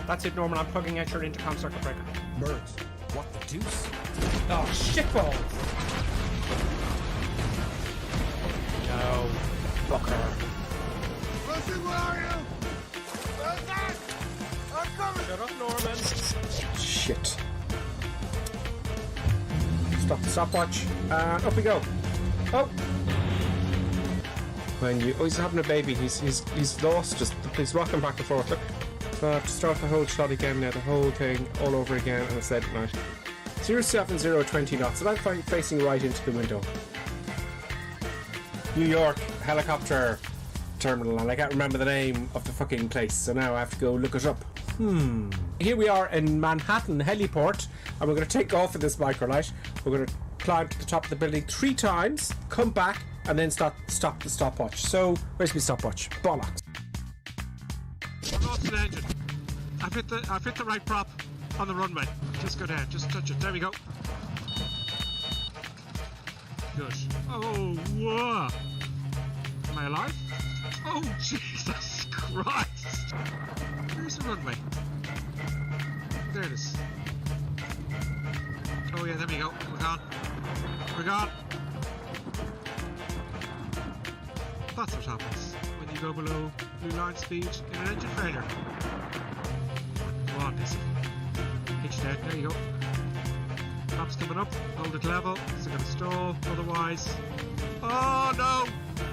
That's it, Norman. I'm plugging out your intercom circuit breaker. Birds. What the deuce? Oh, shitballs! No. Fucker. Wilson, where are you? Where's that? I'm coming! Shut up, Norman. Shit. Stop the stopwatch. And up we go. Oh! When you... Oh, he's having a baby. He's lost. He's rocking back and forth. Look. So I have to start the whole shot again now. The whole thing all over again. And it's dead at night. 07020 knots. And I'm facing right into the window. New York helicopter terminal. And I can't remember the name of the fucking place. So now I have to go look it up. Here we are in Manhattan Heliport. And we're going to take off in this microlight. We're going to climb to the top of the building 3 times. Come back. And then stop the stopwatch. So, where's my stopwatch? Bollocks. I've lost an engine. I've hit the right prop on the runway. Just go down. Just touch it. There we go. Good. Oh, whoa. Am I alive? Oh, Jesus Christ. Where's the runway? There it is. Oh, yeah, there we go. We're gone. We're gone. That's what happens when you go below blue line speed in an engine failure. Come on, Dizzy. Hitch down, there you go. Flap's coming up, hold it level, it's going to stall, otherwise... Oh no!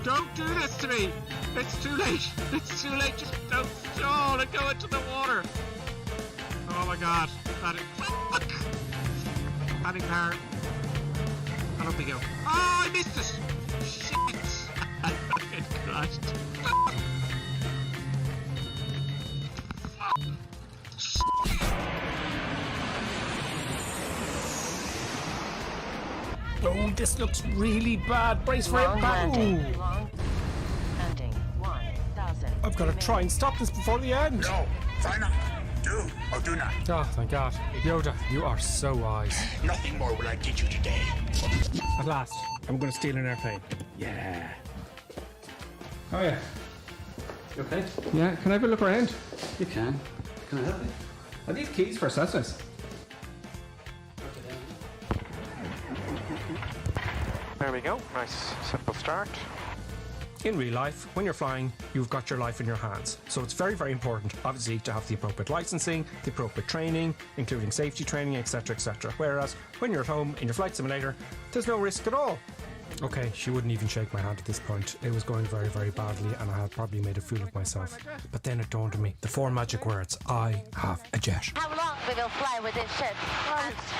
Don't do this to me! It's too late! It's too late, just don't stall and go into the water! Oh my god, adding... Fuck! Adding power. And up we go. Oh, I missed it! Shit! I fucking crashed. Oh, this looks really bad. Brace for impact. I've got to try and stop this before the end. No, try not. Do or do not. Oh, thank God. Yoda, you are so wise. Nothing more will I teach you today. At last, I'm going to steal an airplane. Yeah. Oh, yeah. You okay? Yeah, can I have a look around? You can. Can I help you? Are these keys for Cessnas? There we go. Nice, simple start. In real life, when you're flying, you've got your life in your hands. So it's very, very important, obviously, to have the appropriate licensing, the appropriate training, including safety training, etc., etc. Whereas when you're at home in your flight simulator, there's no risk at all. Okay, she wouldn't even shake my hand at this point. It was going very, very badly, and I had probably made a fool of myself. But then it dawned on me, the 4 magic words, I have a jet. How long will you fly with this ship?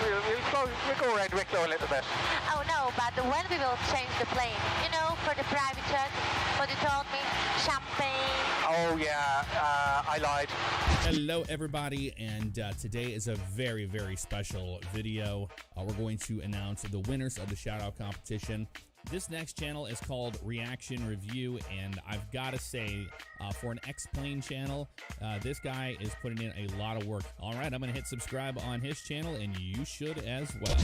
We'll go around Wicklow a little bit. Oh no, but when we will change the plane? You know, for the private jet, what you told me, champagne. Oh yeah, I lied. Hello everybody, and today is a very, very special video. We're going to announce the winners of the shout-out competition. This next channel is called Reaction Review, and I've got to say, for an X-Plane channel, this guy is putting in a lot of work. All right, I'm going to hit subscribe on his channel, and you should as well.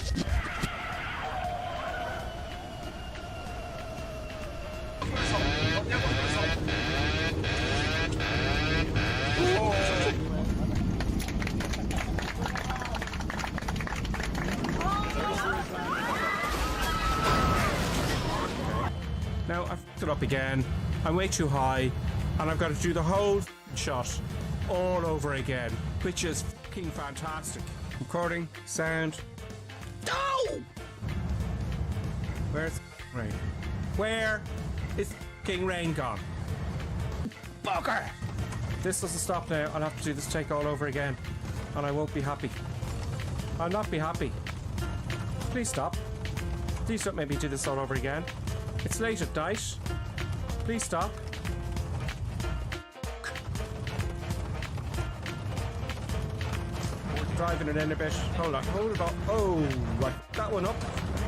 Now, I've fucked it up again. I'm way too high, and I've got to do the whole shot all over again, which is fucking fantastic. Recording, sound. No! Where's rain? Where is fucking rain gone? Bugger! This doesn't stop now. I'll have to do this take all over again, and I won't be happy. I'll not be happy. Please stop. Please don't make me do this all over again. It's late at night. Please stop. Driving it in a bit. Hold on, hold it up. Oh, right. That one up.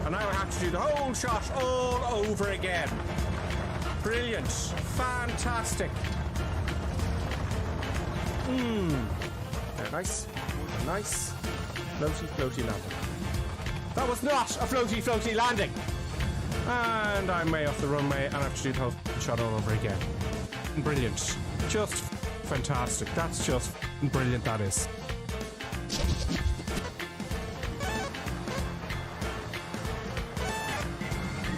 And now I have to do the whole shot all over again. Brilliant. Fantastic. Nice. Nice. Floaty, floaty landing. That was not a floaty, floaty landing. And I'm way off the runway, and I have to do the whole shot all over again. Brilliant. Just fantastic. That's just brilliant that is.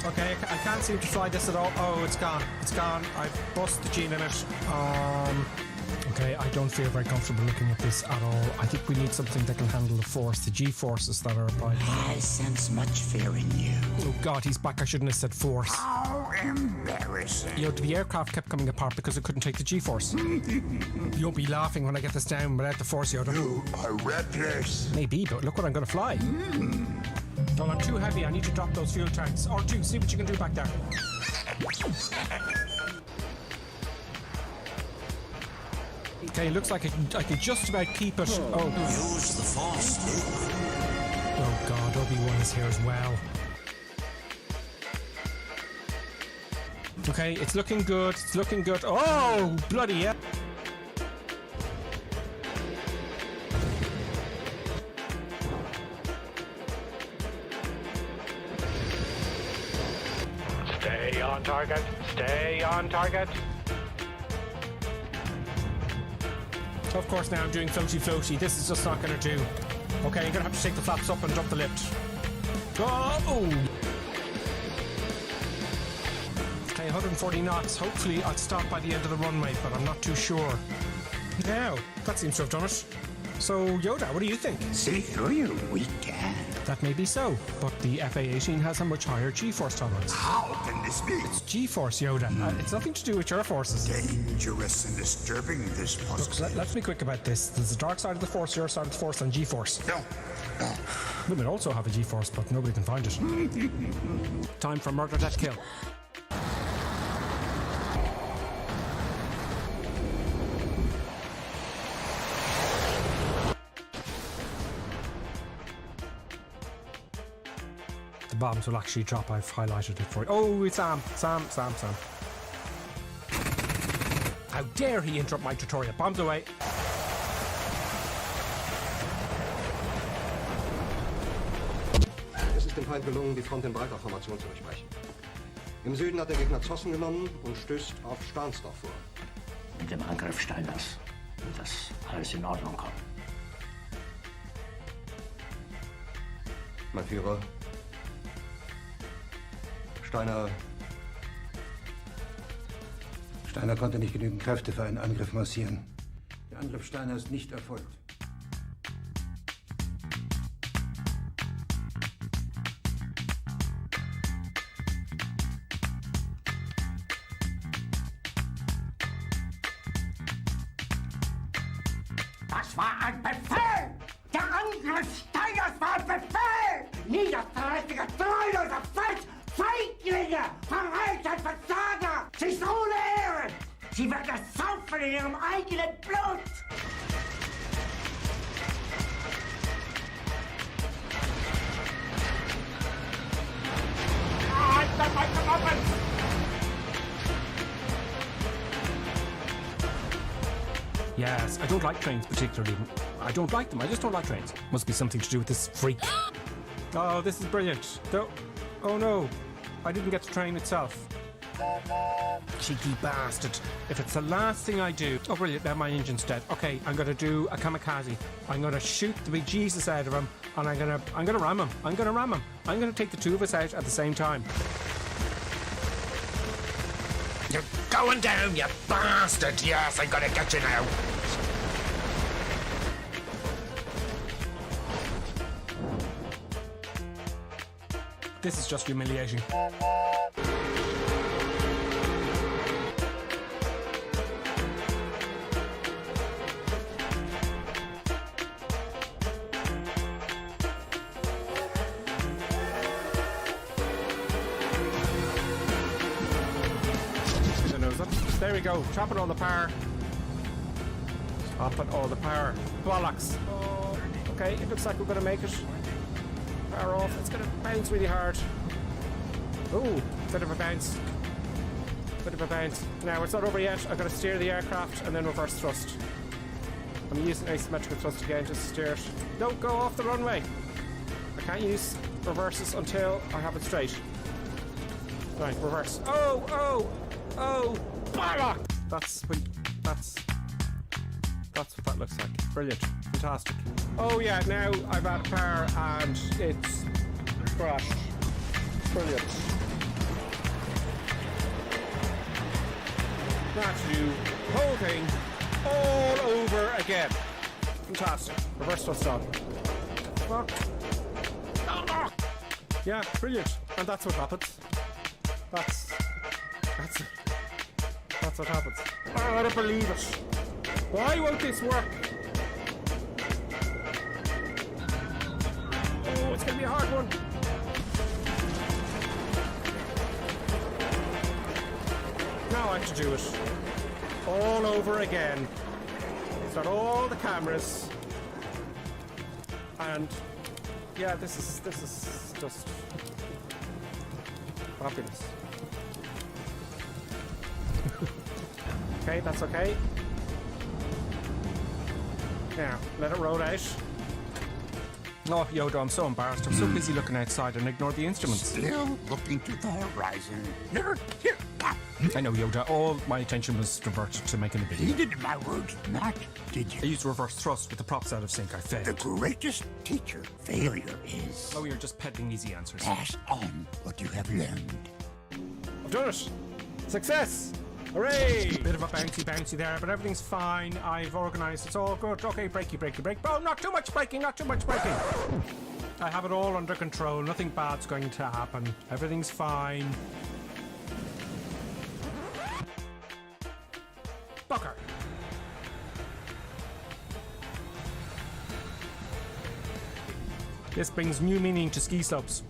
Okay, I can't seem to fly this at all. Oh, it's gone. It's gone. I've bust the G limit. Okay, I don't feel very comfortable looking at this at all. I think we need something that can handle the force, the G forces that are applied. I sense much fear in you. Oh God, he's back. I shouldn't have said force. How embarrassing. You know, the aircraft kept coming apart because it couldn't take the G force. You won't be laughing when I get this down without the force, Yoda. You are reckless. Maybe, but look what I'm going to fly. Well, I'm too heavy. I need to drop those fuel tanks. R2, see what you can do back there. Okay, looks like I can just about keep it. Oh. Use the force. Oh God, Obi-Wan is here as well. Okay, it's looking good. It's looking good. Oh, bloody yeah. Stay on target. Stay on target. Of course, now I'm doing floaty. This is just not going to do. Okay, you're going to have to take the flaps up and drop the lift. Oh! Okay, 140 knots. Hopefully, I'll stop by the end of the runway, but I'm not too sure. Now, that seems to have done it. So, Yoda, what do you think? See through your weak hand. That may be so, but the FA-18 has a much higher G-force tolerance. How can this be? It's G-force, Yoda. It's nothing to do with your forces. Dangerous and disturbing, this Look, possibility. let's be quick about this. There's a dark side of the force, your side of the force, and G-force. No. Women also have a G-force, but nobody can find it. Time for murder, death, kill. The bombs will actually drop. I've highlighted it for you. Oh, it's Sam. How dare he interrupt my tutorial? Bombs away. Es ist dem Feind gelungen, die Front in breiter Formation zu durchbrechen. Im Süden hat der Gegner Zossen genommen und stößt auf Stahnsdorf vor. Mit dem Angriff Steiners wird das alles in Ordnung kommen. Mein Führer, Steiner konnte nicht genügend Kräfte für einen Angriff massieren. Der Angriff Steiner ist nicht erfolgt. Das war ein Befehl! Der Angriff Steiners war ein Befehl! Niederträchtiger, treuloser Feind! Feiglinge! Verräter, Versager! Sie ist ohne Ehre! Sie wird ersaufen in ihrem eigenen Blut! Yes, I don't like trains particularly. I don't like them. I just don't like trains. Must be something to do with this freak. Oh, this is brilliant. Oh no, I didn't get the train itself. Cheeky bastard. If it's the last thing I do... Oh, brilliant, now my engine's dead. Okay, I'm going to do a kamikaze. I'm going to shoot the big Jesus out of him, and I'm going to ram him. I'm going to take the two of us out at the same time. You're going down, you bastard! Yes, I'm gonna get you now! This is just humiliating. There we go, chopping all the power. Chopping all the power. Bollocks. Oh, okay, it looks like we're gonna make it. Power off, it's gonna bounce really hard. Ooh, bit of a bounce. Now, it's not over yet. I've got to steer the aircraft and then reverse thrust. I'm using asymmetrical thrust again just to steer it. Don't go off the runway. I can't use reverses until I have it straight. Right, reverse. Oh! Bollock! That's what that looks like. Brilliant. Fantastic. Oh yeah, now I've had a power and it's crashed. Brilliant. Now I have to do the whole thing all over again. Fantastic. Reverse what's done. Fuck. Yeah, brilliant. And that's what happens. That's what happens. Oh, I don't believe it. Why won't this work? Oh, it's gonna be a hard one. Now I have to do it all over again. Start all the cameras. And yeah, this is just fabulous. Okay, that's okay. Now, let it roll out. Oh, Yoda, I'm so embarrassed. I'm so busy looking outside and ignore the instruments. Still looking to the horizon. Never here. I know, Yoda. All my attention was diverted to making the video. Heeded my words not, did I you? used reverse thrust with the props out of sync. I failed. The greatest teacher failure is Oh, you're just peddling easy answers. pass on what you have learned. I've done it! Success! Hooray! Bit of a bouncy there, but everything's fine. I've organised. It's all good. Okay, brakey. Oh, not too much braking, not too much braking. I have it all under control. Nothing bad's going to happen. Everything's fine. Bucker. This brings new meaning to ski slopes.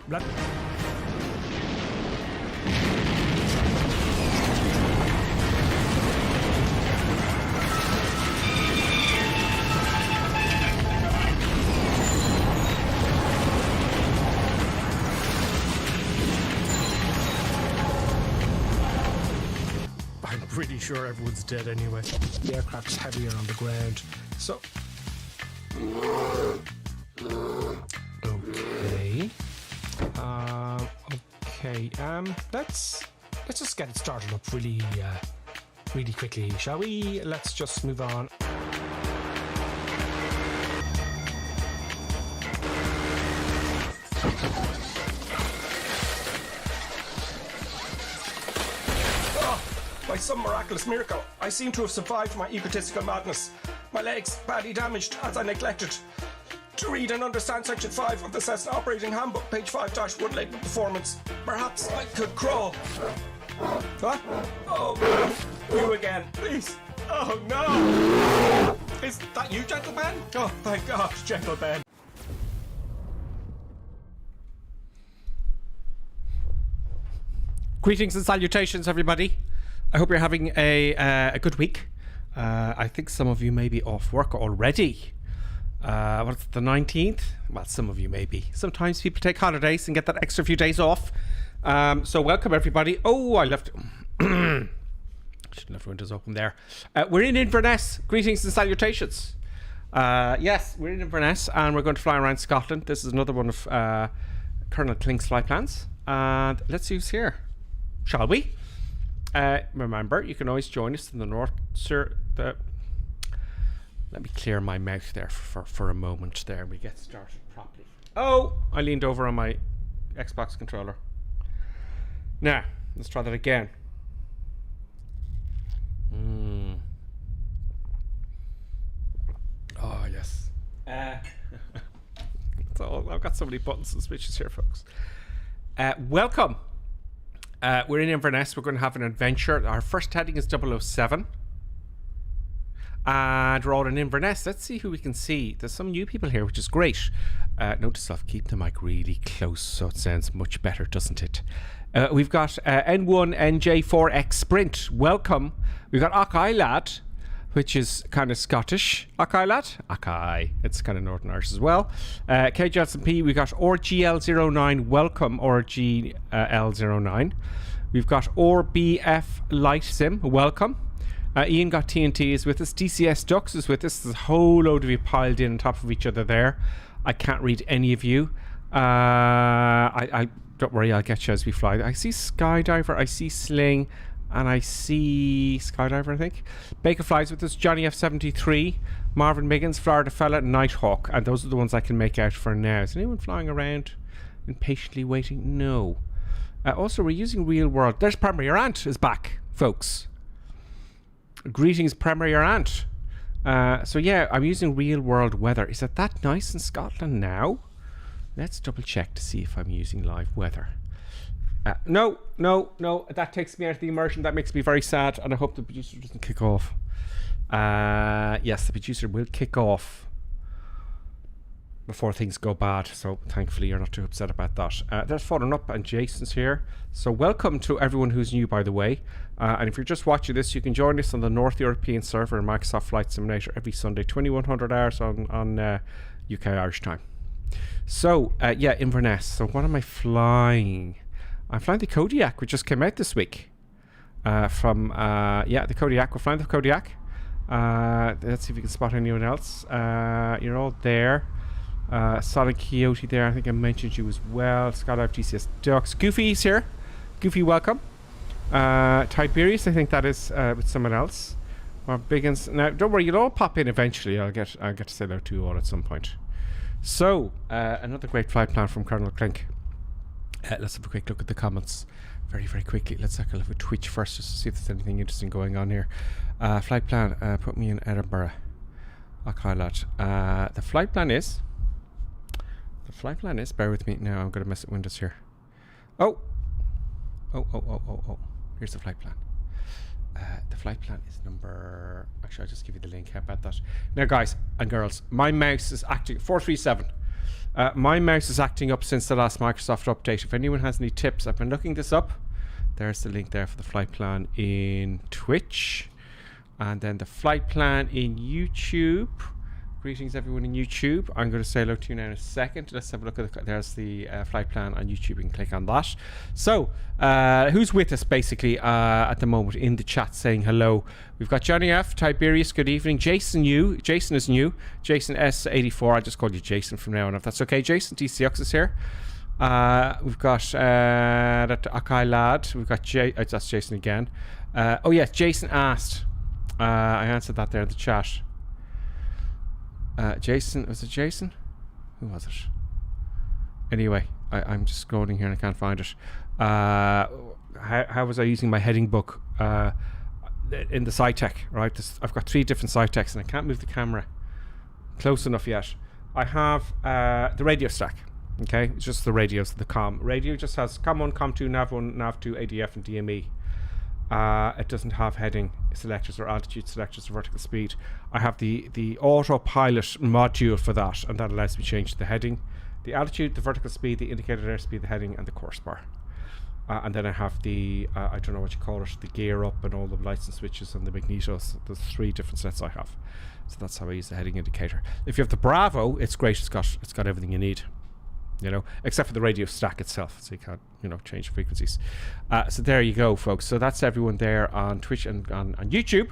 I'm pretty sure everyone's dead anyway. The aircraft's heavier on the ground. So... Okay. Let's just get it started up really quickly, shall we? Let's just move on. By some miraculous miracle, I seem to have survived my egotistical madness. My legs badly damaged as I neglected to read and understand Section 5 of the Cessna Operating Handbook, page 5-1, labeled Performance. Perhaps I could crawl. What? Oh, you again, please. Oh no! Is that you, Gentle Ben? Oh, thank God, Gentle Ben. Greetings and salutations, everybody. I hope you're having a good week. I think some of you may be off work already. What's the 19th? Well, some of you may be. Sometimes people take holidays and get that extra few days off. So welcome, everybody. Oh, I left... Shouldn't have windows open there. We're in Inverness. Greetings and salutations. Yes, we're in Inverness and we're going to fly around Scotland. This is another one of Colonel Klink's flight plans. And let's see who's here. Shall we? Remember, you can always join us in the north, sir. Let me clear my mouth there for a moment there. We get started properly. Oh, I leaned over on my Xbox controller. Now, let's try that again. Oh, yes. So I've got so many buttons and switches here, folks. Welcome. We're in Inverness. We're going to have an adventure. Our first heading is 007. And we're all in Inverness. Let's see who we can see. There's some new people here, which is great. Note to self, keep the mic really close so it sounds much better, doesn't it? We've got N1 NJ4X Sprint. Welcome. We've got Akai Lad, which is kind of Scottish. Akai Lad? Akai. It's kind of Northern Irish as well. KJLP, we've got RGL09. Welcome, RGL09. We've got RBF Light Sim. Welcome. Ian got TNT is with us. DCS Ducks is with us. There's a whole load of you piled in on top of each other there. I can't read any of you. I don't worry, I'll get you as we fly. I see Skydiver. I see Sling. And I see Skydiver, I think. Baker flies with us. Johnny F73, Marvin Miggins, Florida Fella, Nighthawk. And those are the ones I can make out for now. Is anyone flying around impatiently waiting? No. Also, we're using Real World. There's Premier Ant is back, folks. Greetings, Premier Ant. So yeah, I'm using Real World Weather. Is it that nice in Scotland now? Let's double check to see if I'm using live weather. No, that takes me out of the immersion. That makes me very sad, and I hope the producer doesn't kick off. Yes, the producer will kick off before things go bad, so thankfully you're not too upset about that. There's Fallen Up, and Jason's here. So welcome to everyone who's new, by the way. And if you're just watching this, you can join us on the North European server in Microsoft Flight Simulator every Sunday, 2100 hours on UK Irish time. So, yeah, Inverness. So what am I flying? I'm flying the Kodiak, which just came out this week. The Kodiak. We're flying the Kodiak. Let's see if we can spot anyone else. You're all there. Sonic Coyote there. I think I mentioned you as well. Skydive GCS Ducks. Goofy's here. Goofy, welcome. Tiberius, I think that is with someone else. Or Biggins. Now, don't worry, you'll all pop in eventually. I'll get to say hello to you all at some point. So, another great flight plan from Colonel Clink. Let's have a quick look at the comments very, very quickly. Let's take a look at Twitch first just to see if there's anything interesting going on here. Flight plan, put me in Edinburgh. Okay, lad. The flight plan is, bear with me now, I'm going to mess with Windows here. Oh. Here's the flight plan. The flight plan is number, actually I'll just give you the link. How about that? Now guys and girls, my mouse is acting, 437. My mouse is acting up since the last Microsoft update. If anyone has any tips, I've been looking this up. There's the link there for the flight plan in Twitch. And then the flight plan in YouTube. Greetings everyone in YouTube. I'm going to say hello to you now in a second. Let's have a look at there's the flight plan on YouTube. You can click on that. So, who's with us basically at the moment in the chat saying hello? We've got Johnny F, Tiberius, good evening. Jason is new. Jason S84, I'll just call you Jason from now on if that's okay. Jason DCX is here. We've got that Akai lad. We've got that's Jason again. Oh yeah, Jason asked. I answered that there in the chat. Jason, was it Jason? Who was it? Anyway, I'm just scrolling here and I can't find it. How was I using my heading book in the SciTech, right? I've got 3 different SciTechs and I can't move the camera close enough yet. I have the radio stack, okay? It's just the radios, the COM. Radio just has COM1, COM2, NAV1, NAV2, ADF and DME. It doesn't have heading selectors or altitude selectors or vertical speed. I have the autopilot module for that, and that allows me to change the heading, the altitude, the vertical speed, the indicated airspeed, the heading, and the course bar. And then I have the, I don't know what you call it, the gear up and all the lights and switches and the magnetos. There's 3 different sets I have. So that's how I use the heading indicator. If you have the Bravo, it's great. It's got everything you need. You know, except for the radio stack itself, so you can't, change frequencies. So there you go, folks. So that's everyone there on Twitch and on YouTube.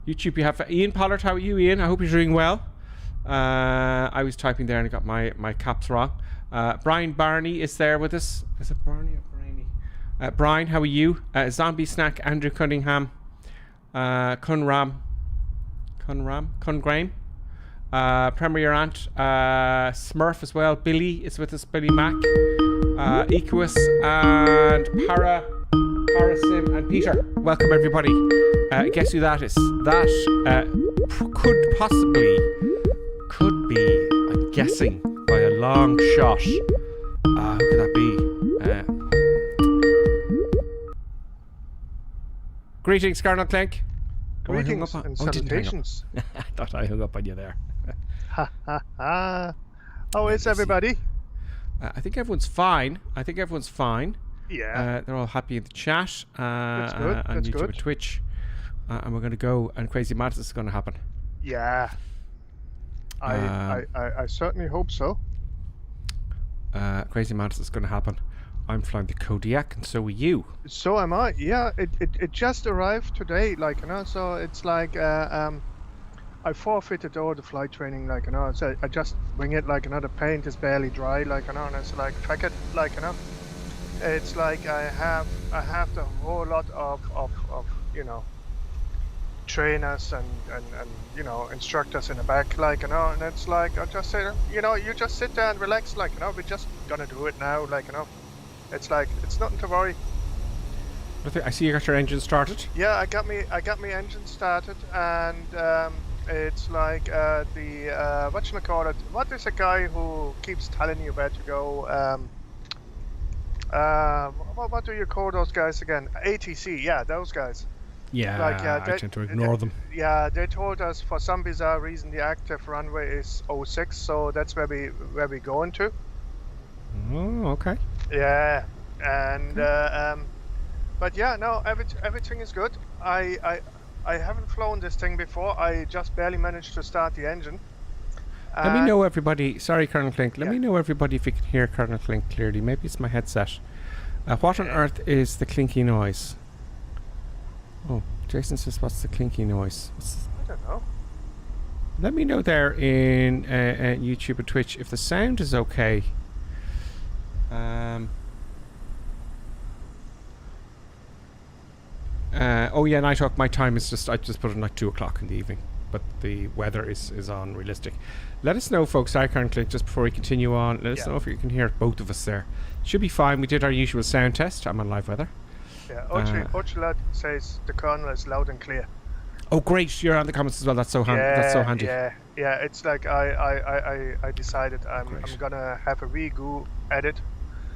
YouTube, you have Ian Pollard. How are you, Ian? I hope you're doing well. I was typing there and I got my caps wrong. Brian Barney is there with us. Is it Barney or Barney? Brian, how are you? Zombie Snack, Andrew Cunningham, Cungraham. Premier Ant, Smurf as well. Billy is with us. Billy Mack, Equus, and Parasim, and Peter. Welcome everybody. Guess who that is? That could be, I'm guessing, by a long shot. Who could that be? Greetings, Colonel Clink. Greetings and salutations. I thought I hung up on you there. Ha ha ha. How is everybody? I think everyone's fine. Yeah. They're all happy in the chat. That's good. On That's YouTube good. and Twitch. And we're going to go, and Crazy Madness is going to happen. Yeah. I certainly hope so. Crazy Madness is going to happen. I'm flying the Kodiak, and so are you. So am I. Yeah, it just arrived today, so it's like I forfeited all the flight training, so I just wing it, the paint is barely dry, and it's track it, it's like I have the whole lot of you know, trainers and you know, instructors in the back, like, you know, and it's like I just say, you know, you just sit there and relax, like, you know, we're just gonna do it now, like, you know, it's like it's nothing to worry. I see you got your engine started. Yeah, I got me engine started, and it's like the whatchamacallit, what is a guy who keeps telling you where to go? What do you call those guys again? ATC, yeah, those guys. Yeah, like, I tend to ignore them. Yeah, they told us for some bizarre reason the active runway is 06, so that's where we're going to. Oh, okay. Yeah, and but yeah, no, everything is good. I haven't flown this thing before. I just barely managed to start the engine. Let me know, everybody. Sorry, Colonel Clink. Let me know, everybody, if you can hear Colonel Clink clearly. Maybe it's my headset. What on earth is the clinky noise? Oh, Jason says, what's the clinky noise? I don't know. Let me know there in YouTube and Twitch if the sound is okay. Oh yeah, Night Hawk, my time is just, I just put it like 2 o'clock in the evening. But the weather is unrealistic. Let us know, folks, currently, just before we continue on, let us know if you can hear both of us there. Should be fine. We did our usual sound test. I'm on live weather. Yeah, Ochelat says the Colonel is loud and clear. Oh, great! You're on the comments as well. That's so handy. That's so handy. Yeah. It's like I decided I'm gonna have a re-go edit.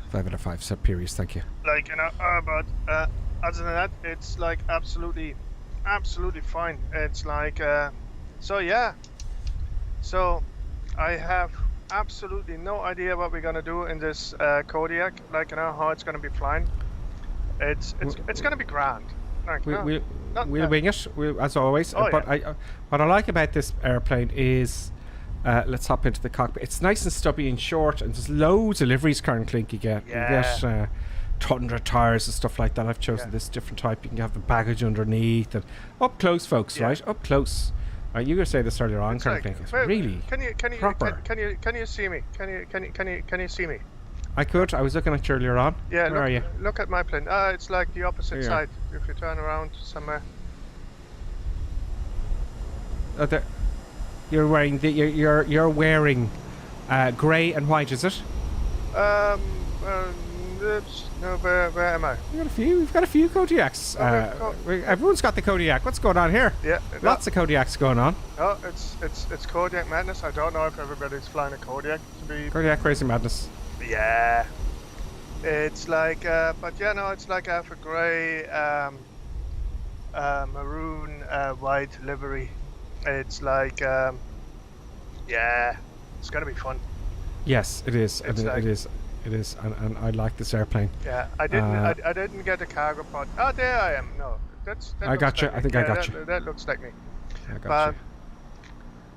5 out of 5. Superiors. Thank you. Like, you know, but other than that, it's like absolutely fine. It's like so yeah. So I have absolutely no idea what we're gonna do in this Kodiak. Like, you know, how it's gonna be flying. It's gonna be grand. Like, we'll wing it, as always. But what I like about this airplane is, let's hop into the cockpit. It's nice and stubby and short, and there's loads of liveries, Karen Clink. You get Tundra tires and stuff like that. I've chosen this different type. You can have the baggage underneath and up close, folks. Right, up close. You were saying this earlier on, Karen Clink. It's really proper. Can you see me? Can you see me? I could. I was looking at you earlier on. Yeah, where are you? Look at my plane. It's like the opposite side. If you turn around somewhere. There. You're wearing you're wearing grey and white, is it? No, where am I? We've got a few Kodiaks. Everyone's got the Kodiak. What's going on here? Yeah, lots of Kodiaks going on. Oh, it's Kodiak madness. I don't know if everybody's flying a Kodiak to be. Kodiak crazy madness. Yeah, it's like, but yeah, no, it's like I have a grey, maroon, white livery. It's like, yeah, it's gonna be fun. Yes, it is. It is, and I like this airplane. Yeah, I didn't get a cargo pod. Oh, there I am. No, I got you. I think I got you. That looks like me. I got you.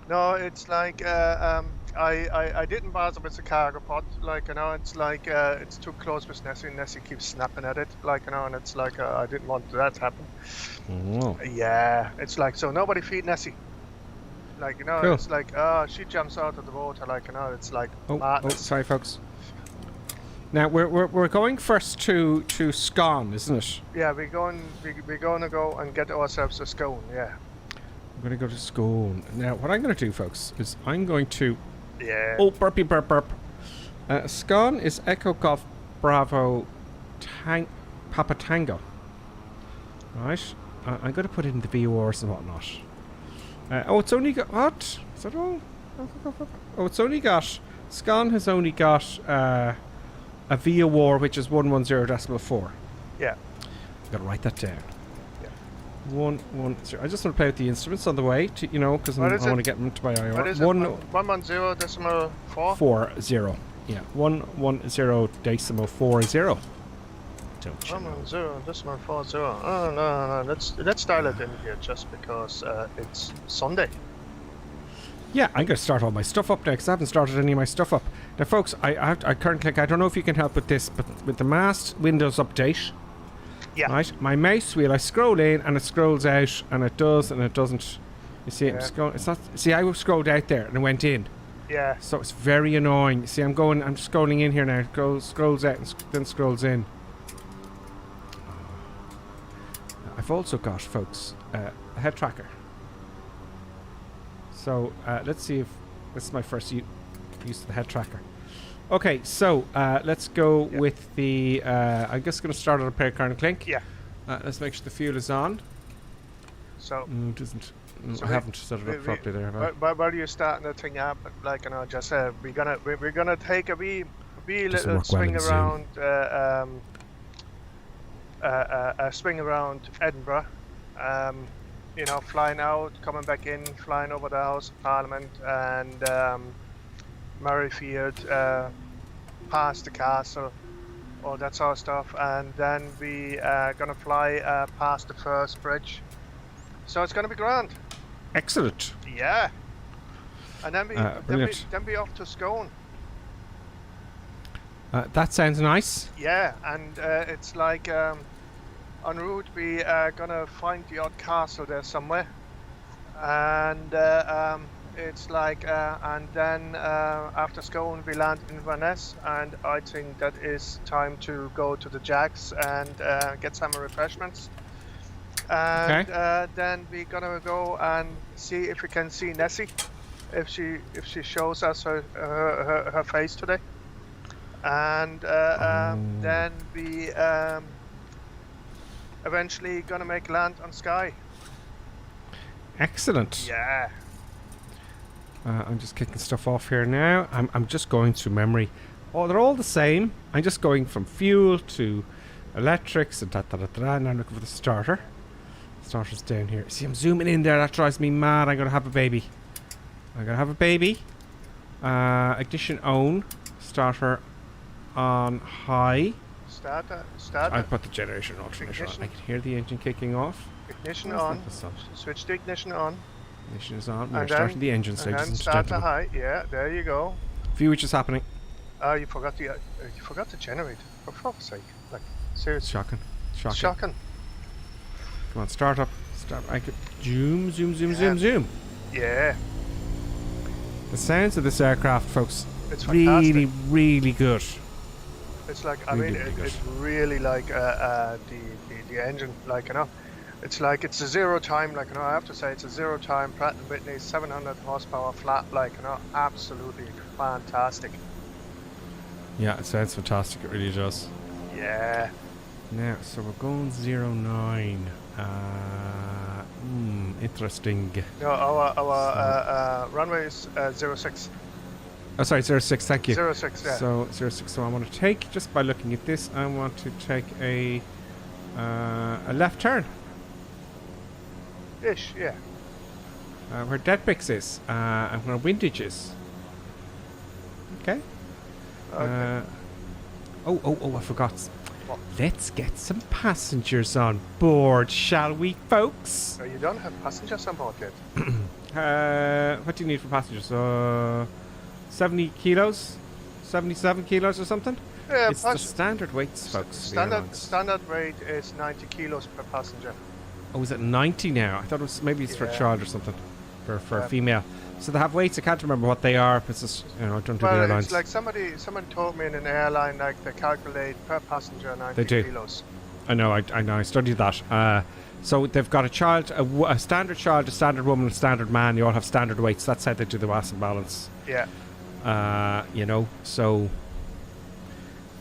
No, it's like I didn't bother with the cargo pod, like, you know, it's like it's too close with Nessie. Nessie keeps snapping at it, like, you know, and it's like I didn't want that to happen. Oh. Yeah, it's like, so nobody feed Nessie. Like, you know, cool. It's like she jumps out of the water, like, you know, it's like sorry, folks. Now we're going first to Skye, isn't it? Yeah, we're going to go and get ourselves a scone. Yeah. I'm going to go to school. Now, what I'm going to do, folks, is I'm going to... Yeah. Oh, burpy burp burp. Skye is Echo Golf Bravo Papa Tango. Right? I'm going to put it in the VORs and whatnot. It's only got... What? Is that wrong? Oh, it's only got... Skye has only got a VOR, which is 110.4. Yeah. I've got to write that down. 110. I just want to play with the instruments on the way, to, you know, because I want to get them to my IR. What is it? 110.4? 40. Yeah, 110.40. Don't you know? 110.40. Oh no, let's dial it in here just because it's Sunday. Yeah, I'm going to start all my stuff up now because I haven't started any of my stuff up. Now, folks, I currently, I don't know if you can help with this, but with the Mast Windows update. Yeah. Right, my mouse wheel, I scroll in and it scrolls out, and it does and it doesn't. You see, it's not. See, I scrolled out there and it went in. Yeah. So it's very annoying. See, I'm scrolling in here now. It scrolls out and then scrolls in. I've also got, folks, a head tracker. So let's see if this is my first use of the head tracker. Okay, so let's go with the. I'm just going to start on a pair of Kern Clink. Yeah. Let's make sure the fuel is on. So. It doesn't. I haven't set it up properly there. While you're starting the thing up, like, you know, just we're gonna take a wee little swing around. Swing around Edinburgh. You know, flying out, coming back in, flying over the House of Parliament and Murrayfield, past the castle, all that sort of stuff, and then we gonna fly past the first bridge. So it's gonna be grand. Excellent. Yeah. And then we then we off to Scone. That sounds nice. Yeah, and it's like en route we are gonna find the odd castle there somewhere, and it's like and then after Scone we land in Inverness, and I think that is time to go to the Jacks and get some refreshments. And then we're gonna go and see if we can see Nessie, if she shows us her face today, and then we eventually gonna make land on Skye. Excellent. Yeah. I'm just kicking stuff off here now. I'm just going through memory. Oh, they're all the same. I'm just going from fuel to electrics and and I'm looking for the starter. Starter's down here. See, I'm zooming in there. That drives me mad. I'm gonna have a baby. Ignition on. Starter on high. Starter. I put the generation alternator on. I can hear the engine kicking off. Ignition on. Switch the ignition on. Ignition is on. We're starting the engine, ladies and starter gentlemen. high. Yeah, there you go. View which is happening. Oh, you forgot the generator. For fuck's sake! Like, seriously. Shocking. Come on, start up. I could zoom. Yeah. The sounds of this aircraft, folks, it's really, really good. It's like, I mean, it's really like the engine, like, you know, it's like it's a zero time, like, you know, I have to say it's a zero time Pratt & Whitney 700 horsepower flat, like, you know, absolutely fantastic. Yeah, it sounds fantastic. It really does. Yeah. Now, so we're going 09. Interesting. No, our runway is 06. Oh, sorry, 06. Thank you. 06. Yeah. So 06. So I want to take, just by looking at this, I want to take a left turn. Ish, yeah. Where Deadbricks is, and where Windage is. Okay. Okay. I forgot. Let's get some passengers on board, shall we, folks? You don't have passengers on board yet. What do you need for passengers? 70 kilos? 77 kilos or something? Yeah, it's the standard weights, folks. Standard weight is 90 kilos per passenger. Oh, is it 90 now? I thought it was maybe it's for a child or something. For a female. So they have weights. I can't remember what they are. But it's just, you know, I don't do the airlines. It's like somebody told me in an airline, like, they calculate per passenger 90 kilos. I know. I studied that. So they've got a child, a standard child, a standard woman, a standard man. You all have standard weights. That's how they do the mass and balance. Yeah. You know. So.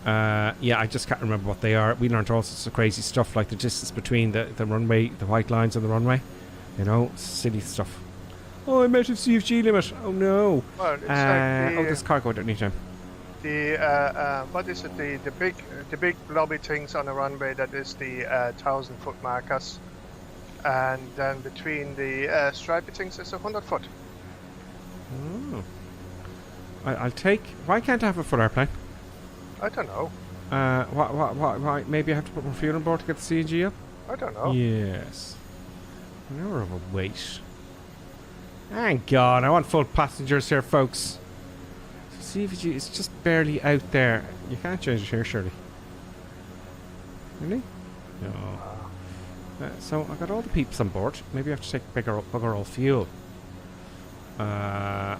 Yeah, I just can't remember what they are. We learned all sorts of crazy stuff, like the distance between the runway, the white lines on the runway. You know, silly stuff. Oh, I'm out of CFG limit. Oh no. Well, it's like this cargo underneath him. What is it? The big blobby things on the runway. That is the 1,000-foot markers, and then between the stripy things is 100-foot. Oh. I'll take. Why can't I have a full airplane? I don't know. Why? Maybe I have to put more fuel on board to get the CNG up? I don't know. Yes. An hour of a wait. Hang on, I want full passengers here, folks. CVG is just barely out there. You can't change it here, surely. Really? No. So I got all the peeps on board. Maybe I have to take bugger all fuel. Yeah.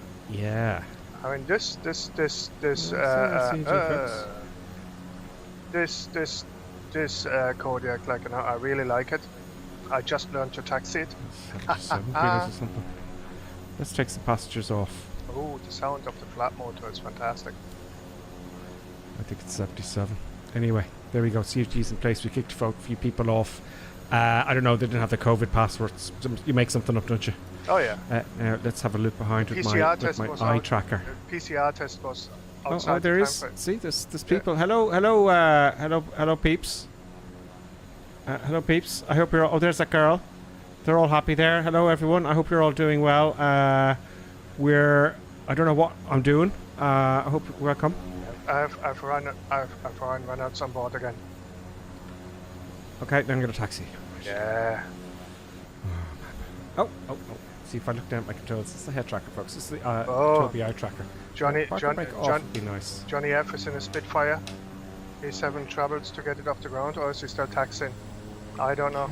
How I mean, this Kodiak, like, you know, I really like it. I just learned to taxi it. 77 kilos or something. Let's take some passengers off. Oh, the sound of the flat motor is fantastic. I think it's 77. Anyway, there we go. CFG's in place. We kicked a few people off. I don't know, they didn't have the COVID passwords. You make something up, don't you? Oh, yeah. Now, let's have a look behind with my eye tracker. PCR test was outside. Oh, there is. See, there's people. Hello, peeps. Hello, peeps. I hope you're all... Oh, there's that girl. They're all happy there. Hello, everyone. I hope you're all doing well. I don't know what I'm doing. I hope you're welcome. I've run out on board again. Okay, then I'm going to taxi. Yeah. Oh. See, if I look down at my controls, it's the head tracker, folks. It's the Toby eye tracker. John would be nice. Johnny F is in a Spitfire. He's having troubles to get it off the ground, or is he still taxiing? I don't know.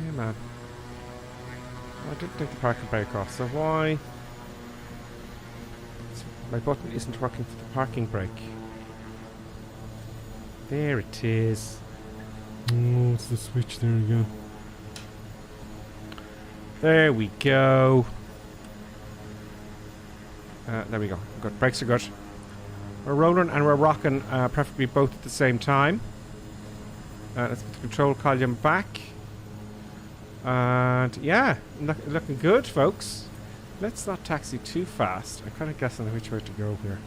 Yeah, man. I didn't take the parking brake off, so why... My button isn't working for the parking brake. There it is. Oh, it's the switch. There we go. There we go. There we go. Good. Brakes are good. We're rolling and we're rocking, preferably both at the same time. Let's put the control column back. And yeah, looking good, folks. Let's not taxi too fast. I'm kind of guessing which way to go here.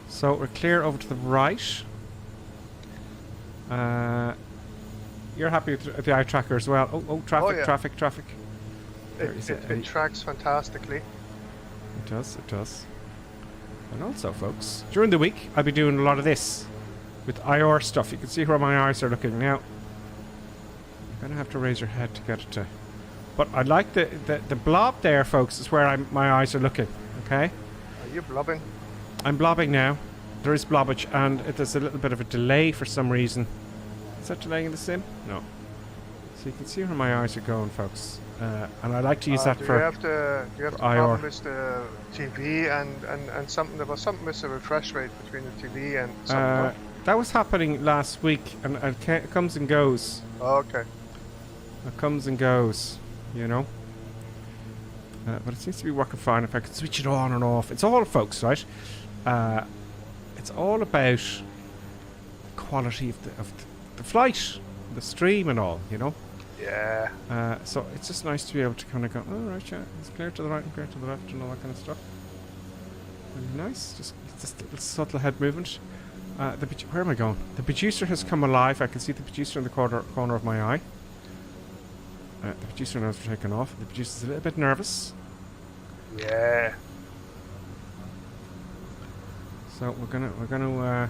So we're clear over to the right. You're happy with the eye tracker as well. Oh, traffic, oh, yeah. traffic. It tracks fantastically. It does. And also, folks, during the week, I'll be doing a lot of this with IR stuff. You can see where my eyes are looking now. I'm going to have to raise your head to get it to... But I like the blob there, folks, is where my eyes are looking, okay? Are you blobbing? I'm blobbing now. There is blobbage, and there's a little bit of a delay for some reason. Is that delaying the sim? No. So you can see where my eyes are going, folks. And I like to use that for do you have to problem with the TV and something? There was something with the refresh rate between the TV and something. That was happening last week, and it comes and goes. Oh, okay. It comes and goes, you know. But it seems to be working fine. If I could switch it on and off, it's all, folks, right? It's all about the quality of the flight, the stream, and all, you know. Yeah. So it's just nice to be able to kind of go, oh, right, yeah, it's clear to the right and clear to the left and all that kind of stuff. Really nice. Just a little subtle head movement. Where am I going? The producer has come alive. I can see the producer in the corner of my eye. The producer knows we're taking off. The producer's a little bit nervous. Yeah. So we're gonna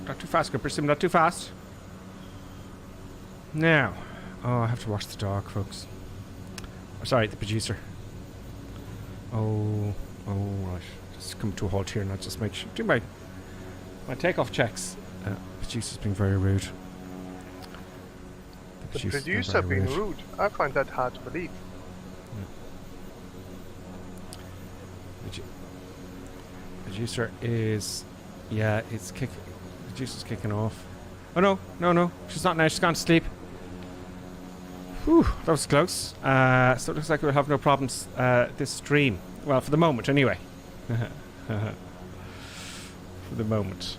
not too fast, Cooper. Sim, not too fast. Now, I have to watch the dog, folks. Sorry, the producer. Oh, right. Just come to a halt here and I'll just make sure. Do my takeoff checks. The producer's being very rude. The producer being rude? I find that hard to believe. Yeah. Producer is... Yeah, it's kicking... Producer's kicking off. Oh, no. She's not now. She's gone to sleep. Whew, that was close. So it looks like we'll have no problems this stream. Well, for the moment, anyway. For the moment.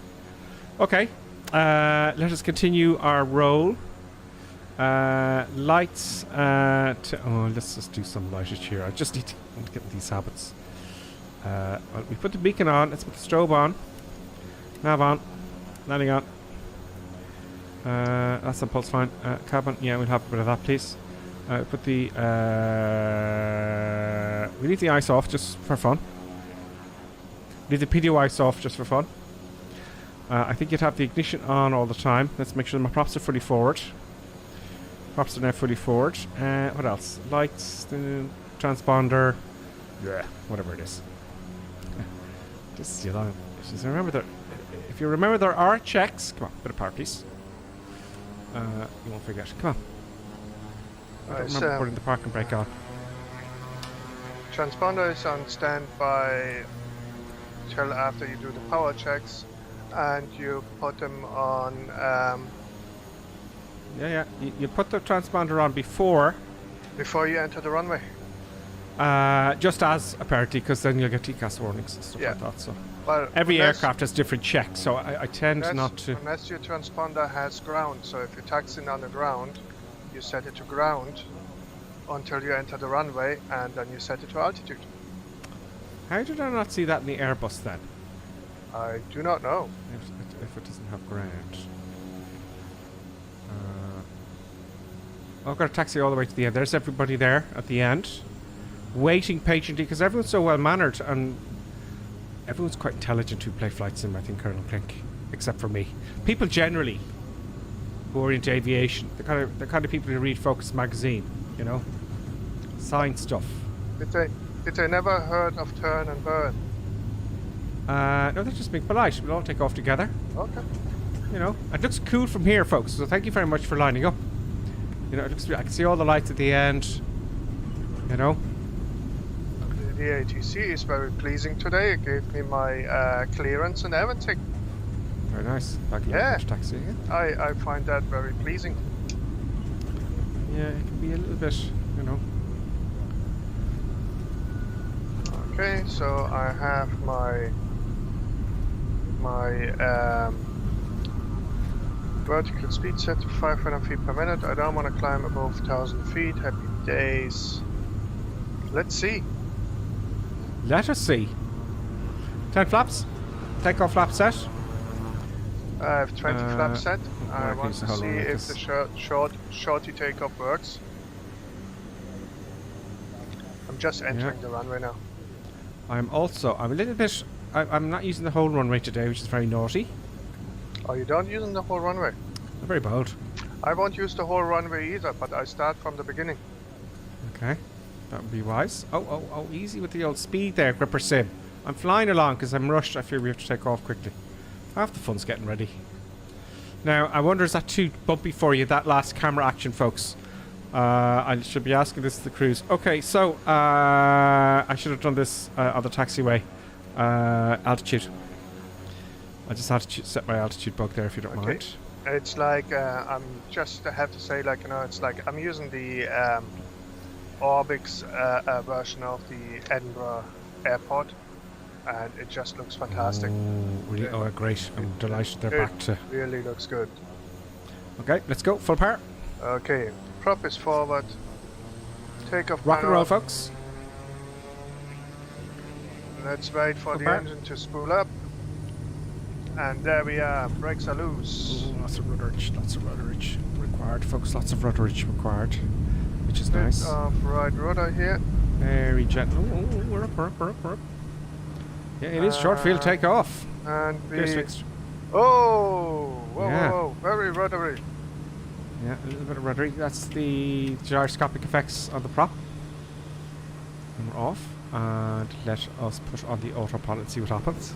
Okay. Let us continue our roll. Lights. Let's just do some lightage here. I just need to get these habits. Well, we put the beacon on. Let's put the strobe on. Nav on. Landing on. That's on pulse fine. Cabin. Yeah, we'll have a bit of that, please. Put the... we leave the ice off just for fun. Leave the PDO ice off just for fun. I think you'd have the ignition on all the time. Let's make sure my props are fully forward. Props are now fully forward. What else? Lights, the transponder. Yeah, whatever it is. Just see that. If you remember there are checks. Come on, bit of power, please. You won't forget. Come on. I don't remember putting the parking brake on. transponder is on standby till after you do the power checks, and you put them on. Yeah. You put the transponder on before Before you enter the runway. Just as apparently, because then you'll get TCAS warnings and stuff Yeah. like that. So Well, every unless- aircraft has different checks, so I tend not to. Unless your transponder has ground, so if you're taxiing on the ground, you set it to ground until you enter the runway, and then you set it to altitude. How did I not see that in the Airbus then? I do not know. If it doesn't have ground. I've got a taxi all the way to the end. There's everybody there at the end, waiting patiently, because everyone's so well mannered and everyone's quite intelligent who play flight sim, I think, Colonel Klink, except for me. People generally who are into aviation, the kind of people who read Focus magazine, you know, science stuff. Did they never heard of turn and burn? No, they're just being polite. We'll all take off together. Okay. You know, it looks cool from here, folks. So thank you very much for lining up. You know, it looks. I can see all the lights at the end. You know. The ATC is very pleasing today. It gave me my clearance and everything. Very nice. Like Yeah. taxi again. I find that very pleasing. Yeah, it can be a little bit, you know. Okay, so I have my vertical speed set to 500 feet per minute. I don't want to climb above 1,000 feet. Happy days. Let's see. Let us see. 10 flaps. Takeoff flap set. I have 20 flaps set. I okay, want so to hold see on, if the shorty takeoff works. I'm just entering the runway now. I'm a little bit. I'm not using the whole runway today, which is very naughty. Oh, you don't use the whole runway? I'm very bold. I won't use the whole runway either, but I start from the beginning. Okay, that would be wise. Oh, easy with the old speed there, Gripper Sim. I'm flying along because I'm rushed. I fear we have to take off quickly. Half the fun's getting ready. Now, I wonder, is that too bumpy for you, that last camera action, folks? I should be asking this to the crews. Okay, so I should have done this on the taxiway. Altitude. I just had to set my altitude bug there, if you don't mind. It's like I have to say, like, you know, it's like I'm using the Orbix version of the Edinburgh airport, and it just looks fantastic. Oh, really? Oh, great! I'm delighted they're back to. Really looks good. Okay, let's go full power. Okay, prop is forward. Takeoff. Rock and roll, folks. Let's wait for the engine to spool up. And there we are, brakes are loose. Ooh, lots of rudderage required, folks. Lots of rudderage required, which is nice. Bit of right rudder here. Very gentle. Oh, we're up. Yeah, it is short field takeoff. And Gears fixed. Whoa, very ruddery. Yeah, a little bit of ruddery. That's the gyroscopic effects on the prop. And we're off. And let us put on the autopilot and see what happens.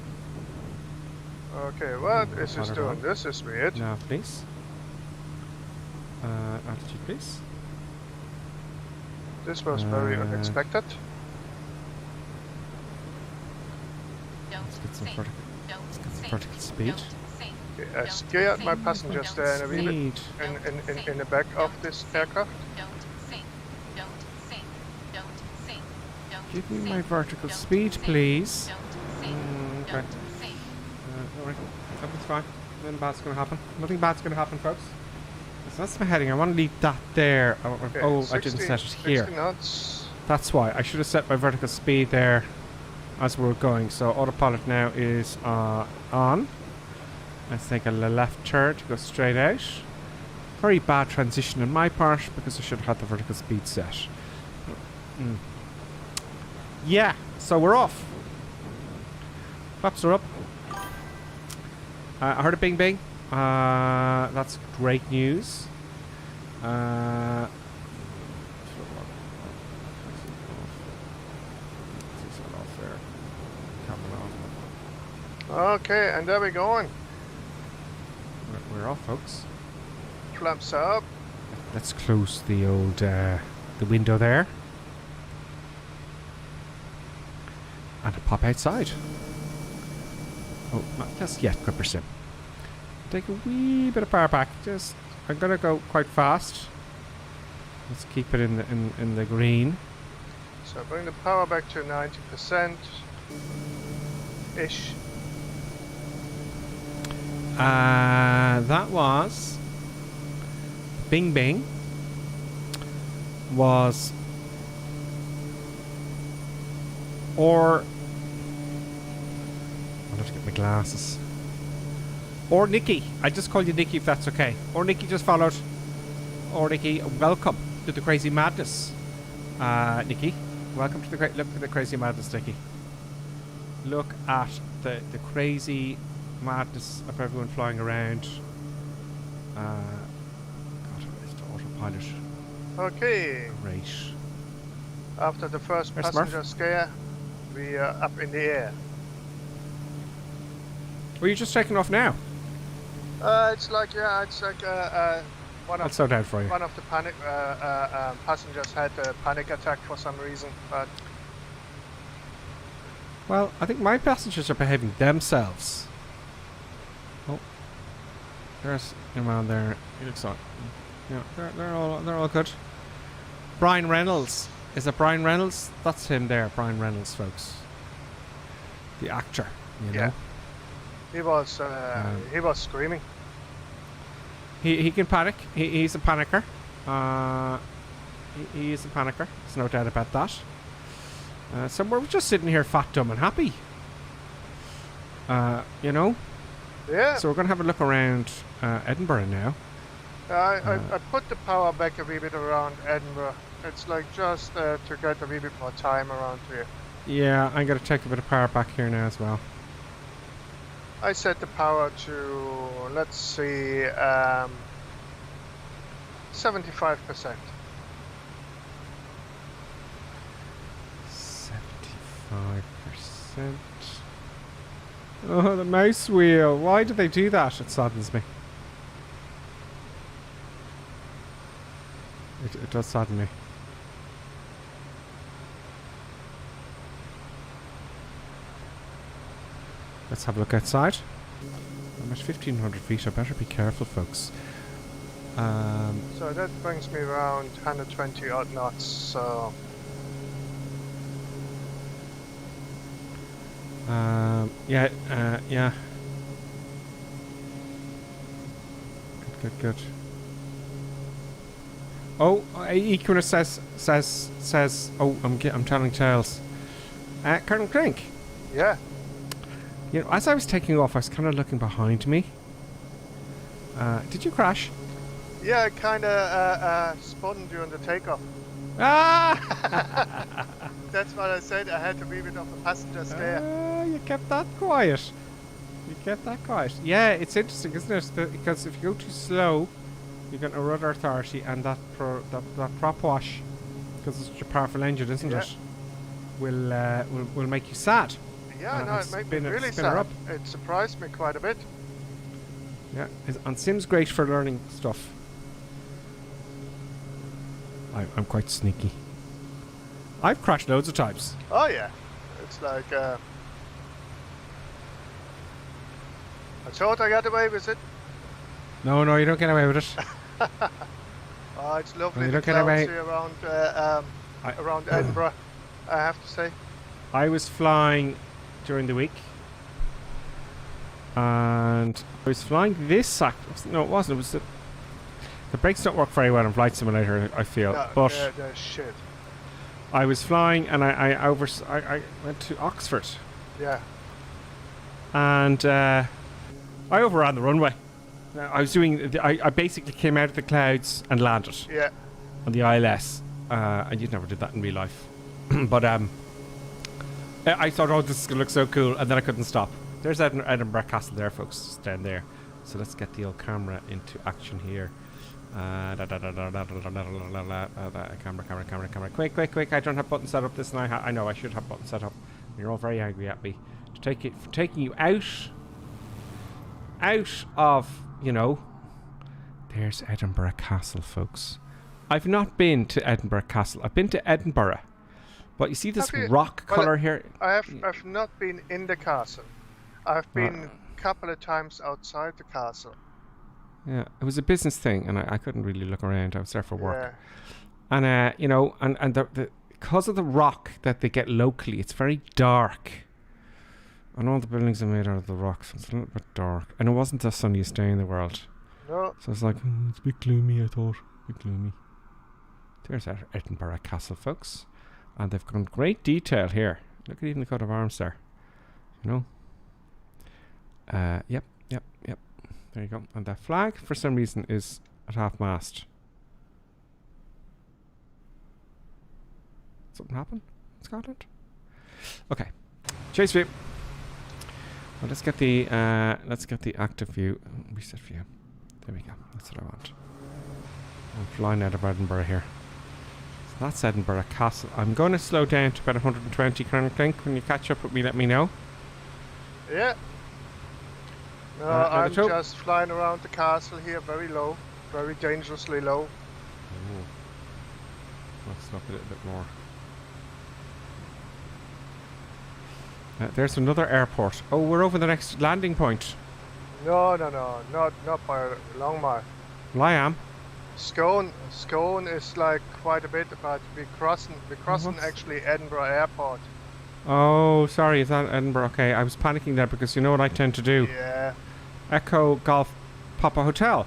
Okay, what is this doing? This is weird. Now, please. Altitude, please. This was very unexpected. Let's get some vertical speed. Okay, I scared my passengers there in a wee bit in the back of this aircraft. Give me my vertical speed, please. Okay. Alright, everything's fine. Nothing bad's gonna happen. Nothing bad's gonna happen, folks. So that's my heading. I want to leave that there. Okay, oh, 60, I didn't set it here. 60 knots. That's why. I should have set my vertical speed there as we were going. So autopilot now is on. Let's take a left turn to go straight out. Very bad transition on my part because I should have had the vertical speed set. Yeah, so we're off. Flaps are up. I heard a bing bing. That's great news. Okay, and there we're going. We're off, folks. Flaps up. Let's close the old the window there. And a pop outside. Oh, not just yet, Clipper Sim. Take a wee bit of power back. Just, I'm gonna go quite fast. Let's keep it in the green. So bring the power back to 90% ish. That was Bing Bing was or I'll have to get my glasses. Or Nikki. I just call you Nikki if that's okay. Or Nikki just followed. Or Nikki, welcome to the crazy madness. Nikki, welcome to the look at the crazy madness, Nikki. Look at the crazy madness of everyone flying around. God, it's the autopilot. Okay. Great. After the first Where's passenger Smurf? scare, we are up in the air. Were you just taking off now? It's like one I'll of slow down for you. one of the panic passengers had a panic attack for some reason, but Well, I think my passengers are behaving themselves. Oh, there's your man there. He looks on. Yeah, they're all good. Brian Reynolds. Is it Brian Reynolds? That's him there, Brian Reynolds, folks. The actor, you know. he was screaming. He can panic. He's a panicker. He is a panicker. There's no doubt about that. So we're just sitting here fat, dumb and happy. You know? Yeah. So we're going to have a look around Edinburgh now. I put the power back a wee bit around Edinburgh. It's like just to get a wee bit more time around here. Yeah, I'm going to take a bit of power back here now as well. I set the power to, let's see, 75%. 75%. Oh, the mouse wheel. Why do they do that? It saddens me. It does sadden me. Let's have a look outside. I'm at 1,500 feet. I better be careful, folks. So that brings me around 120 odd knots. So yeah. Good. Oh, Equinus says. Oh, I'm telling tales. Colonel Crank. yeah. You know, as I was taking off, I was kind of looking behind me. Did you crash? Yeah, I kind of spun during the takeoff. Ah! That's what I said. I had to leave it off the passenger scare. You kept that quiet. Yeah, it's interesting, isn't it? Because if you go too slow, you get a rudder authority, and that prop wash, because it's such a powerful engine, isn't it? Will make you sad. Yeah, no, it made me really sad. It surprised me quite a bit. Yeah, and Sim's great for learning stuff. I'm quite sneaky. I've crashed loads of times. Oh yeah, it's like I thought I got away with it. No, you don't get away with it. Oh, it's lovely. No, you The don't get away. clouds here around Edinburgh, I have to say. I was flying during the week, and I was flying this. No, it wasn't. It was the brakes don't work very well in Flight Simulator, I feel. No, but they're shit. I was flying, and I went to Oxford. Yeah. And I overran the runway. I was doing. I basically came out of the clouds and landed. Yeah. On the ILS, and you'd never did that in real life. But I thought, oh, this is gonna look so cool, and then I couldn't stop. There's Edinburgh Castle there, folks, just down there. So let's get the old camera into action here. Camera. Quick! I don't have buttons set up. This, and I know I should have buttons set up. You're all very angry at me for taking you out of, you know. There's Edinburgh Castle, folks. I've not been to Edinburgh Castle. I've been to Edinburgh, But you see this Have you- rock well, color here? I've not been in the castle. I've been a couple of times outside the castle. Yeah, it was a business thing, and I couldn't really look around. I was there for work. Yeah. And, you know, and because of the rock that they get locally, it's very dark. And all the buildings are made out of the rock, so it's a little bit dark. And it wasn't the sunniest day in the world. No. So it's like, it's a bit gloomy, I thought. A bit gloomy. There's our Edinburgh Castle, folks. And they've got great detail here. Look at even the coat of arms there. You know? Yep. There you go. And that flag, for some reason, is at half-mast. Something happen in Scotland? Okay. Chase view. Well, let's get the active view. Reset view. There we go. That's what I want. I'm flying out of Edinburgh here. So that's Edinburgh Castle. I'm going to slow down to about 120, Colonel Clink. When you catch up with me, let me know. Yeah. No, I'm just flying around the castle here, very low, very dangerously low. Ooh. Let's stop a little bit more. There's another airport. Oh, we're over the next landing point. No, not by a long mile. Well, I am. Scone is like quite a bit, but we're crossing actually Edinburgh Airport. Oh, sorry, is that Edinburgh? Okay, I was panicking there because you know what I tend to do. Yeah. Echo Golf Papa Hotel.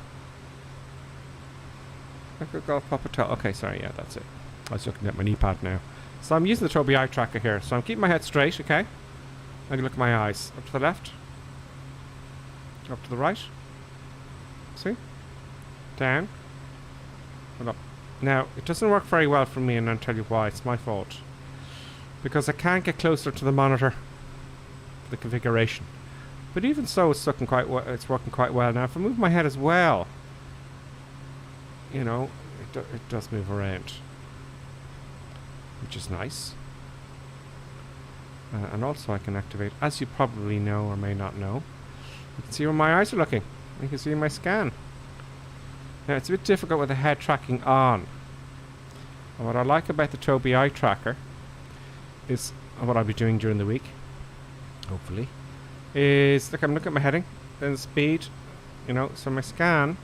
Echo Golf Papa Hotel. Okay, sorry, yeah, that's it. I was looking at my knee pad now. So I'm using the Tobii eye tracker here. So I'm keeping my head straight, okay? I can look at my eyes. Up to the left. Up to the right. See? Down. And up. Now, it doesn't work very well for me, and I'll tell you why. It's my fault. Because I can't get closer to the monitor. The configuration. But even so, it's working quite well. Now, if I move my head as well, you know, it does move around. Which is nice. And also I can activate, as you probably know or may not know, you can see where my eyes are looking. You can see my scan. Now, it's a bit difficult with the head tracking on. And what I like about the Tobii eye tracker is what I'll be doing during the week, hopefully, is, look, I'm looking at my heading, then speed, you know, so my scan,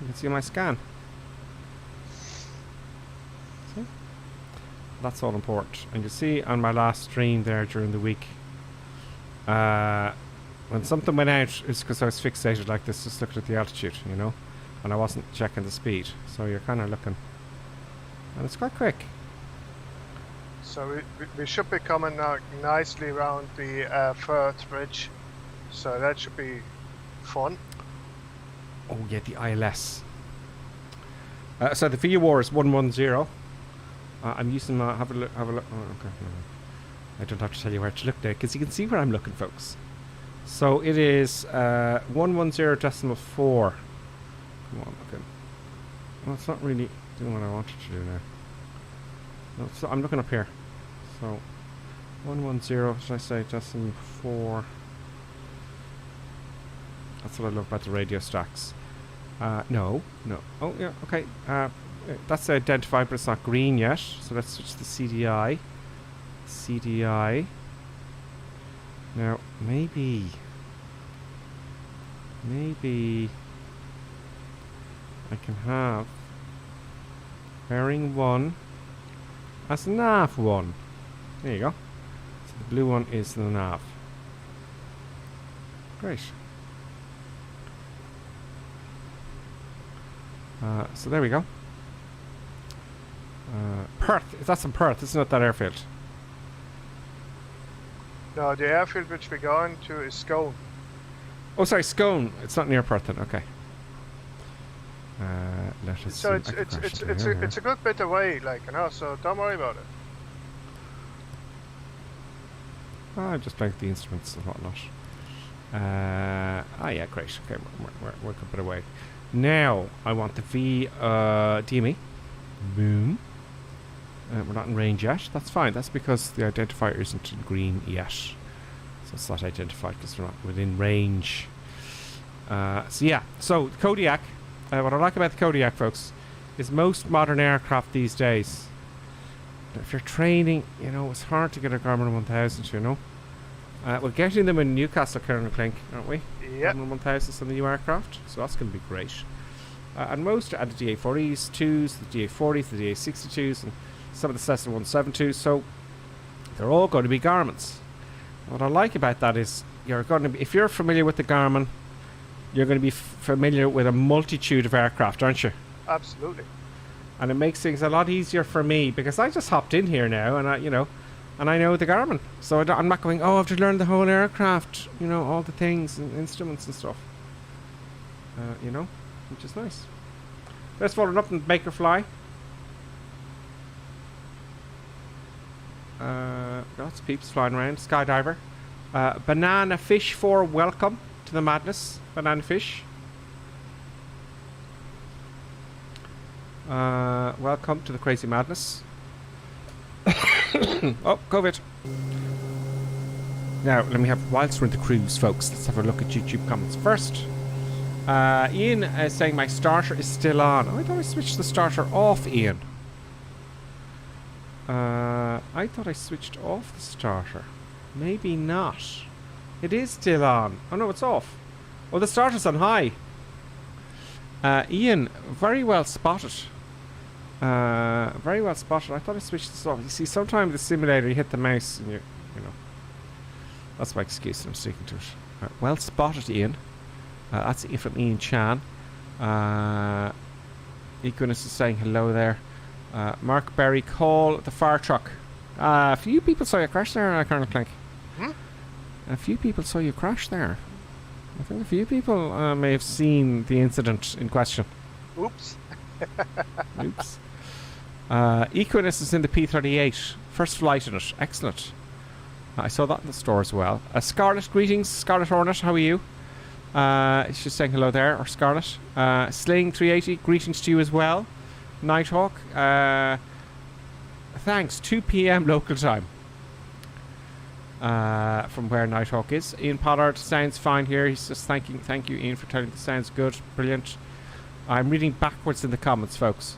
you can see my scan. See? That's all important. And you see on my last stream there during the week, when something went out, it's because I was fixated like this, just looking at the altitude, you know, and I wasn't checking the speed. So you're kind of looking, and it's quite quick. So we should be coming now nicely around the Firth Bridge, so that should be fun. Oh yeah, the ILS. So the VUR is 110. I'm using my, have a look. Oh, okay. No. I don't have to tell you where to look now, because you can see where I'm looking, folks. So it is 110.4. Come on, okay. Well, it's not really doing what I wanted to do now. No, so I'm looking up here. So 110, should I say, decimal 4. That's what I love about the radio stacks. No. Oh, yeah, okay. That's identified, but it's not green yet. So let's switch to CDI. CDI. Now, maybe I can have bearing 1 as nav 1. There you go. So the blue one is the nav. Great. So there we go. Perth. That's in Perth. It's not that airfield. No, the airfield which we're going to is Scone. Oh, sorry, Scone. It's not near Perth then. Okay. Let us So see. it's a good bit away, like, you know. So don't worry about it. I'm just playing with the instruments and whatnot. Yeah, great. Okay, we're a good bit away. Now I want the DME. Boom. We're not in range yet. That's fine. That's because the identifier isn't in green yet. So it's not identified because we're not within range. So yeah. So Kodiak. What I like about the Kodiak, folks, is most modern aircraft these days if you're training, you know, it's hard to get a Garmin 1000, you know. We're getting them in Newcastle, Karen Clink, aren't we? Yeah. Garmin 1000s on the new aircraft, so that's going to be great. And most are the DA40s, 2s, the DA40s, the DA62s, and some of the Cessna 172s, so they're all going to be Garmins. What I like about that is you're going to be, if you're familiar with the Garmin, you're going to be familiar with a multitude of aircraft, aren't you? Absolutely. And it makes things a lot easier for me because I just hopped in here now, and I know the Garmin, so I'm not going, oh, I have to learn the whole aircraft, you know, all the things and instruments and stuff, you know, which is nice. Let's follow it up and make her fly. Lots of peeps flying around. Skydiver. Banana Fish 4, welcome to the madness. Banana Fish. Welcome to the crazy madness. Oh, COVID. Now, let me have, whilst we're in the cruise, folks, let's have a look at YouTube comments first. Ian is saying my starter is still on. Oh, I thought I switched the starter off, Ian. I thought I switched off the starter. Maybe not. It is still on. Oh no, it's off. Oh, the starter's on high. Ian, very well spotted. Very well spotted. I thought I switched this off. You see, sometimes the simulator, you hit the mouse and you know. That's my excuse and I'm sticking to it. Well spotted, Ian. That's from Ian Chan. Equinus is saying hello there. Mark Berry, call the fire truck. A few people saw you crash there, Colonel Clink. A few people saw you crash there. I think a few people may have seen the incident in question. Oops. Oops. Equinus is in the P-38. First flight in it. Excellent. I saw that in the store as well. Scarlett, greetings. Scarlett Hornet, how are you? She's saying hello there, or Scarlett. Sling 380, greetings to you as well. Nighthawk, thanks. 2 p.m. local time. From where Nighthawk is. Ian Pollard, sounds fine here. He's just thank you, Ian, for telling me the sounds good. Brilliant. I'm reading backwards in the comments, folks.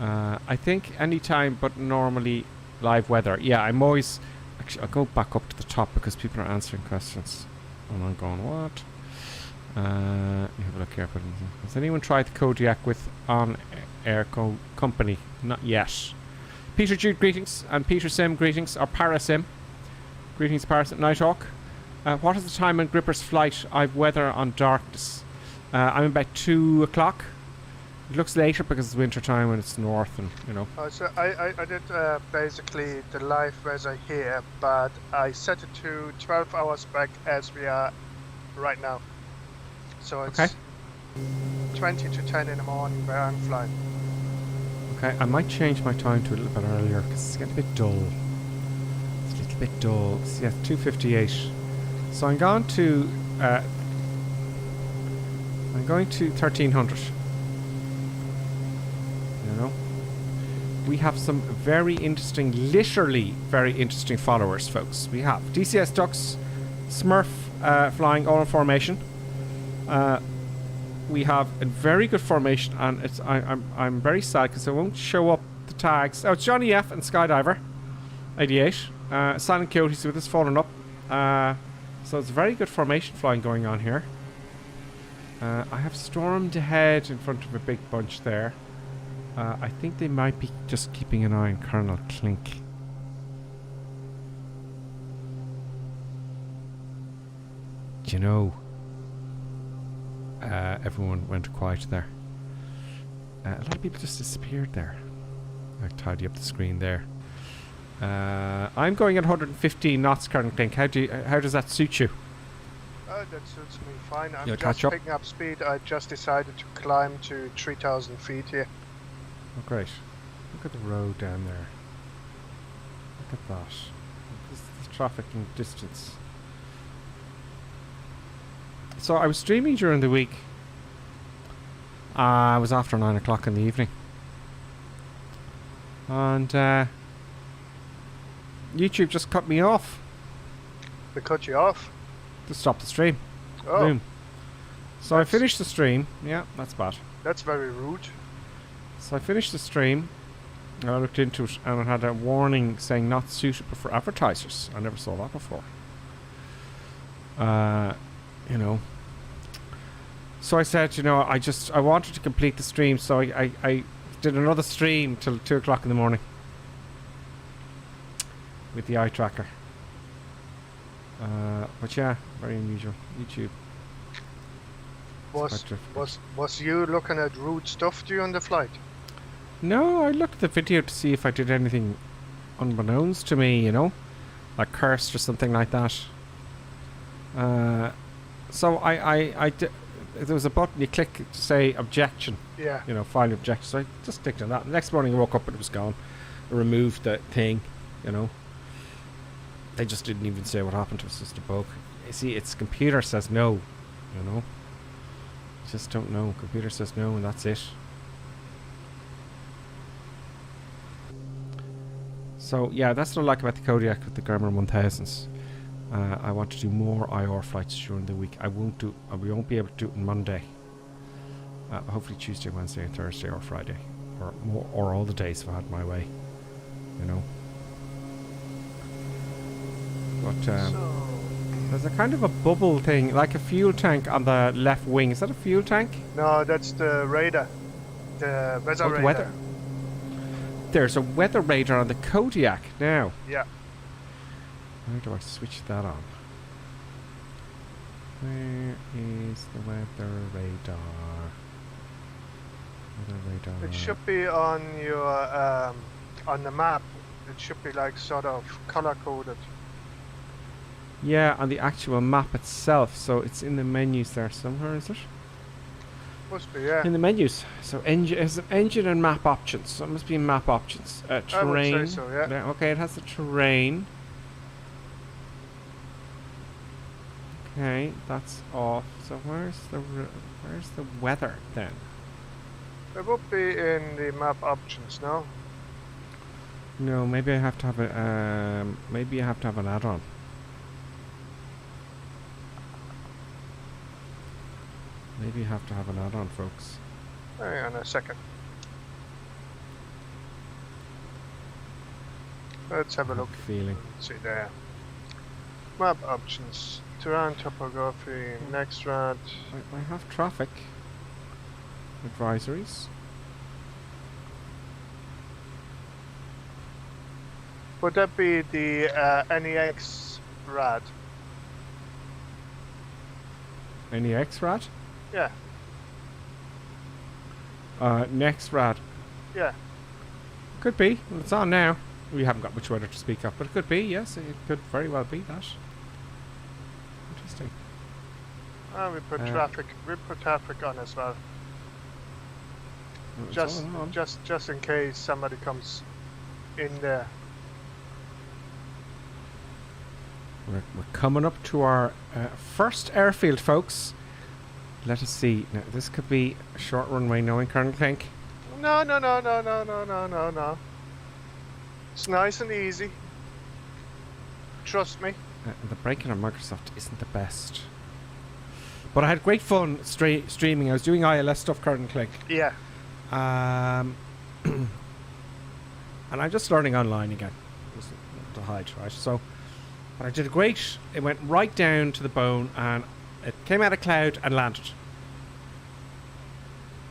I think anytime but normally live weather. Yeah, I'm always... Actually, I'll go back up to the top because people are answering questions. And I'm going, what? Let me have a look here. Has anyone tried the Kodiak with on-air company? Not yet. Peter Jude, greetings. And Peter Sim, greetings. Or Parasim. Greetings, Parasim. Nighthawk. What is the time on Gripper's flight? I've weather on darkness. I'm about 2 o'clock. It looks later because it's winter time and it's north and, you know. So I did basically the live weather here, but I set it to 12 hours back as we are right now. So it's 20 to 10 in the morning where I'm flying. Okay, I might change my time to a little bit earlier because it's getting a bit dull. It's a little bit dull. Yeah, 2:58. So I'm going to 1300. You know, we have some very interesting, literally very interesting followers, folks. We have DCS Ducks, Smurf flying all in formation. We have a very good formation, and it's I'm very sad because I won't show up the tags. Oh, it's Johnny F and Skydiver 88. Silent Coyote's with us, falling up. So it's a very good formation flying going on here. I have stormed ahead in front of a big bunch there. I think they might be just keeping an eye on Colonel Clink. Do you know? Everyone went quiet there. A lot of people just disappeared there. I'll tidy up the screen there. I'm going at 115 knots, Colonel Clink. How does that suit you? That suits me fine. I'm You'll just catch up? picking up speed. I just decided to climb to 3,000 feet here. Oh, great. Look at the road down there. Look at that. This traffic and distance. So I was streaming during the week. I was after 9 o'clock in the evening. And YouTube just cut me off. They cut you off? To stop the stream. Oh. Boom. So I finished the stream. Yeah, that's bad. That's very rude. So I finished the stream. I looked into it and it had a warning saying not suitable for advertisers. I never saw that before. You know. So I said, you know, I wanted to complete the stream, so I did another stream till 2 o'clock in the morning with the eye tracker. But yeah, very unusual. YouTube. Was you looking at rude stuff during the flight? No, I looked at the video to see if I did anything unbeknownst to me, you know, like cursed or something like that. So I did. There was a button you click to say objection. Yeah. You know, file objection. So I just clicked on that. The next morning I woke up and it was gone. I removed the thing, you know. They just didn't even say what happened. It was just a bug. You see, its computer says no, you know. You just don't know. Computer says no and that's it. So yeah, that's what I like about the Kodiak with the Garmin 1000s. I want to do more IR flights during the week. We won't be able to do it on Monday. Hopefully Tuesday, Wednesday, and Thursday, or Friday, or all the days if I had my way. You know. But there's a kind of a bubble thing, like a fuel tank on the left wing. Is that a fuel tank? No, that's the radar. The weather radar. Weather. There's a weather radar on the Kodiak now. Yeah. Where do I switch that on? Where is the weather radar? Weather radar. It should be on your on the map. It should be like sort of color coded. Yeah, on the actual map itself. So it's in the menus there somewhere, is it? Must be, yeah. In the menus. So engine and map options. So it must be in map options. Terrain. I would say so, yeah. Okay, it has the terrain. Okay, that's off. So where's the weather then? It would be in the map options, no? No, maybe I have to have a maybe I have to have an add-on. Maybe you have to have an add-on, folks. Hang on a second. Let's have a look. Feeling. Let's see there. Map options. Terrain topography. Next round. I have traffic advisories. Would that be the NEX rad? NEX rad? Yeah. Next rad. Yeah. Could be. Well, it's on now. We haven't got much weather to speak of, but it could be. Yes, it could very well be that. Interesting. We put traffic. We put traffic on as well. Just in case somebody comes in there. We're coming up to our first airfield, folks. Let us see. Now, this could be a short runway, knowing Colonel Clink. No. It's nice and easy. Trust me. The braking on Microsoft isn't the best. But I had great fun streaming. I was doing ILS stuff, Colonel Clink. Yeah. And I'm just learning online again. To hide, right? So, but I did great. It went right down to the bone, and it came out of cloud and landed.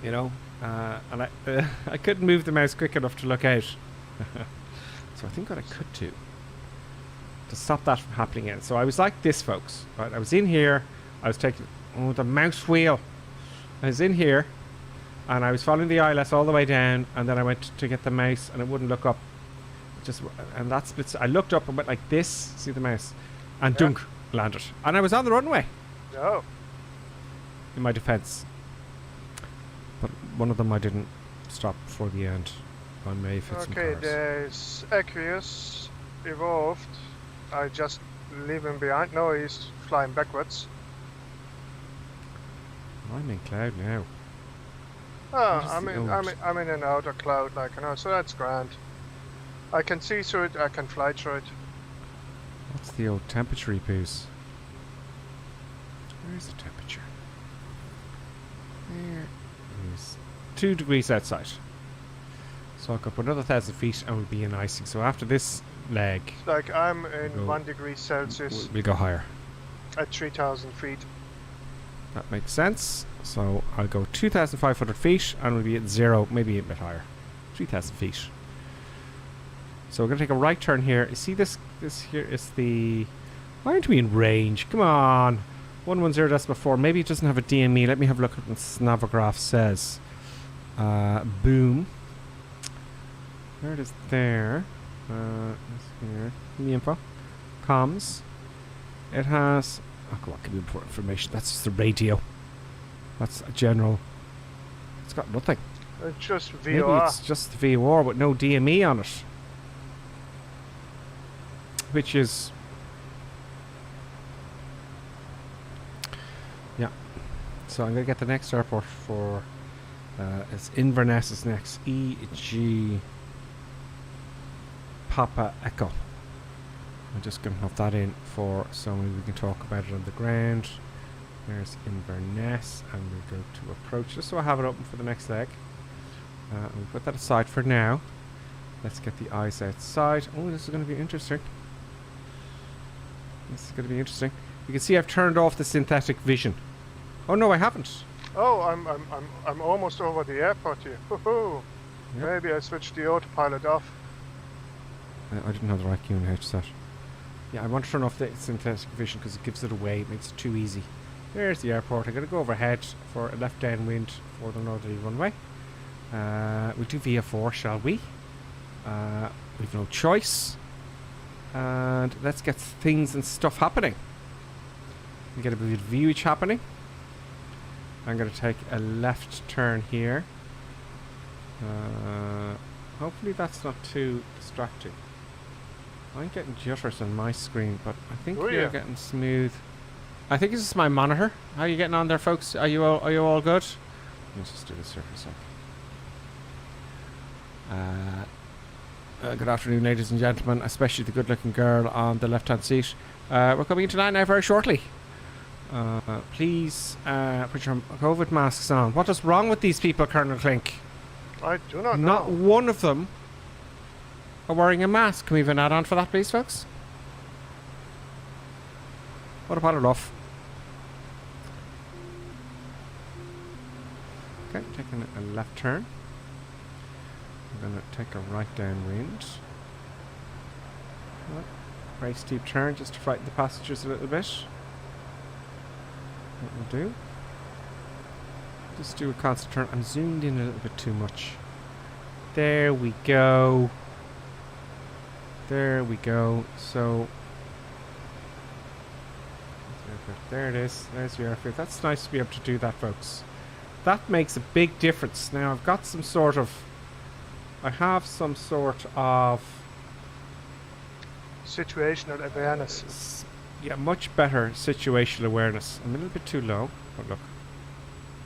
You know, and I couldn't move the mouse quick enough to look out. So I think what I could do to stop that from happening again. So I was like this, folks. Right? I was in here. I was taking the mouse wheel. I was in here, and I was following the ILS all the way down, and then I went to get the mouse, and it wouldn't look up. And that splits. I looked up and went like this. See the mouse, and dunk, landed, and I was on the runway. Oh. In my defence, but one of them I didn't stop before the end. I may have hit some cars. There's Aquarius evolved. I just leave him behind. No, he's flying backwards. I'm in cloud now. Oh, I'm in an outer cloud, like, you know, so that's grand. I can see through it, I can fly through it. What's the old temperature boost? Where's the temperature? There is 2 degrees outside. So I'll go up another 1,000 feet and we'll be in icing. So after this leg, It's like I'm in Go. 1 degree Celsius we'll go higher. at 3,000 feet. That makes sense. So I'll go 2,500 feet and we'll be at 0, maybe a bit higher. 3,000 feet. So we're going to take a right turn here. You see this? This here is the... Why aren't we in range? Come on. 110.4. Maybe it doesn't have a DME. Let me have a look at what this Navigograph says. Boom. There it is there. It's here. Give me info. Comms. It has... Oh, come on, give me important information. That's just the radio. That's a general... It's got nothing. It's just Maybe VOR. it's just the VOR with no DME on it. Which is... Yeah. So I'm going to get the next airport for... it's Inverness is next. E.G. Papa Echo. I'm just going to have that in for so we can talk about it on the ground. There's Inverness, and we go to approach just so I have it open for the next leg. We'll put that aside for now. Let's get the eyes outside. Oh, this is going to be interesting. This is going to be interesting. You can see I've turned off the synthetic vision. Oh no, I haven't. Oh, I'm almost over the airport here. Woohoo! Yep. Maybe I switched the autopilot off. I didn't have the right QNH set. Yeah, I want to turn off the synthetic vision because it gives it away. It makes it too easy. There's the airport. I'm going to go overhead for a left downwind for the northerly runway. We'll do VF4, shall we? We've no choice. And let's get things and stuff happening. We get a bit of viewage happening. I'm going to take a left turn here. Hopefully that's not too distracting. I'm getting jitters on my screen, but I think you're getting smooth. I think it's just my monitor. How are you getting on there, folks? Are you all good? Let's just do this here for a sec. Good afternoon, ladies and gentlemen, especially the good-looking girl on the left-hand seat. We're coming into line now very shortly. Please put your COVID masks on. What is wrong with these people, Colonel Clink? I do not know. Not one of them are wearing a mask. Can we have an add-on for that, please, folks? What about it off? Okay, taking a left turn. I'm going to take a right downwind. Right. Very steep turn just to frighten the passengers a little bit. What we'll do. Just do a constant turn. I'm zoomed in a little bit too much. There we go. There we go. So there it is. There's the airfield. That's nice to be able to do that, folks. That makes a big difference. Now I've got some sort of... I have some sort of... situational awareness. Yeah, much better situational awareness. I'm a little bit too low. But look.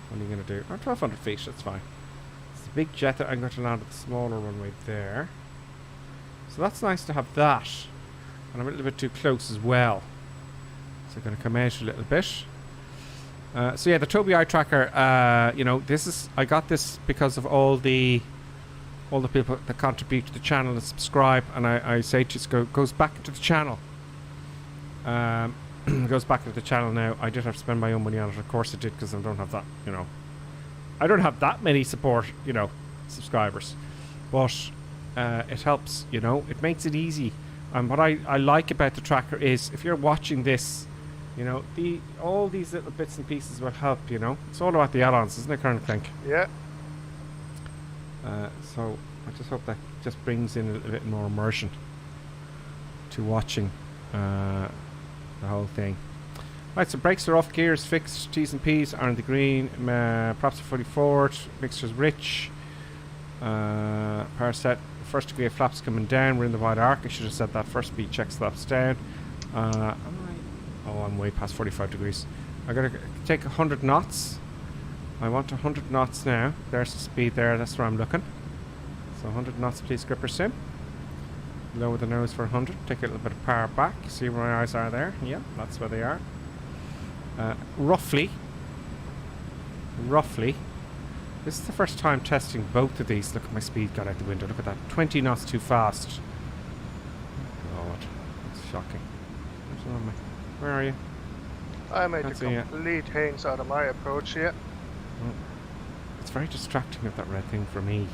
What are you going to do? Oh, 1,200 feet. That's fine. It's the big jet that I'm going to land at the smaller runway there. So that's nice to have that. And I'm a little bit too close as well. So I'm going to come out a little bit. So yeah, the Tobii eye tracker, you know, this is... I got this because of all the people that contribute to the channel and subscribe. And I say just goes back into the channel. Goes back into the channel now. I did have to spend my own money on it. Of course I did, because I don't have that, you know. I don't have that many subscribers. But it helps, you know. It makes it easy. And what I like about the tracker is, if you're watching this, you know, all these little bits and pieces will help, you know. It's all about the add-ons, isn't it, Colonel Clink? Yeah. So I just hope that just brings in a little bit more immersion to watching the whole thing. Right, so brakes are off, gears fixed, T's and P's are in the green, props are fully forward, mixture's rich, power set, first degree of flaps coming down, we're in the wide arc. I should have said that first, speed checks flaps down. I'm way past 45 degrees. I gotta take 100 knots. I want 100 knots now. There's the speed there, that's where I'm looking. So 100 knots please, gripper sim. Lower the nose for 100, take a little bit of power back. See where my eyes are there? Yeah, that's where they are. Roughly, This is the first time testing both of these. Look at my speed got out the window. Look at that. 20 knots too fast. God, that's shocking. Where are you? I made Can't the see ya. complete hanes out of my approach here. Oh. It's very distracting with that red thing for me.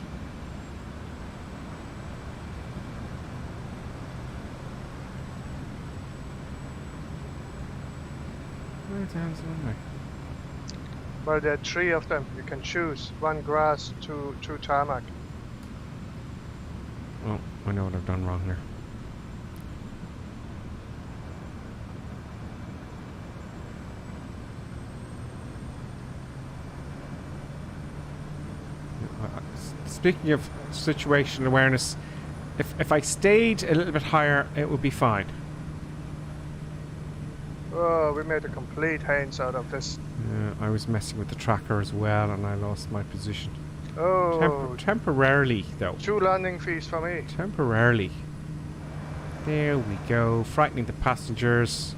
Where the hell's the runway? Well, there are 3 of them. You can choose. 1 grass, 2 tarmac. Oh, I know what I've done wrong here. Speaking of situational awareness, if I stayed a little bit higher, it would be fine. Oh, we made a complete hanes out of this. I was messing with the tracker as well, and I lost my position. Oh. Temporarily, though. 2 landing fees for me. Temporarily. There we go. Frightening the passengers.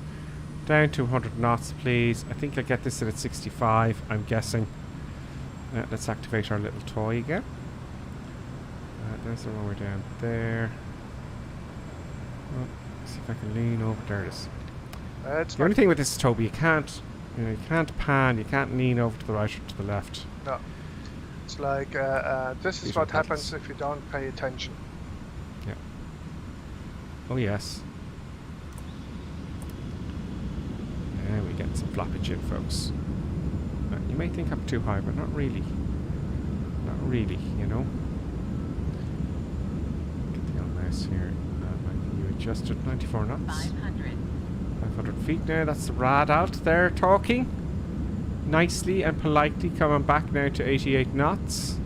Down to 100 knots, please. I think I'll get this at 65, I'm guessing. Let's activate our little toy again. There's the runway down there. Oh, see if I can lean over. There it is. The only thing with this, Toby, you can't pan, you can't lean over to the right or to the left. No. It's like, this is what happens if you don't pay attention. Yeah. Oh, yes. There we get some flappage in, folks. You may think I'm too high, but not really. Not really, you know. Get the old mouse here. You adjusted 94 knots. 500 feet now. That's the rad out there talking. Nicely and politely coming back now to 88 knots.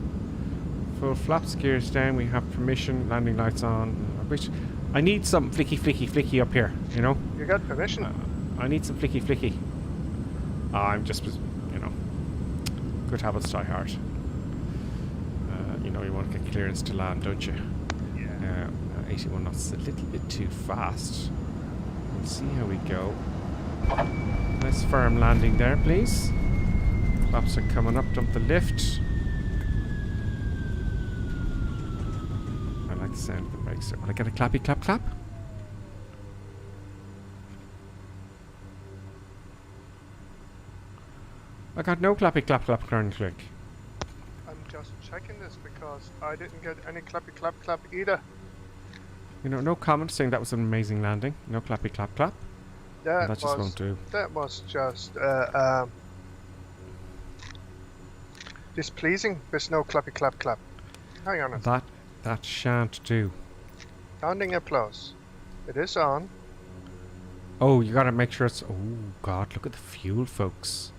Full flaps, gears down. We have permission. Landing lights on. Which I need some flicky up here, you know. You got permission? I need some flicky. I'm just, you know, good habits die hard. You know, you want to get clearance to land, don't you? Yeah. 81 knots is a little bit too fast. We'll see how we go. Nice firm landing there, please. Flaps are coming up. Dump the lift. I like the sound of the brakes. Will I get a clappy clap? I got no clappy clap currently. I'm just checking this because I didn't get any clappy clap either. You know, no comment saying that was an amazing landing. No clappy clap. That just won't do. That was just displeasing. There's no clappy clap. Hang on a second. That shan't do. Sounding applause. It is on. Oh, you gotta make sure it's... Oh, God, look at the fuel, folks.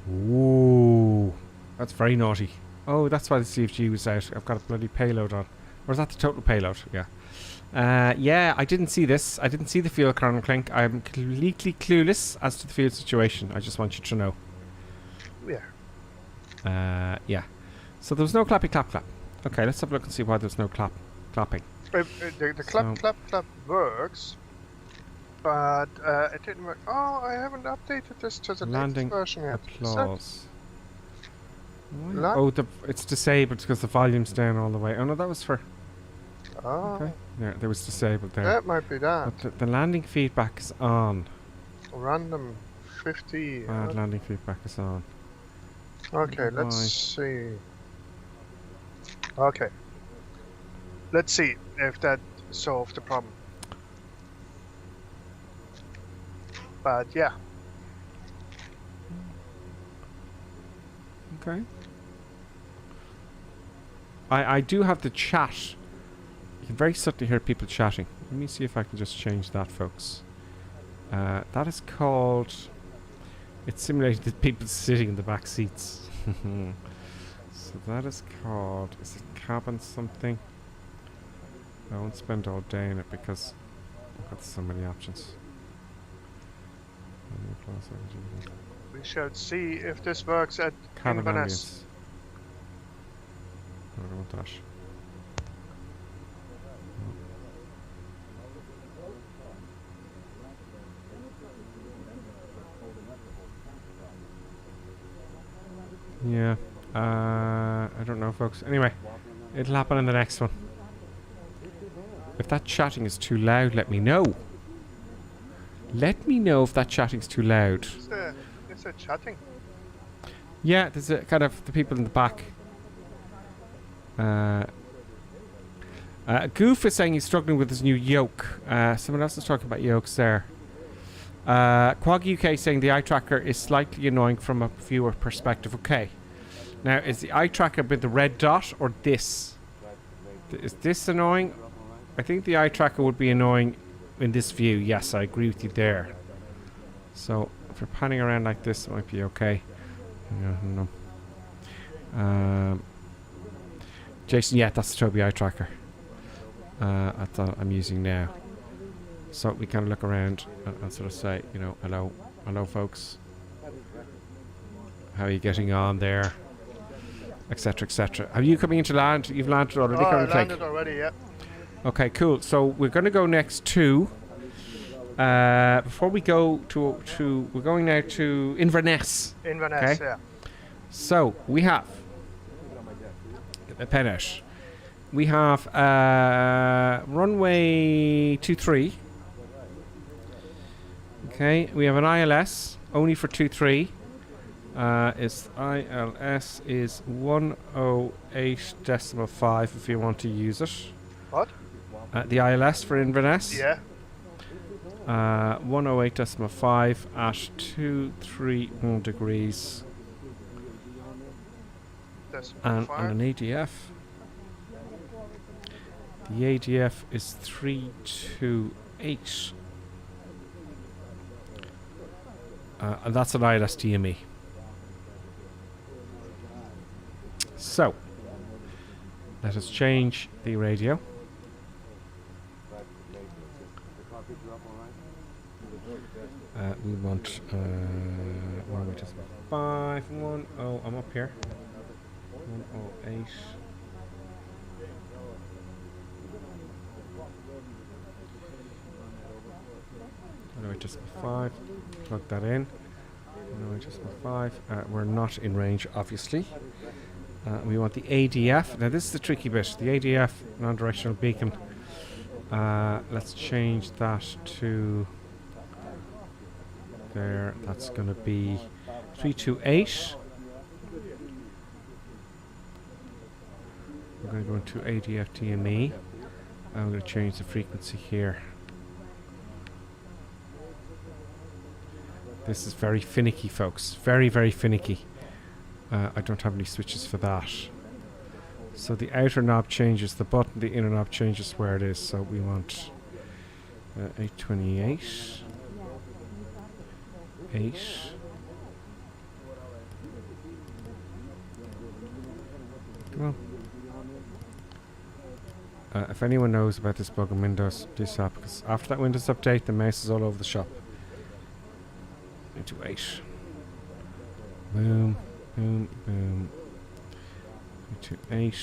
Ooh. That's very naughty. Oh, that's why the CFG was out. I've got a bloody payload on. Or is that the total payload? Yeah. Yeah, I didn't see this. I didn't see the fuel Colonel Clink. I'm completely clueless as to the fuel situation. I just want you to know. Yeah. Yeah. So there was no clappy clap. Okay, let's have a look and see why there's no clapping. The clap works, but it didn't work. Oh, I haven't updated this to the Landing latest version yet. Applause. Oh, it's disabled because the volume's down all the way. Oh no, that was for... Oh. Okay. Yeah, there was disabled there. That might be that. But the landing feedback is on. Random 50. Landing feedback is on. Okay, let's see. Okay. Let's see if that solved the problem. But yeah. Okay. I do have the chat. You can very subtly hear people chatting. Let me see if I can just change that, folks. That is called... It simulated the people sitting in the back seats. So that is called... Is it cabin something? I won't spend all day in it because I've got so many options. We shall see if this works at Inverness. I don't want that. Yeah. folks. Anyway, it'll happen in the next one. If that chatting is too loud, let me know. Let me know if that chatting's too loud. It's a chatting. Yeah, there's a kind of the people in the back. Goof is saying he's struggling with his new yoke. Someone else is talking about yokes there. Quag UK saying the eye tracker is slightly annoying from a viewer perspective. Okay. Now, is the eye tracker with the red dot or this? Is this annoying? I think the eye tracker would be annoying in this view. Yes, I agree with you there. So, if you're panning around like this, it might be okay. No. Jason, yeah, that's the Toby eye tracker. I thought I'm using now. So we kind of look around and sort of say, you know, hello folks. How are you getting on there? Etc, etc. Are you coming into land? You've landed already? Oh, I landed already, yeah. Okay, cool. So we're going to go next to... before we go to... We're going now to Inverness. Inverness, okay? yeah. So we have... Get my pen out. We have runway 23. Okay, we have an ILS only for 23. Its ILS is 108.5 if you want to use it. What? The ILS for Inverness. Yeah. 108.5 at 231 degrees. And an ADF. The ADF is 328. And that's an ILS DME. So, let us change the radio. We want 108.5. I'm up here. 108. Just 5. Plug that in. Just 5. We're not in range, obviously. We want the ADF. Now this is the tricky bit. The ADF non-directional beacon. Let's change that to there. That's going to be 328. We're going to go into ADF DME. I'm going to change the frequency here. This is very finicky, folks. Very, very finicky. I don't have any switches for that. So the outer knob changes the button, the inner knob changes where it is. So we want 828. 8. Come on. If anyone knows about this bug in Windows, do so, because after that Windows update, the mouse is all over the shop. Into 8. Boom, boom, boom. Into 8.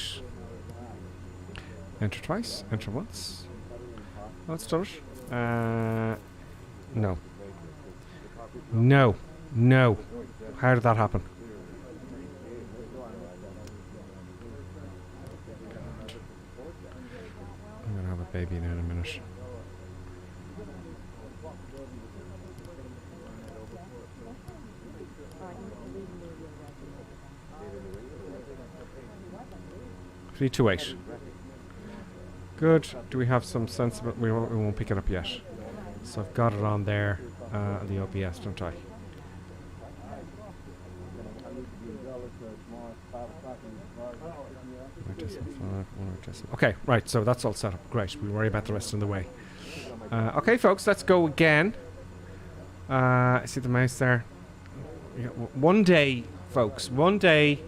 Enter twice, enter once. Let's do it. No. No. No. How did that happen? God. I'm gonna have a baby now in a minute. Three, 2, 8. Good. Do we have some sensible? We won't pick it up yet. So I've got it on there, the OBS, don't I? Okay, right. So that's all set up. Great. We'll worry about the rest on the way. Okay, folks. Let's go again. See the mouse there. Yeah, one day, folks. One day.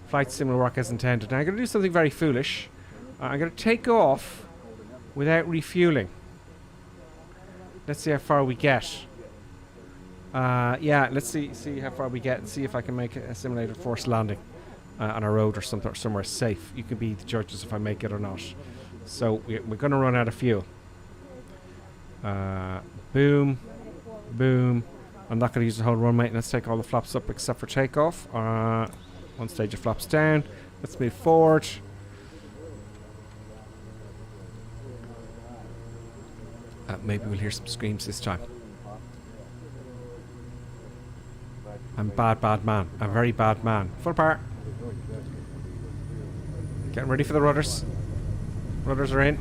Flight sim will work as intended. Now I'm going to do something very foolish. I'm going to take off without refueling. Let's see how far we get. Yeah, let's see how far we get and see if I can make a simulated forced landing on a road or somewhere safe. You can be the judges if I make it or not. So we're going to run out of fuel. Boom, boom. I'm not going to use the whole runway. Let's take all the flaps up except for takeoff. One stage of flaps down, Let's move forward. Maybe we'll hear some screams this time. I'm bad man. I'm a very bad man. Full power. Getting ready for the rudders. Rudders are in.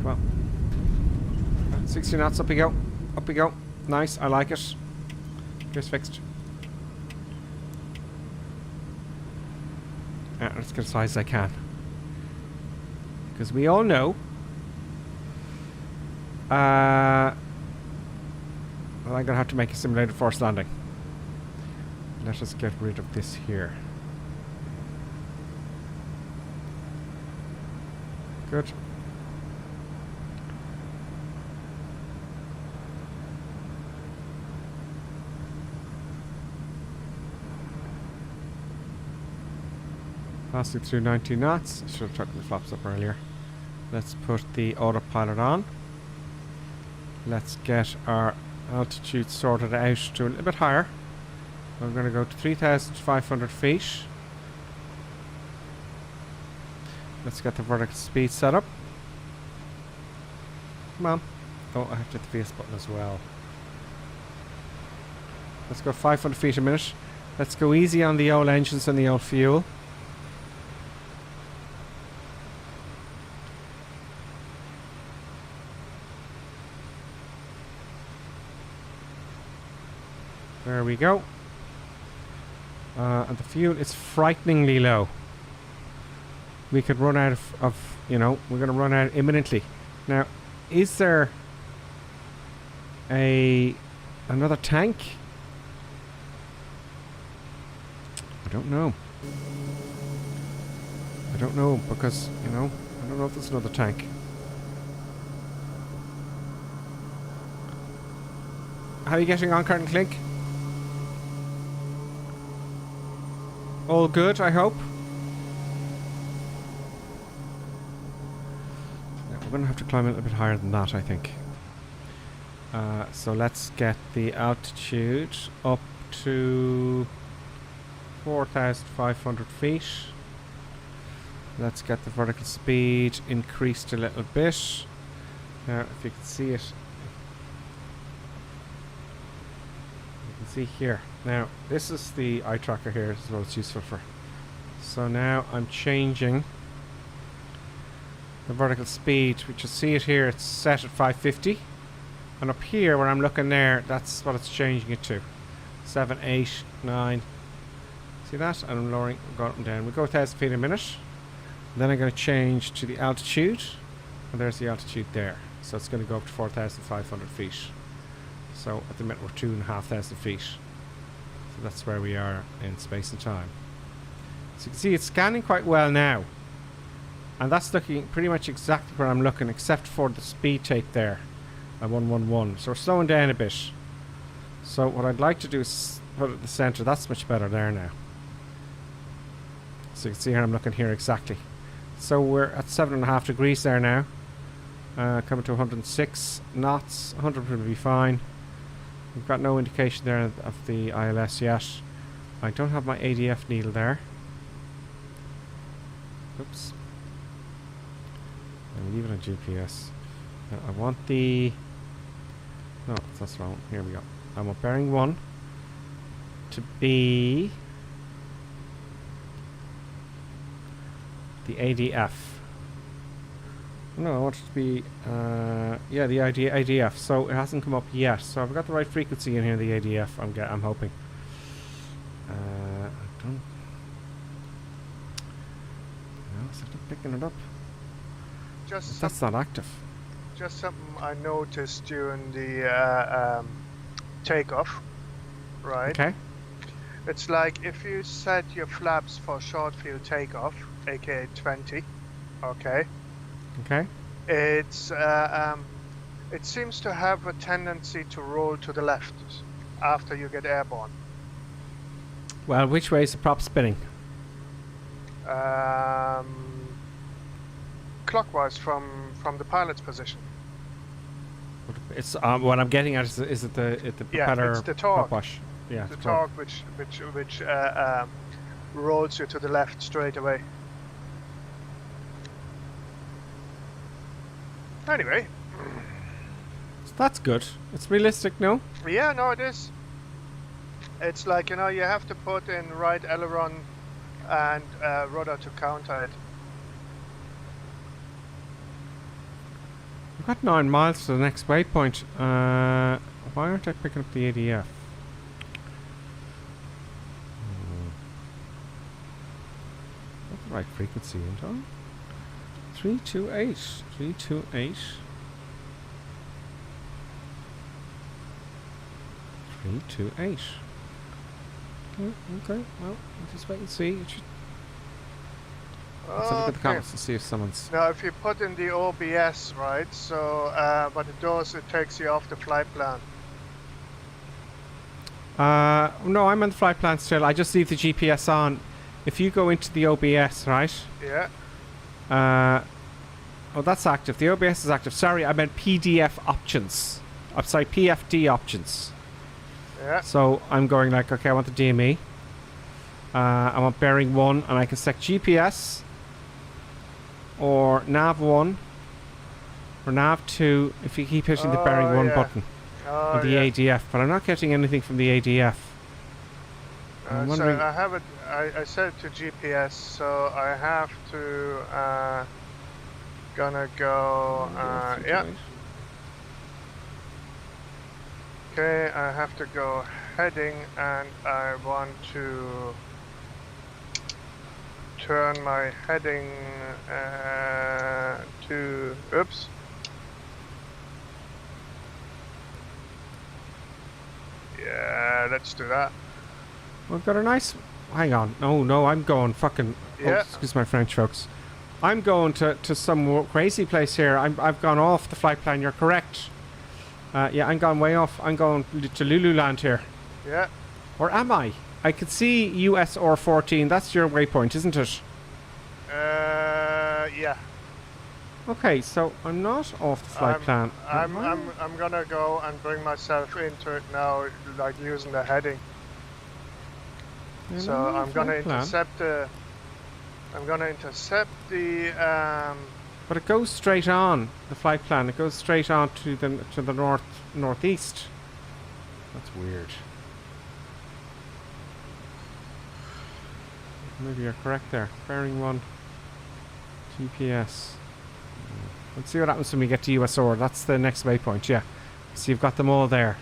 Come on. 60 knots, up we go. Up we go. Nice, I like it. Gear's fixed. Let's get as high as I can. Because we all know that I'm going to have to make a simulated forced landing. Let us get rid of this here. Good. Passing through 90 knots. I should have tucked the flaps up earlier. Let's put the autopilot on. Let's get our altitude sorted out to a little bit higher. I'm going to go to 3,500 feet. Let's get the vertical speed set up. Come on. Oh, I have to hit the VS button as well. Let's go 500 feet a minute. Let's go easy on the old engines and the old fuel. There we go. And the fuel is frighteningly low. We could run out of you know, we're going to run out imminently. Now, is there another tank? I don't know. I don't know because, you know, I don't know if there's another tank. How are you getting on, Curtin Clink? All good, I hope. Yeah, we're going to have to climb a little bit higher than that, I think. So let's get the altitude up to 4,500 feet. Let's get the vertical speed increased a little bit. Now, if you can see it, you can see here. Now, this is the eye tracker here. This is what it's useful for. So now I'm changing the vertical speed, which you see it here. It's set at 550, and up here where I'm looking there, that's what it's changing it to. 7, 8, 9. See that? And I'm lowering, going up and down. We go 1,000 feet a minute. Then I'm going to change to the altitude, and there's the altitude there. So it's going to go up to 4,500 feet. So at the minute we're 2,500 feet. So that's where we are in space and time. So you can see it's scanning quite well now. And that's looking pretty much exactly where I'm looking, except for the speed take there at 111. So we're slowing down a bit. So what I'd like to do is put it at the center. That's much better there now. So you can see here I'm looking here exactly. So we're at 7.5 degrees there now. Coming to 106 knots. 100 will be fine. We've got no indication there of the ILS yet. I don't have my ADF needle there. Oops. I'll leave it on GPS. I want the... No, that's wrong. Here we go. I want bearing 1 to be the ADF. No, I want it to be yeah, the ADF. So it hasn't come up yet. So I've got the right frequency in here, the ADF. I'm hoping. I don't. No, it's not picking it up. That's not active. Just something I noticed during the takeoff, right? Okay. It's like if you set your flaps for short field takeoff, aka 20, okay? Okay. It's it seems to have a tendency to roll to the left after you get airborne. Well, which way is the prop spinning? Clockwise from the pilot's position. It's what I'm getting at is it the propeller it's the torque. wash? Yeah, the it's pro. torque which rolls you to the left straight away. Anyway. So that's good. It's realistic, no? Yeah, no, it is. It's like, you know, you have to put in right aileron and rudder to counter it. We've got 9 miles to the next waypoint. Why aren't I picking up the ADF? Not the right frequency, isn't it? 328. 328. 328. Okay, well, we'll just wait and see. Let's have a look at the comments and see if someone's... Now, if you put in the OBS, right, so what it does, it takes you off the flight plan. No, I'm on the flight plan still. I just leave the GPS on. If you go into the OBS, right? Yeah. Oh, that's active. The OBS is active. Sorry, I meant PDF options. I'm sorry, PFD options. Yeah. So I'm going like, okay, I want the DME. I want bearing 1, and I can select GPS or nav 1 or nav 2 if you keep hitting the bearing 1 button on the ADF. But I'm not getting anything from the ADF. I'm wondering... So I have it. I set it to GPS, so I have to gonna go. Yeah. Okay, I have to go heading, and I want to turn my heading to. Oops. Yeah, let's do that. We've got a nice... Hang on. No, I'm going fucking... Yeah. Oh, excuse my French, folks. I'm going to some crazy place here. I've gone off the flight plan. You're correct. Yeah, I'm gone way off. I'm going to Lululand here. Yeah. Or am I? I could see USR 14. That's your waypoint, isn't it? Yeah. Okay, so I'm not off the flight plan. I'm gonna go and bring myself into it now, like using the heading. So I'm gonna intercept the. I'm gonna intercept the. But it goes straight on the flight plan. It goes straight on to the northeast. That's weird. Maybe you're correct there. Bearing 1. GPS. Let's see what happens when we get to USR. That's the next waypoint. Yeah. So you've got them all there.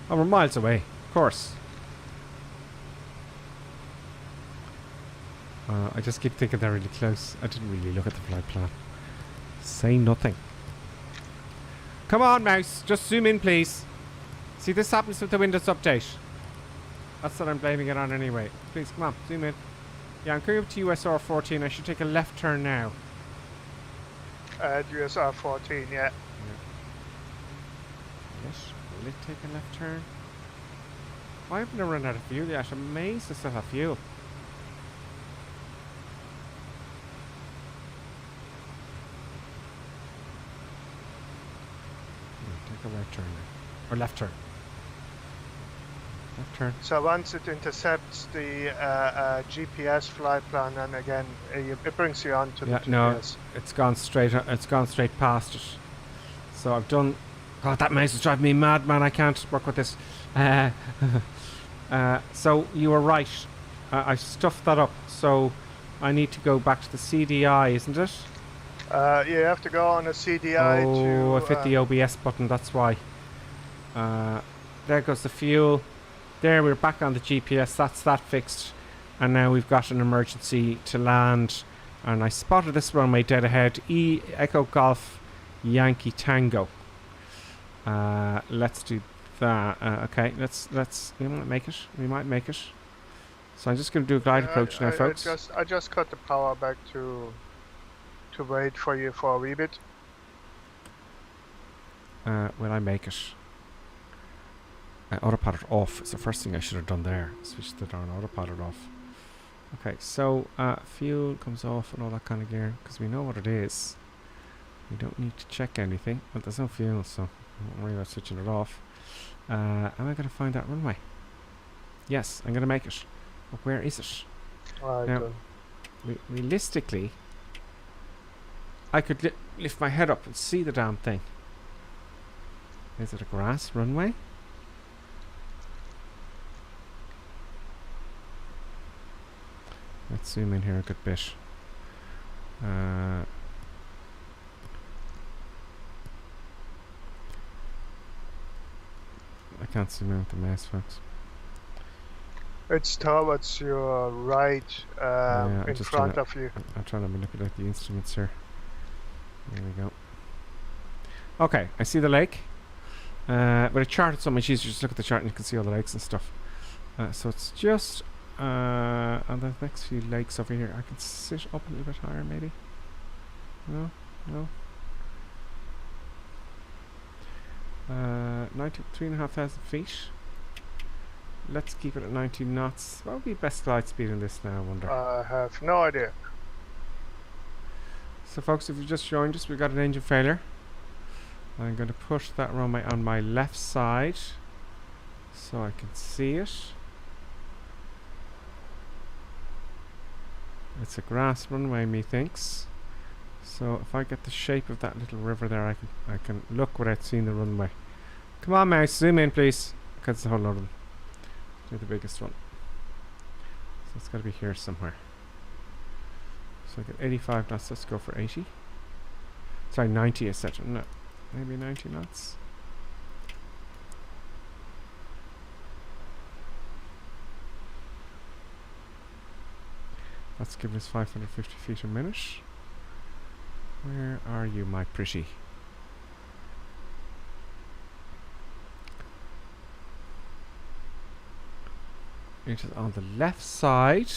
Oh, we're miles away, of course. I just keep thinking they're really close. I didn't really look at the flight plan. Say nothing. Come on, mouse. Just zoom in, please. See, this happens with the Windows update. That's what I'm blaming it on anyway. Please, come on, zoom in. Yeah, I'm coming up to USR 14. I should take a left turn now. At USR 14, yeah. Yes, will it take a left turn? Why haven't I run out of fuel yet? I'm amazed I still have fuel. Take a right turn now. Or left turn. Left turn. So once it intercepts the GPS flight plan, then again it brings you on to the GPS. No, it's gone straight. It's gone straight past it. So I've done. God, that mouse is driving me mad, man. I can't work with this. So you were right. I stuffed that up. So I need to go back to the CDI, isn't it? You have to go on a CDI Oh, I've hit the OBS button. That's why. There goes the fuel. There, we're back on the GPS. That's that fixed. And now we've got an emergency to land. And I spotted this runway dead ahead. Echo Golf Yankee Tango. Let's do that. Okay, let's. We might make it. We might make it. So I'm just going to do a glide approach now, folks. I just cut the power back to wait for you for a wee bit. Will I make it? Autopilot off. It's the first thing I should have done there. Switch the darn autopilot off. Okay, so fuel comes off and all that kind of gear because we know what it is. We don't need to check anything. But there's no fuel, so don't worry about switching it off. Am I going to find that runway? Yes, I'm going to make it. But where is it? Now, realistically, I could lift my head up and see the damn thing. Is it a grass runway? Let's zoom in here a good bit. I can't zoom in with the mouse, folks. It's towards your right, in front of you. I'm trying to manipulate the instruments here. There we go. Okay, I see the lake. With a chart, it's so much easier. Just look at the chart and you can see all the lakes and stuff. So it's just on the next few lakes over here. I can sit up a little bit higher, maybe. No. 3,500 feet. Let's keep it at 90 knots. What would be best glide speed in this now, I wonder? I have no idea. So folks, if you just joined us, we've got an engine failure. I'm going to push that runway on my left side so I can see it. It's a grass runway, methinks. So if I get the shape of that little river there, I can look without seeing the runway. Come on, mouse, zoom in, please. Because it's a whole lot of them. Do the biggest one. So it's got to be here somewhere. So I get 85 knots. Let's go for 80. Sorry, 90 is set. No, maybe 90 knots. Let's give us 550 feet a minute. Where are you, my pretty? It is on the left side.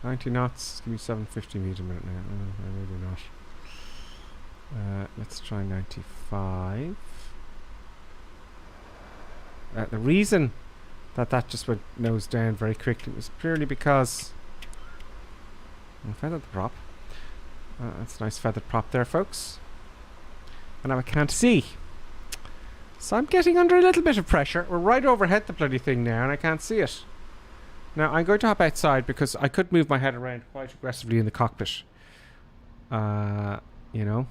90 knots. Give me 750 meters a minute now. Maybe not. Let's try 95. The reason that just went nose down very quickly was purely because I feathered the prop. That's a nice feathered prop there, folks. And now I can't see. So I'm getting under a little bit of pressure. We're right overhead the bloody thing now and I can't see it. Now I'm going to hop outside because I could move my head around quite aggressively in the cockpit. You know.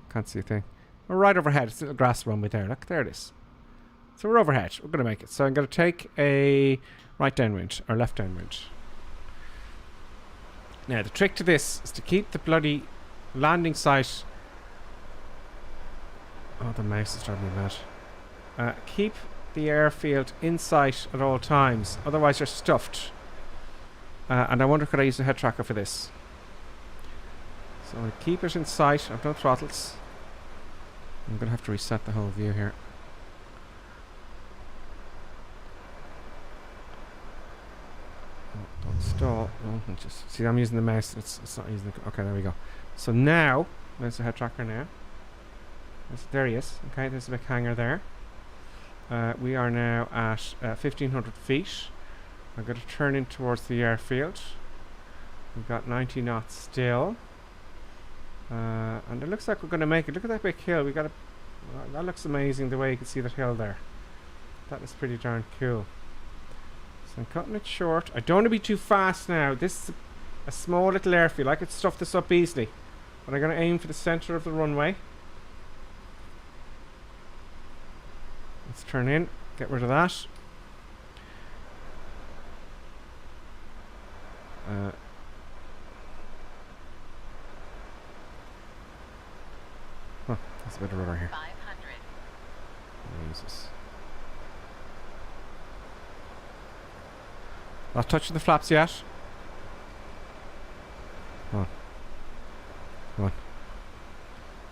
Can't see a thing. We're right overhead. It's a little grass runway there. Look, there it is. So we're overhead. We're going to make it. So I'm going to take a right downwind or left downwind. Now the trick to this is to keep the bloody landing site. Oh, the mouse is driving me mad. Keep the airfield in sight at all times. Otherwise you're stuffed. And I wonder could I use a head tracker for this. So I keep it in sight. I've no throttles. I'm going to have to reset the whole view here. Oh, don't stall. Oh, just see, I'm using the mouse. It's not using the... Okay, there we go. So now, there's the head tracker now. There he is. Okay, there's a big hanger there. We are now at 1,500 feet. I'm going to turn in towards the airfield. We've got 90 knots still. And it looks like we're going to make it. Look at that big hill. We got a... that looks amazing the way you can see that hill there. That is pretty darn cool. So I'm cutting it short. I don't want to be too fast now. This is a small little airfield. I could stuff this up easily. But I'm going to aim for the center of the runway. Let's turn in, get rid of that. There's a bit of rudder here. 500. Jesus. Not touching the flaps yet. Come on. Come on.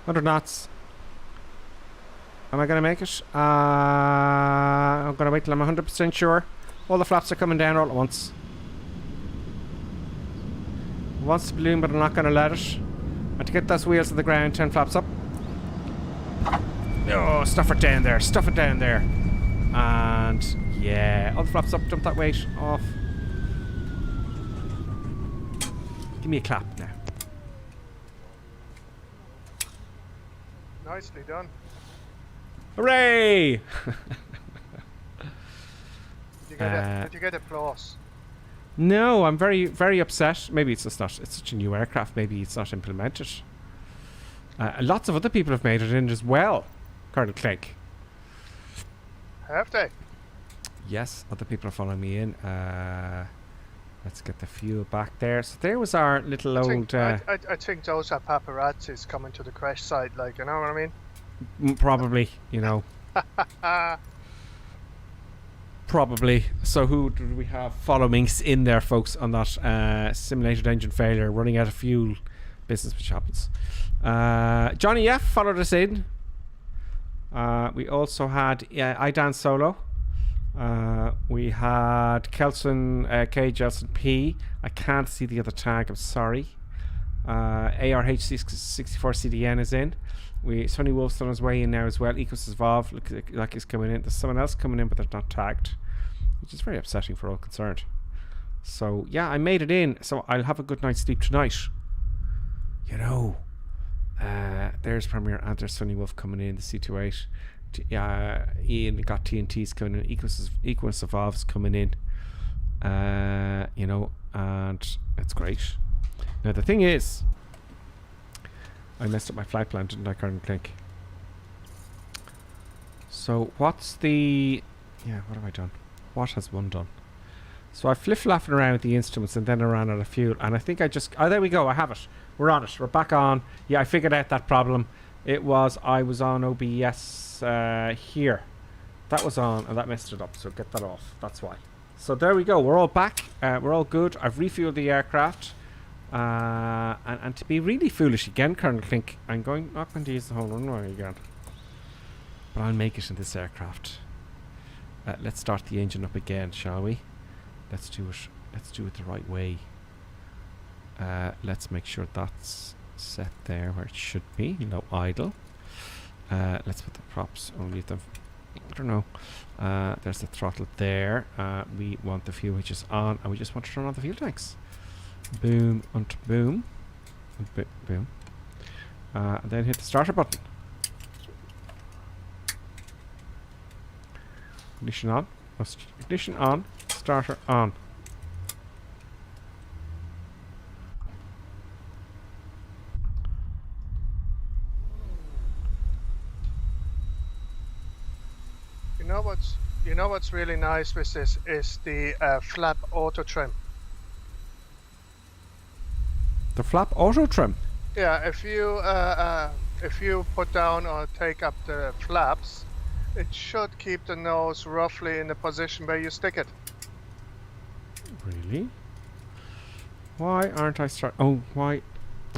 100 knots. Am I going to make it? I'm going to wait till I'm 100% sure. All the flaps are coming down all at once. It wants to balloon, but I'm not going to let it. And to get those wheels to the ground, 10 flaps up. Oh, stuff it down there. Stuff it down there. And yeah, all the flaps up. Dump that weight off. Give me a clap now. Nicely done. Hooray! Did you get applause? No, I'm very, very upset. Maybe it's just not. It's such a new aircraft. Maybe it's not implemented. Lots of other people have made it in as well, Colonel Clegg. Have they? Yes, other people are following me in. Let's get the fuel back there. So there was our little old... I think those are paparazzis coming to the crash site, like, you know what I mean? Probably, you know. Probably. So who do we have following in there, folks, on that simulated engine failure, running out of fuel business, which happens. Johnny F followed us in. We also had Idan Solo. We had Kelson K. Jelson P. I can't see the other tag, I'm sorry. ARH64CDN is in. Sonny Wolf's on his way in now as well. Ecos Evolve, looks like he's coming in. There's someone else coming in, but they're not tagged, which is very upsetting for all concerned. So yeah, I made it in, so I'll have a good night's sleep tonight. You know, there's Premier and there's Sonny Wolf coming in, the C28. Ian got TNT's coming in. Ecos Evolve's coming in. You know, and it's great. Now the thing is, I messed up my flight plan, didn't I, Colonel Clegg? So what's the... Yeah, what have I done? What has one done? So I flip-flopping around with the instruments and then I ran out of fuel. And I think I just... Oh, there we go. I have it. We're on it. We're back on. Yeah, I figured out that problem. It was... I was on OBS here. That was on and that messed it up. So get that off. That's why. So there we go. We're all back. We're all good. I've refueled the aircraft. And to be really foolish again, Colonel Clink, I'm not going to use the whole runway again. But I'll make it in this aircraft. Let's start the engine up again, shall we? Let's do it. Let's do it the right way. Let's make sure that's set there where it should be. No idle. Let's put the props. Only the... I don't know. There's the throttle there. We want the fuel which is on, and we just want to turn on the fuel tanks. Boom and boom. And boom. And then hit the starter button. Ignition on. Ignition on. Starter on. You know what's really nice with this is the flap auto trim. The flap auto trim? Yeah, if you put down or take up the flaps, it should keep the nose roughly in the position where you stick it. Really? Why aren't I why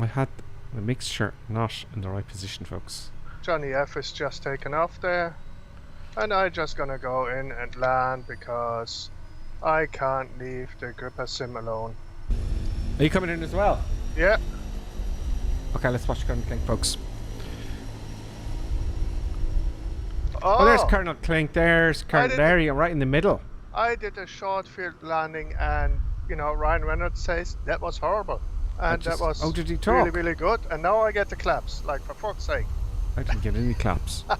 I had the mixture not in the right position, folks. Johnny F is just taken off there. And I'm just gonna go in and land because I can't leave the gripper sim alone. Are you coming in as well? Yeah. Okay, let's watch Colonel Clink, folks. Oh, there's Colonel Clink. There's Colonel Larry, right in the middle. I did a short field landing, and you know Ryan Reynolds says that was horrible, and that was did he talk? really good. And now I get the claps. Like, for fuck's sake. I didn't get any claps. I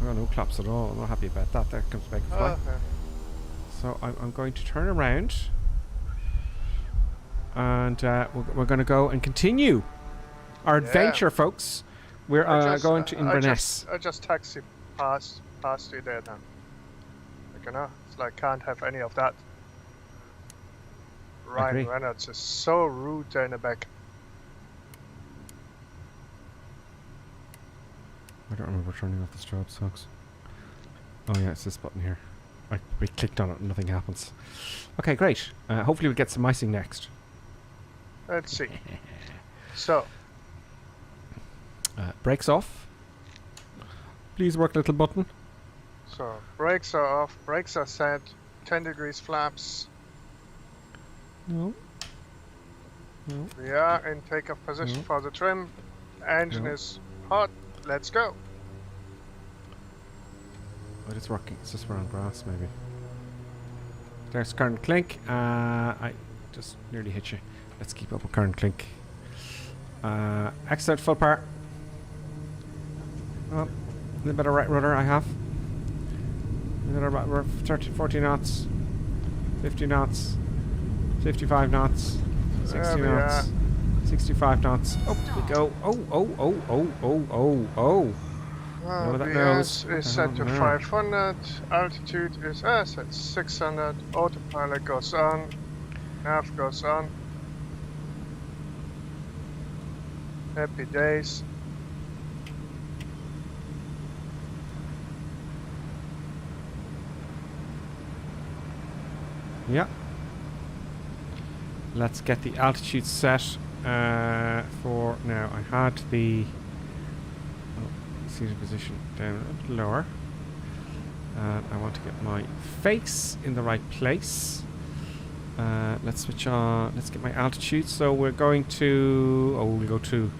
got no claps at all. I'm not happy about that. There comes back the fly. Okay. So I'm going to turn around, and we're going to go and continue our adventure, folks. We're going to Inverness. I just taxi past you there now. Like, you know, it's like can't have any of that. Ryan Reynolds is so rude there in the back. I don't remember turning off the strobes, folks. Oh yeah, it's this button here. We clicked on it and nothing happens. Okay, great. Hopefully we'll get some icing next. Let's see. So. Brakes off. Please work little button. So, brakes are off, brakes are set, 10 degrees flaps. No. We are in takeoff position for the trim. Engine is hot. Let's go. Oh, it's working. It's just around grass, maybe. There's Kern Clink. I just nearly hit you. Let's keep up with Kern Clink. Excellent, full power. Oh, a little bit of right rudder I have. A little bit of right rudder, 30, 40 knots, 50 knots, 55 knots, 60 knots, 65 knots. Up we go. Oh. No, that knows. is set to 500. Altitude is set 600. Autopilot goes on. Nav goes on. Happy days. Yeah. Let's get the altitude set for now. I had the seated position down a bit lower. I want to get my face in the right place. Let's switch on. Let's get my altitude. So we're going to. We'll go to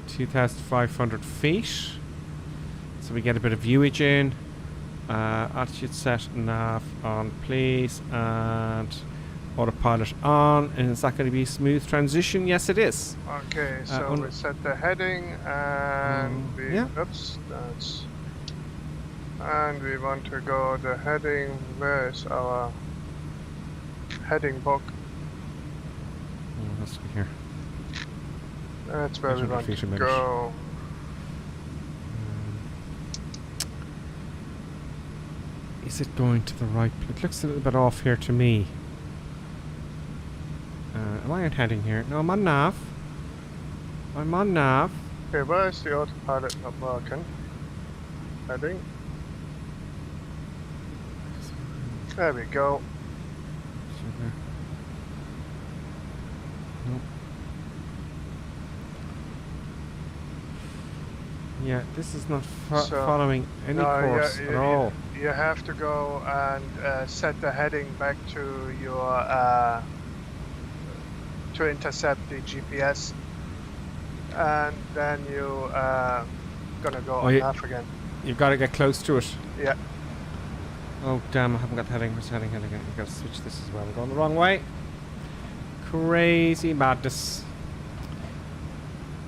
2,500 feet. So we get a bit of viewage in. Altitude set, nav on, please, and autopilot on. And is that going to be a smooth transition? Yes, it is. Okay, so we set the heading, and and we want to go the heading. Where is our heading book? It has to be here. That's where we want to go. Is it going to the right place? It looks a little bit off here to me. Am I on heading here? No, I'm on nav. I'm on nav. Okay, where is the autopilot not working? Heading. There we go. Nope. Yeah, this is not following any course at all. You have to go and set the heading back to your to intercept the GPS, and then you gonna go on nav again. You've got to get close to it. Yeah. Oh damn! I haven't got the heading. Where's the heading? I've got to switch this as well. I'm going the wrong way. Crazy madness.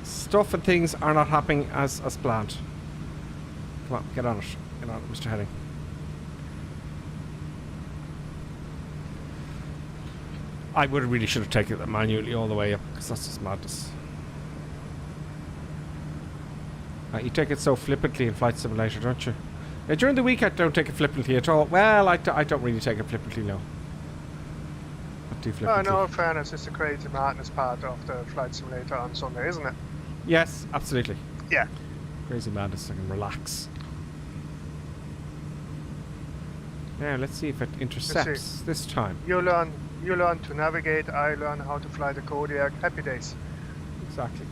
Stuff and things are not happening as planned. Come on, get on it. Get on it, Mr. Heading. I really should have taken it manually all the way up, because that's just madness. You take it so flippantly in Flight Simulator, don't you? During the week I don't take it flippantly at all. Well, I don't really take it flippantly, no. Not too flippantly. No, in fairness, it's the crazy madness part of the Flight Simulator on Sunday, isn't it? Yes, absolutely. Yeah. Crazy madness, I can relax. Now, let's see if it intercepts this time. You learn to navigate, I learn how to fly the Kodiak. Happy days. Exactly.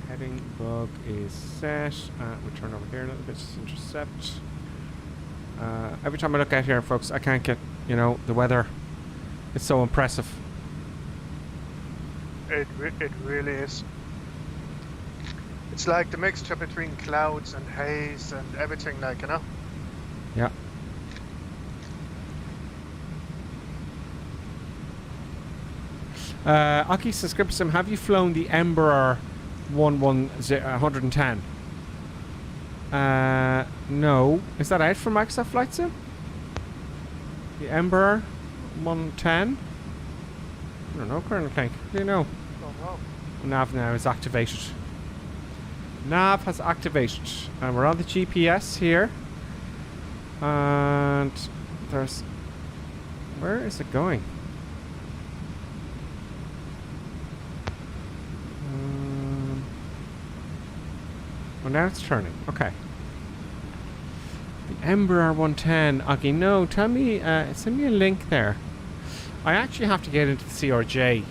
Heading bug is set. We'll turn over here a little bit, just intercept. Every time I look out here, folks, I can't get, the weather. It's so impressive. It really is. It's like the mixture between clouds and haze and everything, Yeah. Aki says, Gripsim, have you flown the Embraer 110? No. Is that out for Microsoft Flight Sim? The Embraer 110? I don't know, Colonel Clank. Do you know? Don't know. Nav now is activated. Nav has activated. And we're on the GPS here. And there's... Where is it going? Well, now it's turning. Okay. The Embraer 110. Okay, no, tell me, send me a link there. I actually have to get into the CRJ.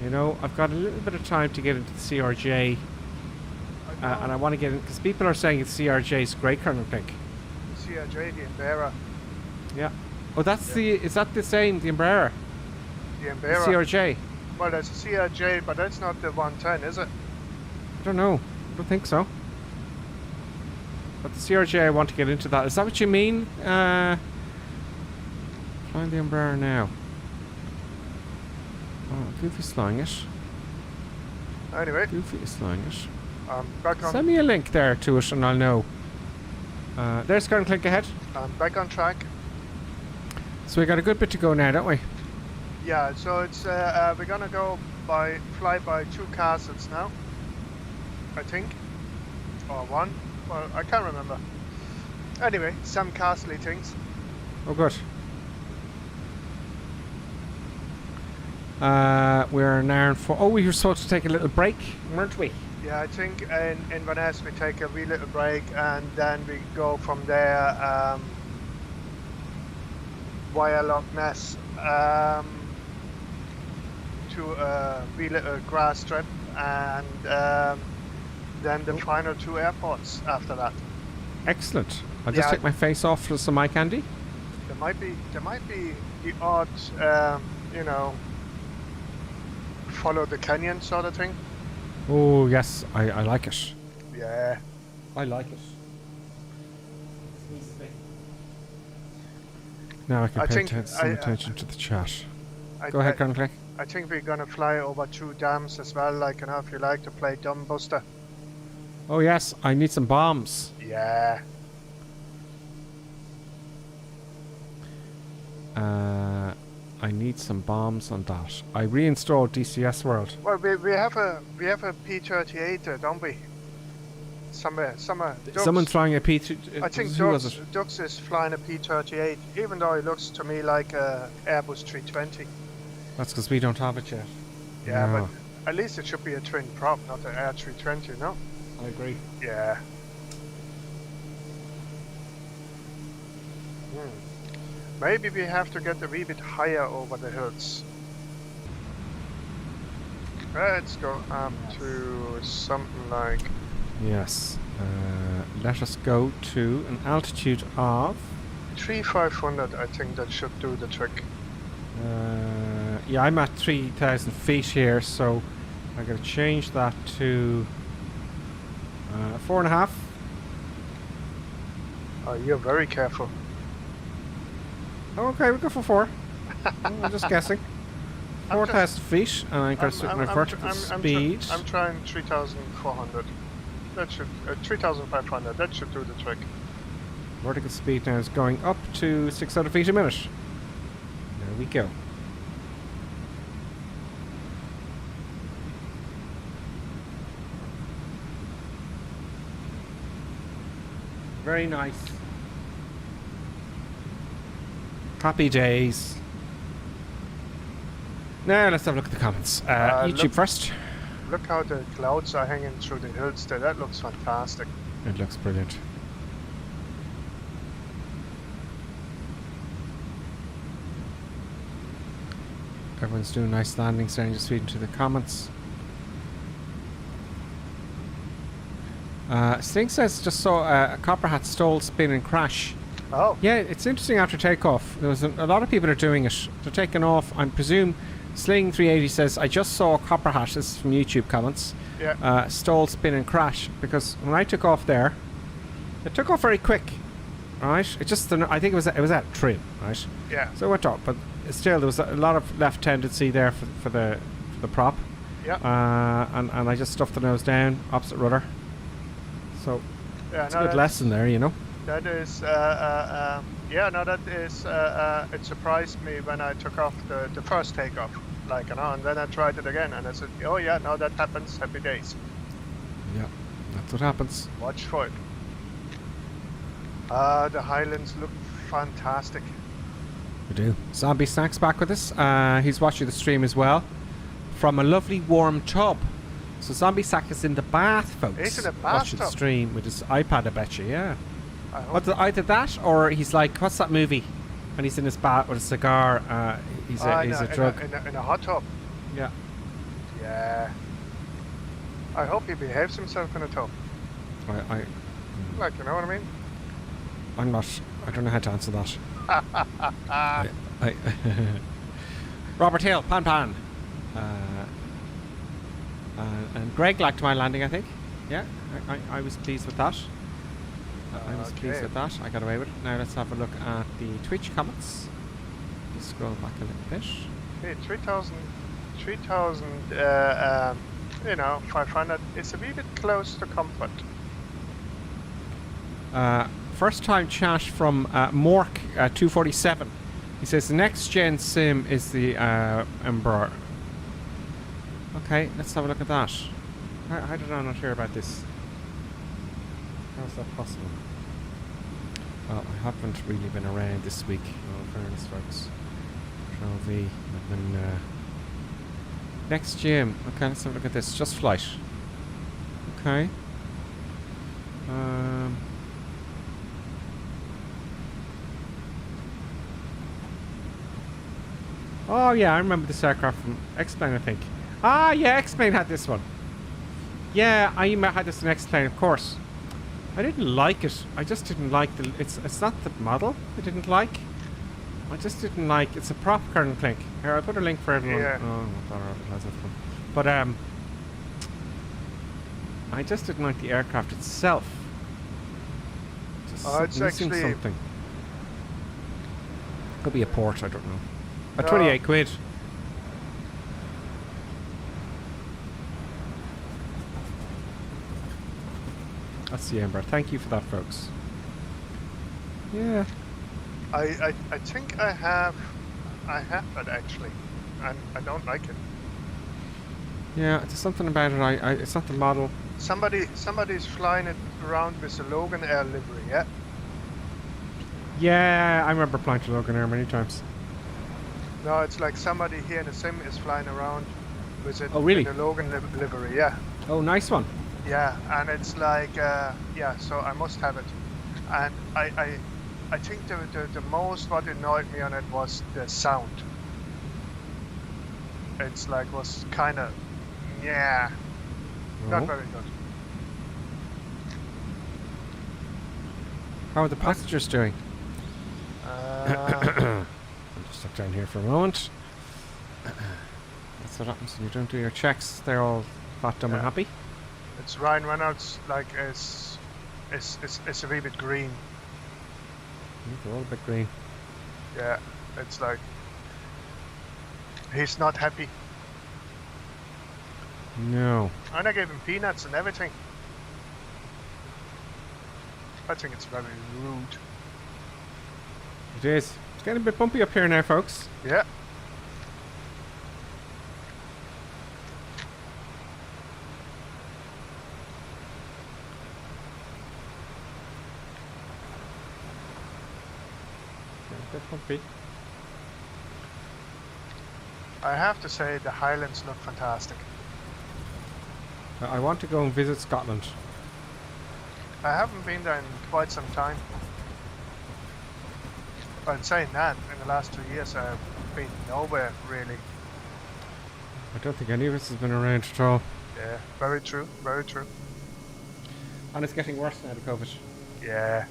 I've got a little bit of time to get into the CRJ. And I want to get in, because people are saying the CRJ is great, Colonel Pink. The CRJ, the Embraer. Yeah. Oh, that's is that the same, the Embraer? The Embraer. The CRJ. Well, there's a CRJ, but that's not the 110, is it? I don't know. don't think so. But the CRJ, I want to get into that. Is that what you mean? Flying the Umbrella now. Oh, Goofy's flying it. Anyway. Goofy is flying it. Back on. Send me a link there to it and I'll know. There's Current Click ahead. Back on track. So we got a good bit to go now, don't we? Yeah, so it's we're gonna fly by 2 castles now, I think, or 1. Well, I can't remember. Anyway, some castle things. Oh, good. We're an hour and 4. Oh, we were supposed to take a little break, weren't we? Yeah, I think in Inverness we take a wee little break and then we go from there via Loch Ness to a wee little grass strip and then the final 2 airports after that. Excellent. I'll just take my face off for some eye candy. There might be the odd, you know, follow the canyon sort of thing. Oh yes, I like it. Yeah. I like it. Now I can pay some attention to the chat. Go ahead, Colonel Click. I think we're gonna fly over 2 dams as well, like, you know, if you like to play Dumb Buster. Oh yes, I need some bombs. Yeah. I need some bombs on that. I reinstalled DCS World. Well, we have a P-38, don't we? Somewhere. Someone's flying a P-38. I think Dux is flying a P-38, even though it looks to me like a Airbus 320. That's because we don't have it yet. Yeah, No. but at least it should be a twin prop, not an Air 320, no? I agree. Yeah. Maybe we have to get a wee bit higher over the hills. Let's go up to something like... Yes. Let us go to an altitude of... 3,500, I think that should do the trick. Yeah, I'm at 3,000 feet here, so I gotta change that to 4.5. Oh, you're very careful. Oh, okay, we'll go for 4. I'm just guessing. 4,000 feet, and I'm going to set my vertical speed. I'm trying 3,400. That should 3,500. That should do the trick. Vertical speed now is going up to 600 feet a minute. There we go. Very nice. Happy days. Now let's have a look at the comments. YouTube first. Look how the clouds are hanging through the hills there. That looks fantastic. It looks brilliant. Everyone's doing nice landings there and just feeding to the comments. Sting says just saw a Copperhat stall, spin and crash. Oh. Yeah, it's interesting after takeoff. There was a lot of people are doing it. They're taking off. I presume Sling 380 says, I just saw Copperhat. This is from YouTube comments. Yeah. Stall, spin and crash. Because when I took off there, it took off very quick. Right? It just, I think it was at trim. Right? Yeah. So it went up, but still there was a lot of left tendency there for the prop. Yeah. And I just stuffed the nose down, opposite rudder. So yeah, it's a good lesson there, you know. That is, yeah, no, that is, it surprised me when I took off the first takeoff, like, you know, and then I tried it again, and I said, oh yeah, no, that happens, happy days. Yeah, that's what happens. Watch for it. The Highlands look fantastic. We do. Zombie Snack's back with us. He's watching the stream as well, from a lovely warm tub. So Zombie Sack is in the bath, folks. He's in the bathtub. Watching the stream with his iPad, I bet you, yeah. Either that, or he's like, what's that movie? And he's in his bath with a cigar. He's a drug. In a hot tub. Yeah. Yeah. I hope he behaves himself in a tub. Like, you know what I mean? I'm not. I don't know how to answer that. Robert Hill, Pan. And Greg liked my landing, I think. Yeah, I was pleased with that. I was pleased with that. I got away with it. Now let's have a look at the Twitch comments. Just scroll back a little bit. Okay, 3,000, you know, 500 is a wee bit close to comfort. First time chat from Mork 247. He says the next gen sim is the Embraer. Okay, let's have a look at that. How did I not hear about this? How is that possible? Well, I haven't really been around this week, in all fairness, folks. Control V. I've been, next gym. Okay, let's have a look at this. Just flight. Okay. Oh yeah, I remember this aircraft from X-Plane, I think. Ah yeah, X-Plane had this one. Yeah, I had this in X-Plane, of course. I didn't like it. I just didn't like the... It's not the model I didn't like. I just didn't like... It's a prop kernel link. Here, I'll put a link for everyone. Yeah. Oh, not advertise that one. But, I just didn't like the aircraft itself. Just It's missing actually... something. Could be a port, I don't know. At No. 28 quid. That's the Ember. Thank you for that, folks. Yeah. I think I have it actually, and I don't like it. Yeah, there's something about it. It's not the model. Somebody's flying it around with a Logan Air livery, yeah? Yeah, I remember flying to Logan Air many times. No, it's like somebody here in the sim is flying around with it Oh, really? in the Logan livery, yeah. Oh, nice one. Yeah, and it's like, yeah, so I must have it. And I think the most what annoyed me on it was the sound. It's like, was kind of, yeah, not very good. How are the passengers doing? I'll just stuck down here for a moment. That's what happens when you don't do your checks. They're all fat, dumb, and happy. It's Ryan Reynolds, like, is a wee bit green. They're all a bit green. Yeah, it's like, he's not happy. No. And I gave him peanuts and everything. I think it's very rude. It is. It's getting a bit bumpy up here now, folks. Yeah. A bit bumpy. I have to say the Highlands look fantastic. I want to go and visit Scotland. I haven't been there in quite some time. But saying that, in the last 2 years I've been nowhere really. I don't think any of us has been around at all. Yeah, very true, very true. And it's getting worse now, the COVID. Yeah.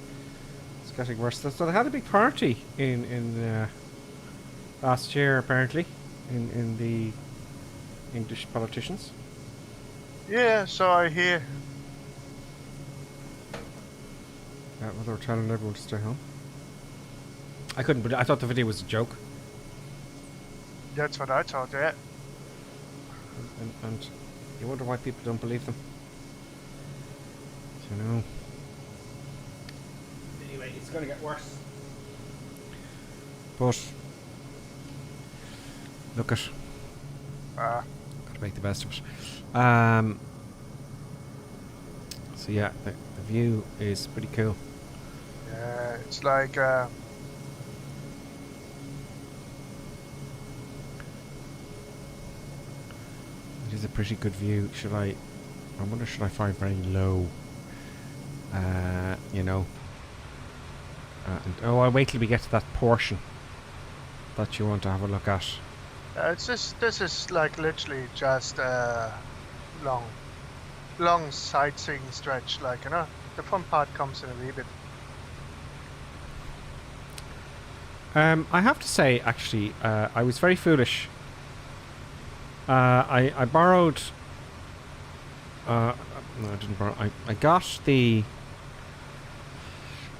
It's getting worse. So they had a big party in last year, apparently, in the English politicians. Yeah, so I hear. Well, they were telling everyone to stay home. I couldn't believe. I thought the video was a joke. That's what I thought, yeah. And you wonder why people don't believe them. You know. Anyway, it's going to get worse. But look at. Got to make the best of it. So yeah, the view is pretty cool. Yeah, it's like. It is a pretty good view. I wonder, should I fly very low? You know. I'll wait till we get to that portion that you want to have a look at. It's just, this is like literally just a long sightseeing stretch, like, you know, the fun part comes in a wee bit. I have to say, actually, I was very foolish. I borrowed No, I didn't borrow. I got a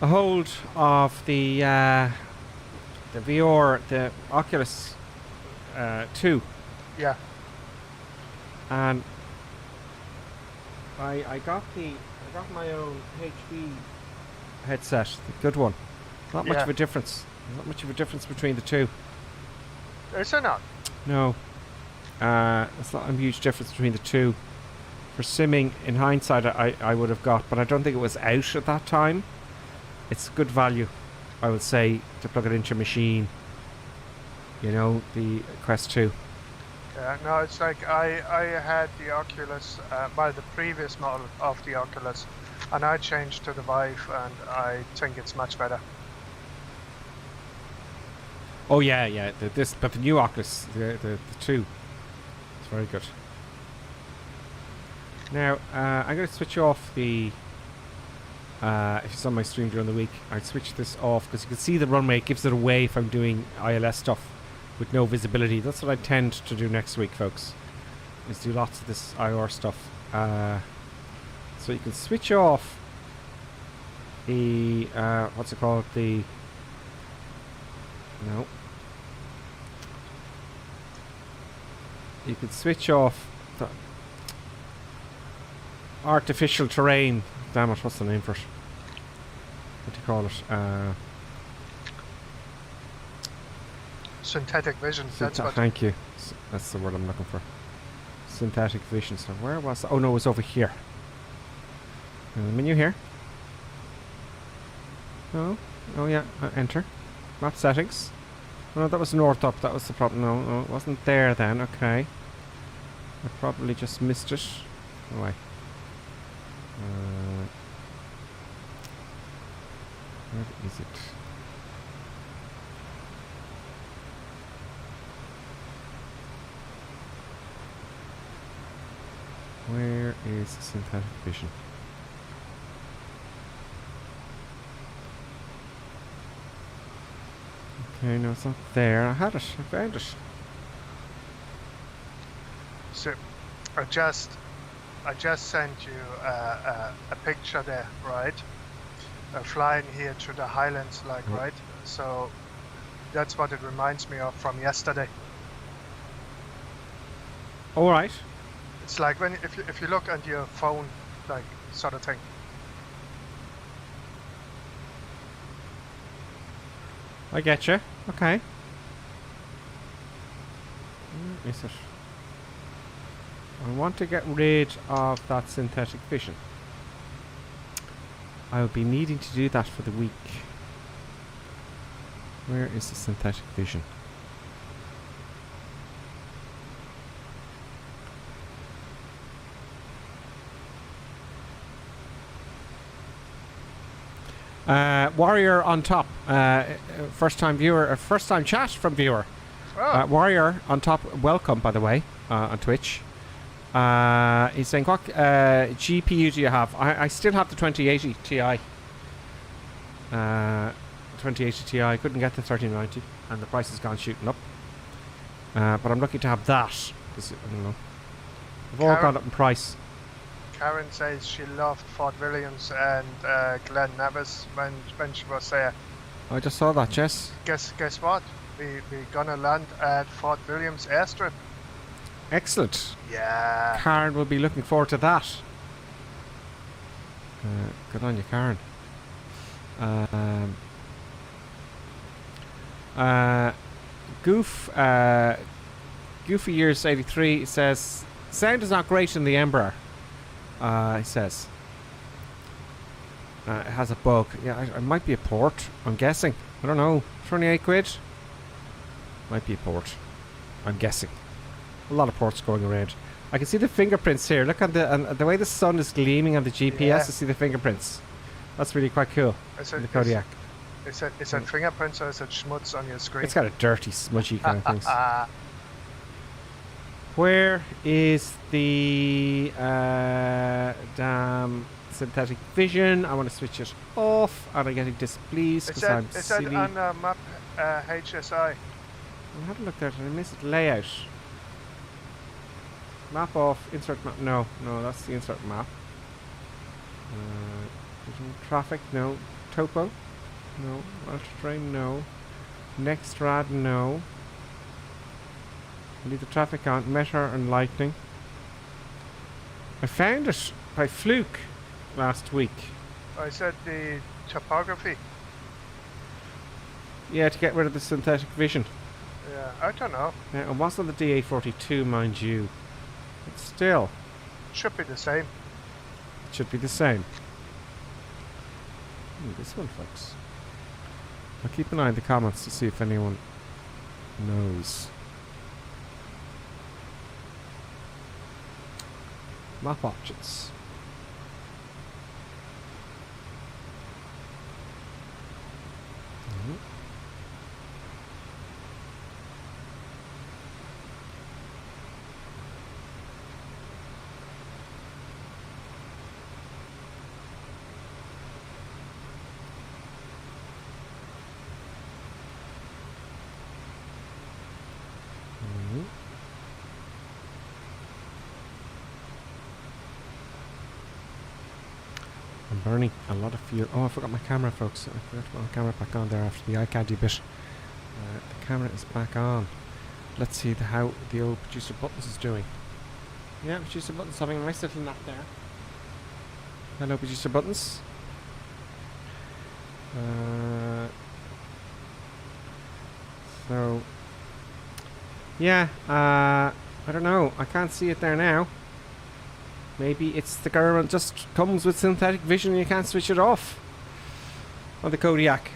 hold of the VR, the Oculus 2. Yeah. And I got my own HP headset, the good one. Not much of a difference. Not much of a difference between the two. Is there not? No. It's not a huge difference between the two. For simming, in hindsight, I would have got, but I don't think it was out at that time. It's good value, I would say, to plug it into your machine. You know, the Quest 2. Yeah, no, it's like I had the Oculus, the previous model of the Oculus, and I changed to the Vive, and I think it's much better. Oh yeah, but the new Oculus, the 2, it's very good. Now, I'm going to switch off the, if it's on my stream during the week, I'd switch this off because you can see the runway. It gives it away if I'm doing ILS stuff with no visibility. That's what I tend to do next week, folks, is do lots of this IR stuff. So you can switch off the, what's it called, the, no. You can switch off the artificial terrain. Damn it, what's the name for it? What do you call it? Synthetic vision. That's what. Thank you. That's the word I'm looking for. Synthetic vision. So where was? Oh no, it was over here. The menu here. No. Oh yeah. Enter. Map settings. Oh, no, that was north up. That was the problem. No, it wasn't there then. Okay. I probably just missed it. Oh, wait. Where is it? Where is synthetic vision? Okay, no, it's not there. I had it. I found it. So, I just sent you a picture there, right? Flying here through the Highlands, like, right? So that's what it reminds me of from yesterday. All right. It's like when if you look at your phone, like sort of thing. I get you. Okay. Where is it? I want to get rid of that synthetic vision. I'll be needing to do that for the week. Where is the synthetic vision? Warrior on top. First time viewer, first time chat from viewer. Oh. Warrior on top. Welcome, by the way, on Twitch. He's saying, what GPU do you have? I still have the 2080 Ti. 2080 Ti. Couldn't get the 3090, and the price has gone shooting up. But I'm lucky to have that. I don't know. They've all gone up in price. Karen says she loved Fort Williams and Glen Nevis when she was there. I just saw that, Jess. Guess what? We're gonna land at Fort Williams airstrip. Excellent. Yeah. Karen will be looking forward to that. Good on you, Karen. Goofy Years 83 says sound is not great in the Embraer. He says it has a bug. Yeah, it might be a port. I'm guessing. I don't know. 28 quid. Might be a port. I'm guessing. A lot of ports going around. I can see the fingerprints here. Look at the way the sun is gleaming on the GPS. Yeah. I see the fingerprints. That's really quite cool. The Kodiak. Is it fingerprints or is it schmutz on your screen? It's got a dirty, smudgy kind of things. Where is the damn synthetic vision? I want to switch it off, and I'm getting displeased because I'm silly. Is that on map HSI? I had a look there and I missed it. Layout. Map off. Insert map. No, that's the insert map. Traffic, no. Topo, no. Ultra train, no. Next rad, no. Leave the traffic on. Meteor and lightning. I found it by fluke last week. I said the topography. Yeah, to get rid of the synthetic vision. Yeah, I don't know. Yeah, it wasn't the DA42, mind you. But still. Should be the same. It should be the same. This one, folks. I'll keep an eye on the comments to see if anyone knows. Map options. I'm burning a lot of fuel. Oh, I forgot my camera, folks. I forgot to put my camera back on there after the eye candy bit. The camera is back on. Let's see how the old producer buttons is doing. Yeah, producer buttons having a nice little nap there. Hello, producer buttons. So, yeah, I don't know. I can't see it there now. Maybe it's the girl just comes with synthetic vision and you can't switch it off on the Kodiak.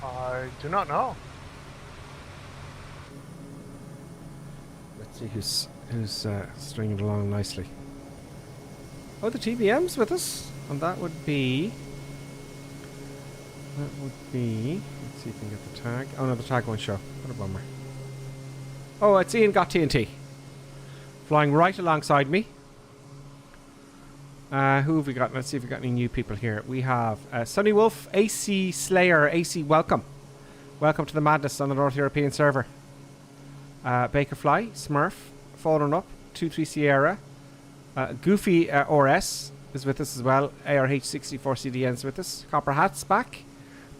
I do not know. Let's see who's stringing along nicely. Oh, the TBM's with us, and that would be. Let's see if we can get the tag. Oh no, the tag won't show. What a bummer. Oh, it's Ian got TNT. Flying right alongside me. Who have we got? Let's see if we've got any new people here. We have Sunny Wolf, AC Slayer, AC welcome. Welcome to the madness on the North European server. Bakerfly, Smurf, Fallen Up, 23 Sierra. Goofy RS is with us as well. ARH64CDN is with us. Copper Hat's back.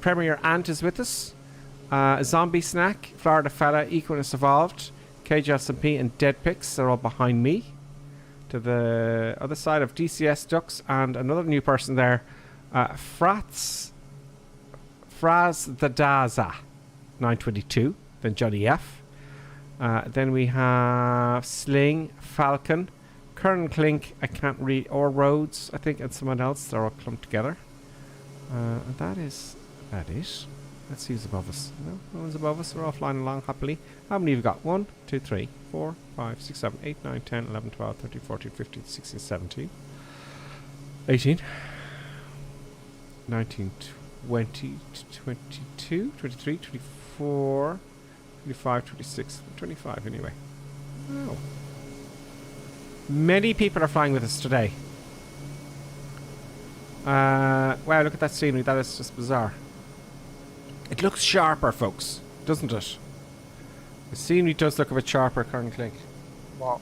Premier Ant is with us. Zombie Snack, Florida Fella, Equinus Evolved, KJSMP and Dead Pix are all behind me. To the other side of DCS Ducks and another new person there. Fraz the Daza 922. Then Johnny F. Then we have Sling, Falcon, Kern Clink, I can't read, or Rhodes, I think, and someone else. They're all clumped together. And that is it. Let's see who's above us. No one's above us. We're all flying along happily. How many have we got? 1, 2, 3, 4, 5, 6, 7, 8, 9, 10, 11, 12, 13, 14, 15, 16, 17, 18, 19, 20, 22, 23, 24, 25, 26, 25 anyway. Wow. Many people are flying with us today. Wow, look at that scenery. That is just bizarre. It looks sharper, folks, doesn't it? The scenery does look a bit sharper, Kern Clink. What?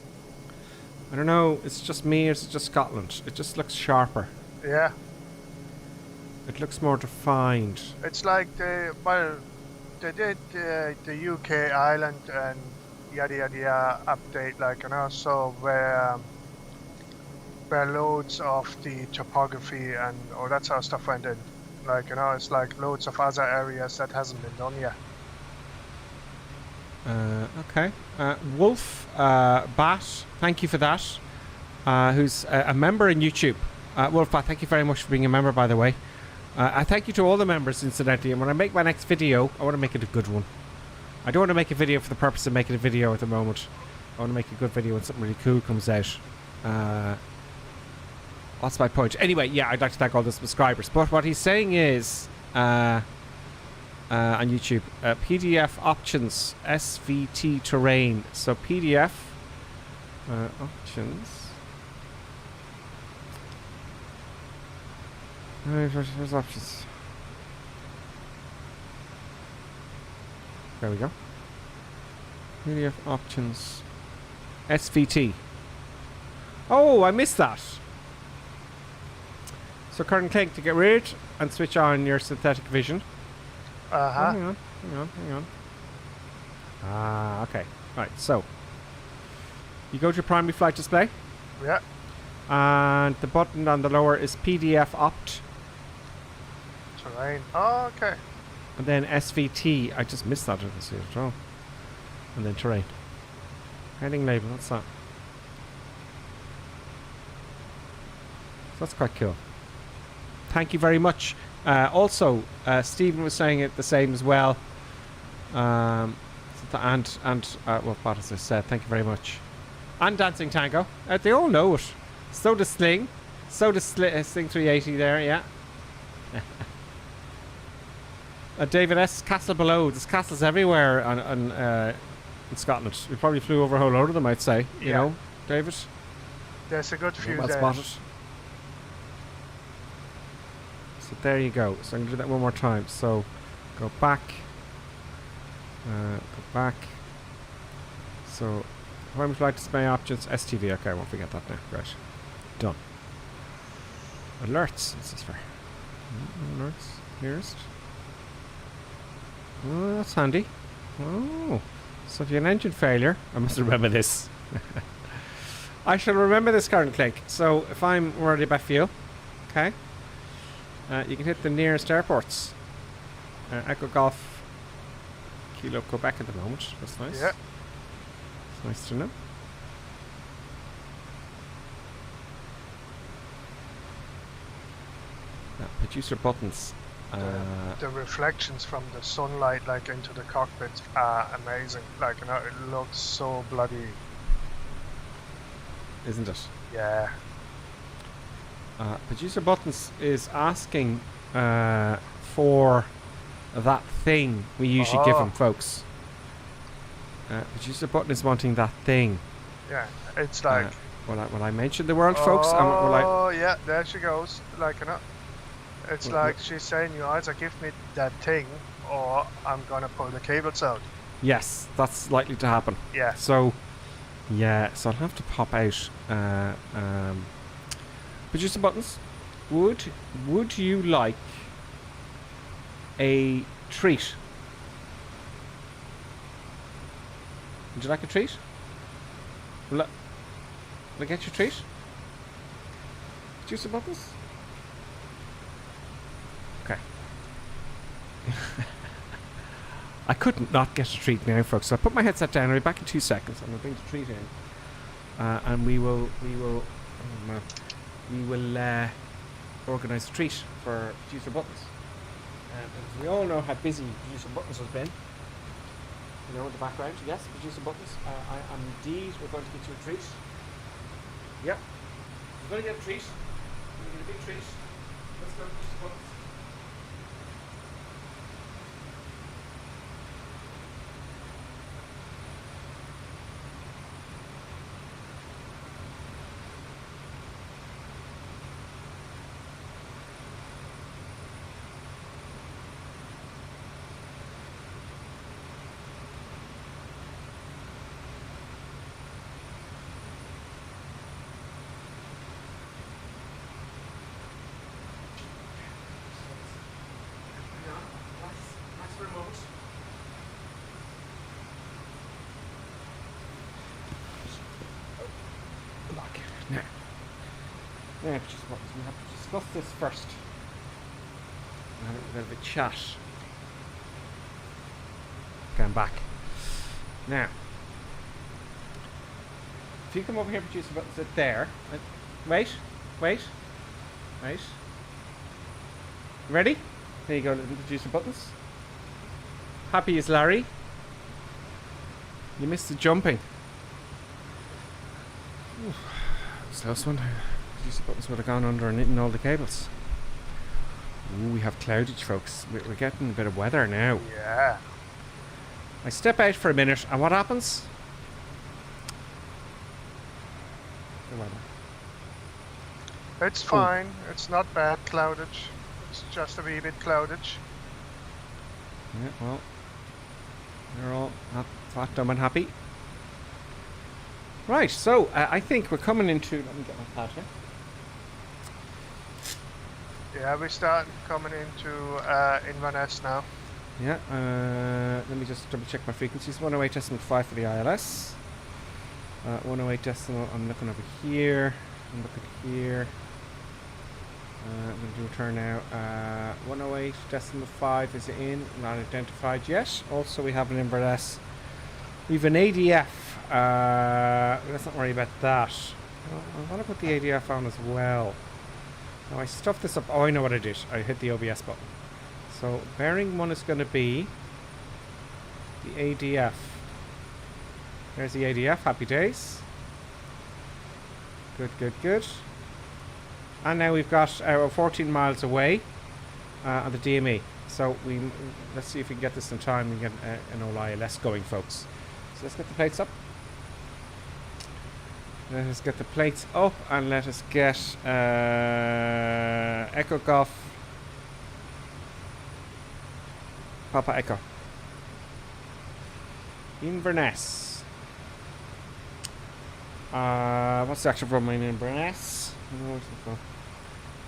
I don't know, it's just me or is it just Scotland? It just looks sharper. Yeah. It looks more defined. It's like they did the UK Island and yada yada yada update, like, you know, so where loads of the topography and all that sort of stuff went in. Like, you know, it's like loads of other areas that hasn't been done yet. Okay. Wolf, Bat, thank you for that. Who's a member in YouTube. Wolf Bat, thank you very much for being a member, by the way. I thank you to all the members, incidentally. And when I make my next video, I want to make it a good one. I don't want to make a video for the purpose of making a video at the moment. I want to make a good video when something really cool comes out. What's my point? Anyway, yeah, I'd like to thank all the subscribers. But what he's saying is, on YouTube, PDF options, SVT terrain. So PDF options. Where's options? There we go. PDF options, SVT. Oh, I missed that. So current click to get rid and switch on your synthetic vision. Uh-huh. Oh, hang on. Ah, okay. Right, so you go to your primary flight display. Yeah. And the button on the lower is PDF opt. Terrain. Oh, okay. And then SVT. I just missed that. I didn't see it at all. And then terrain. Heading label. What's that? So that's quite cool. Thank you very much. Also, Stephen was saying it the same as well. Well, what as I said, thank you very much. And Dancing Tango. They all know it. So does Sling. So does Sling 380 there, yeah. David S. Castle Below. There's castles everywhere in Scotland. We probably flew over a whole load of them, I'd say. You know, David? There's a good few well there. Spotted. So there you go. So I'm going to do that one more time. So go back. Go back. So primary flight display options, STV. Okay, I won't forget that now. Right. Done. Alerts. What's this for? Alerts. Nearest. Oh, that's handy. Oh. So if you have an engine failure, I must remember this. I shall remember this current click. So if I'm worried about fuel, okay, you can hit the nearest airports. Echo Golf, Kilo Quebec at the moment. That's nice. Yeah. It's nice to know. Producer buttons. The reflections from the sunlight, like into the cockpit, are amazing. Like, you know, it looks so bloody. Isn't it? Yeah. Producer buttons is asking for that thing we usually give them, folks. Producer button is wanting that thing. Yeah, it's like. Will I mention the word, folks? Will I? Oh, yeah, there she goes. Like, you know. It's like she's saying, you either give me that thing or I'm gonna pull the cables out. Yes, that's likely to happen. Yeah. So, yeah, so I'll have to pop out. Producer buttons, would you like a treat? Would you like a treat? Will I get you a treat? Producer buttons? Okay. I couldn't not get a treat now, folks. So I put my headset down. I'll be back in 2 seconds. I'm going to bring the treat in, and we will organise a treat for Producer Buttons. Because we all know how busy Producer Buttons has been. You know, in the background. Yes, Producer Buttons. And indeed, we're going to get you a treat. Yep. We're going to get a treat. We're going to get a big treat. Let's go, Producer Buttons. Now, just what we have to discuss this first. We'll have a bit of a chat. Okay, I'm back. Now, if you come over here, Producer Buttons, sit there. Wait. Ready? There you go, little Producer Buttons. Happy as Larry. You missed the jumping. Ooh, this last one. Producer Buttons would have gone under and eaten all the cables. Ooh, we have cloudage, folks. We're getting a bit of weather now. Yeah. I step out for a minute, and what happens? The weather. It's fine. It's not bad cloudage. It's just a wee bit cloudage. Yeah, well, we're all not fat, dumb, and happy. Right, so I think we're coming into. Let me get my pad here. Yeah, we start coming into Inverness now. Yeah, let me just double check my frequencies. 108.5 for the ILS. 108 decimal, I'm looking over here. I'm looking here. I'm going to do a turn now. 108.5 is in, not identified yet. Also, we have an Inverness. We have an ADF. Let's not worry about that. I want to put the ADF on as well. Now I stuffed this up. Oh, I know what I did. I hit the OBS button. So bearing 1 is going to be the ADF. There's the ADF. Happy days. Good, good, good. And now we've got 14 miles away on the DME. So let's see if we can get this in time and get an old ILS going, folks. So let's get the plates up. Let us get the plates up and let us get Echo Golf Papa Echo Inverness. What's the active runway in Inverness?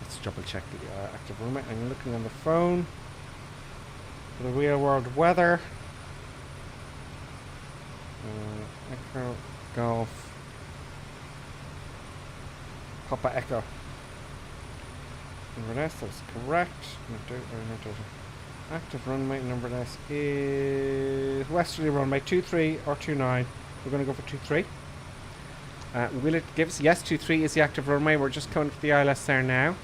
Let's double check the active runway. I'm looking on the phone for the real world weather. Echo Golf Papa Echo Inverness, that's correct. Active runway in Inverness is westerly runway 23 or 29. We're going to go for 23. Will it give us? Yes, 23 is the active runway. We're just coming to the ILS there now.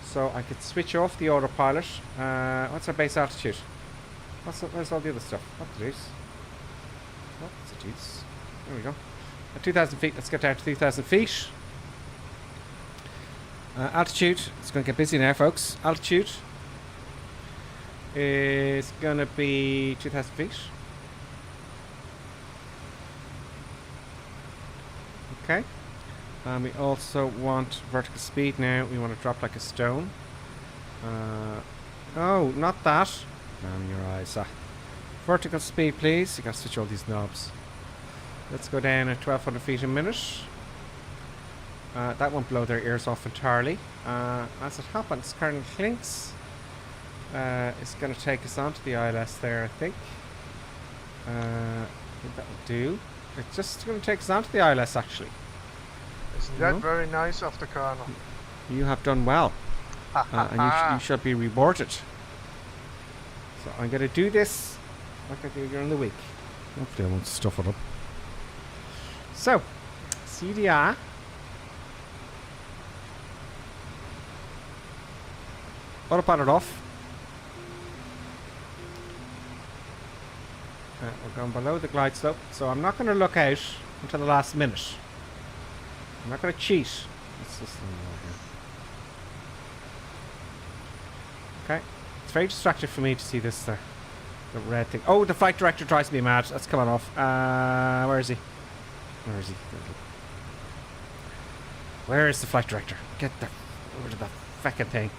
So I could switch off the autopilot. What's our base altitude? Where's all the other stuff? What the deuce? What's the deuce? There we go. At 2,000 feet, let's get down to 2,000 feet. Altitude, it's going to get busy now, folks. Altitude is going to be 2,000 feet. Okay. And we also want vertical speed now. We want to drop like a stone. Oh, not that. Damn your eyes. Vertical speed, please. You got to switch all these knobs. Let's go down at 1,200 feet a minute. That won't blow their ears off entirely. As it happens, Colonel Clinks is going to take us onto the ILS there, I think. I think that will do. It's just going to take us onto the ILS, actually. Isn't that very nice of the Colonel? You have done well. And you shall be rewarded. So I'm going to do this like I do during the week. Hopefully I won't stuff it up. So, CDR. Autopilot off. We're going below the glide slope, so I'm not going to look out until the last minute. I'm not going to cheat. Let's just okay. It's very distracting for me to see this the red thing. Oh, the flight director drives me mad. That's coming off. Where is he? Where is he? Where is the flight director? Get the rid of that feckin' thing.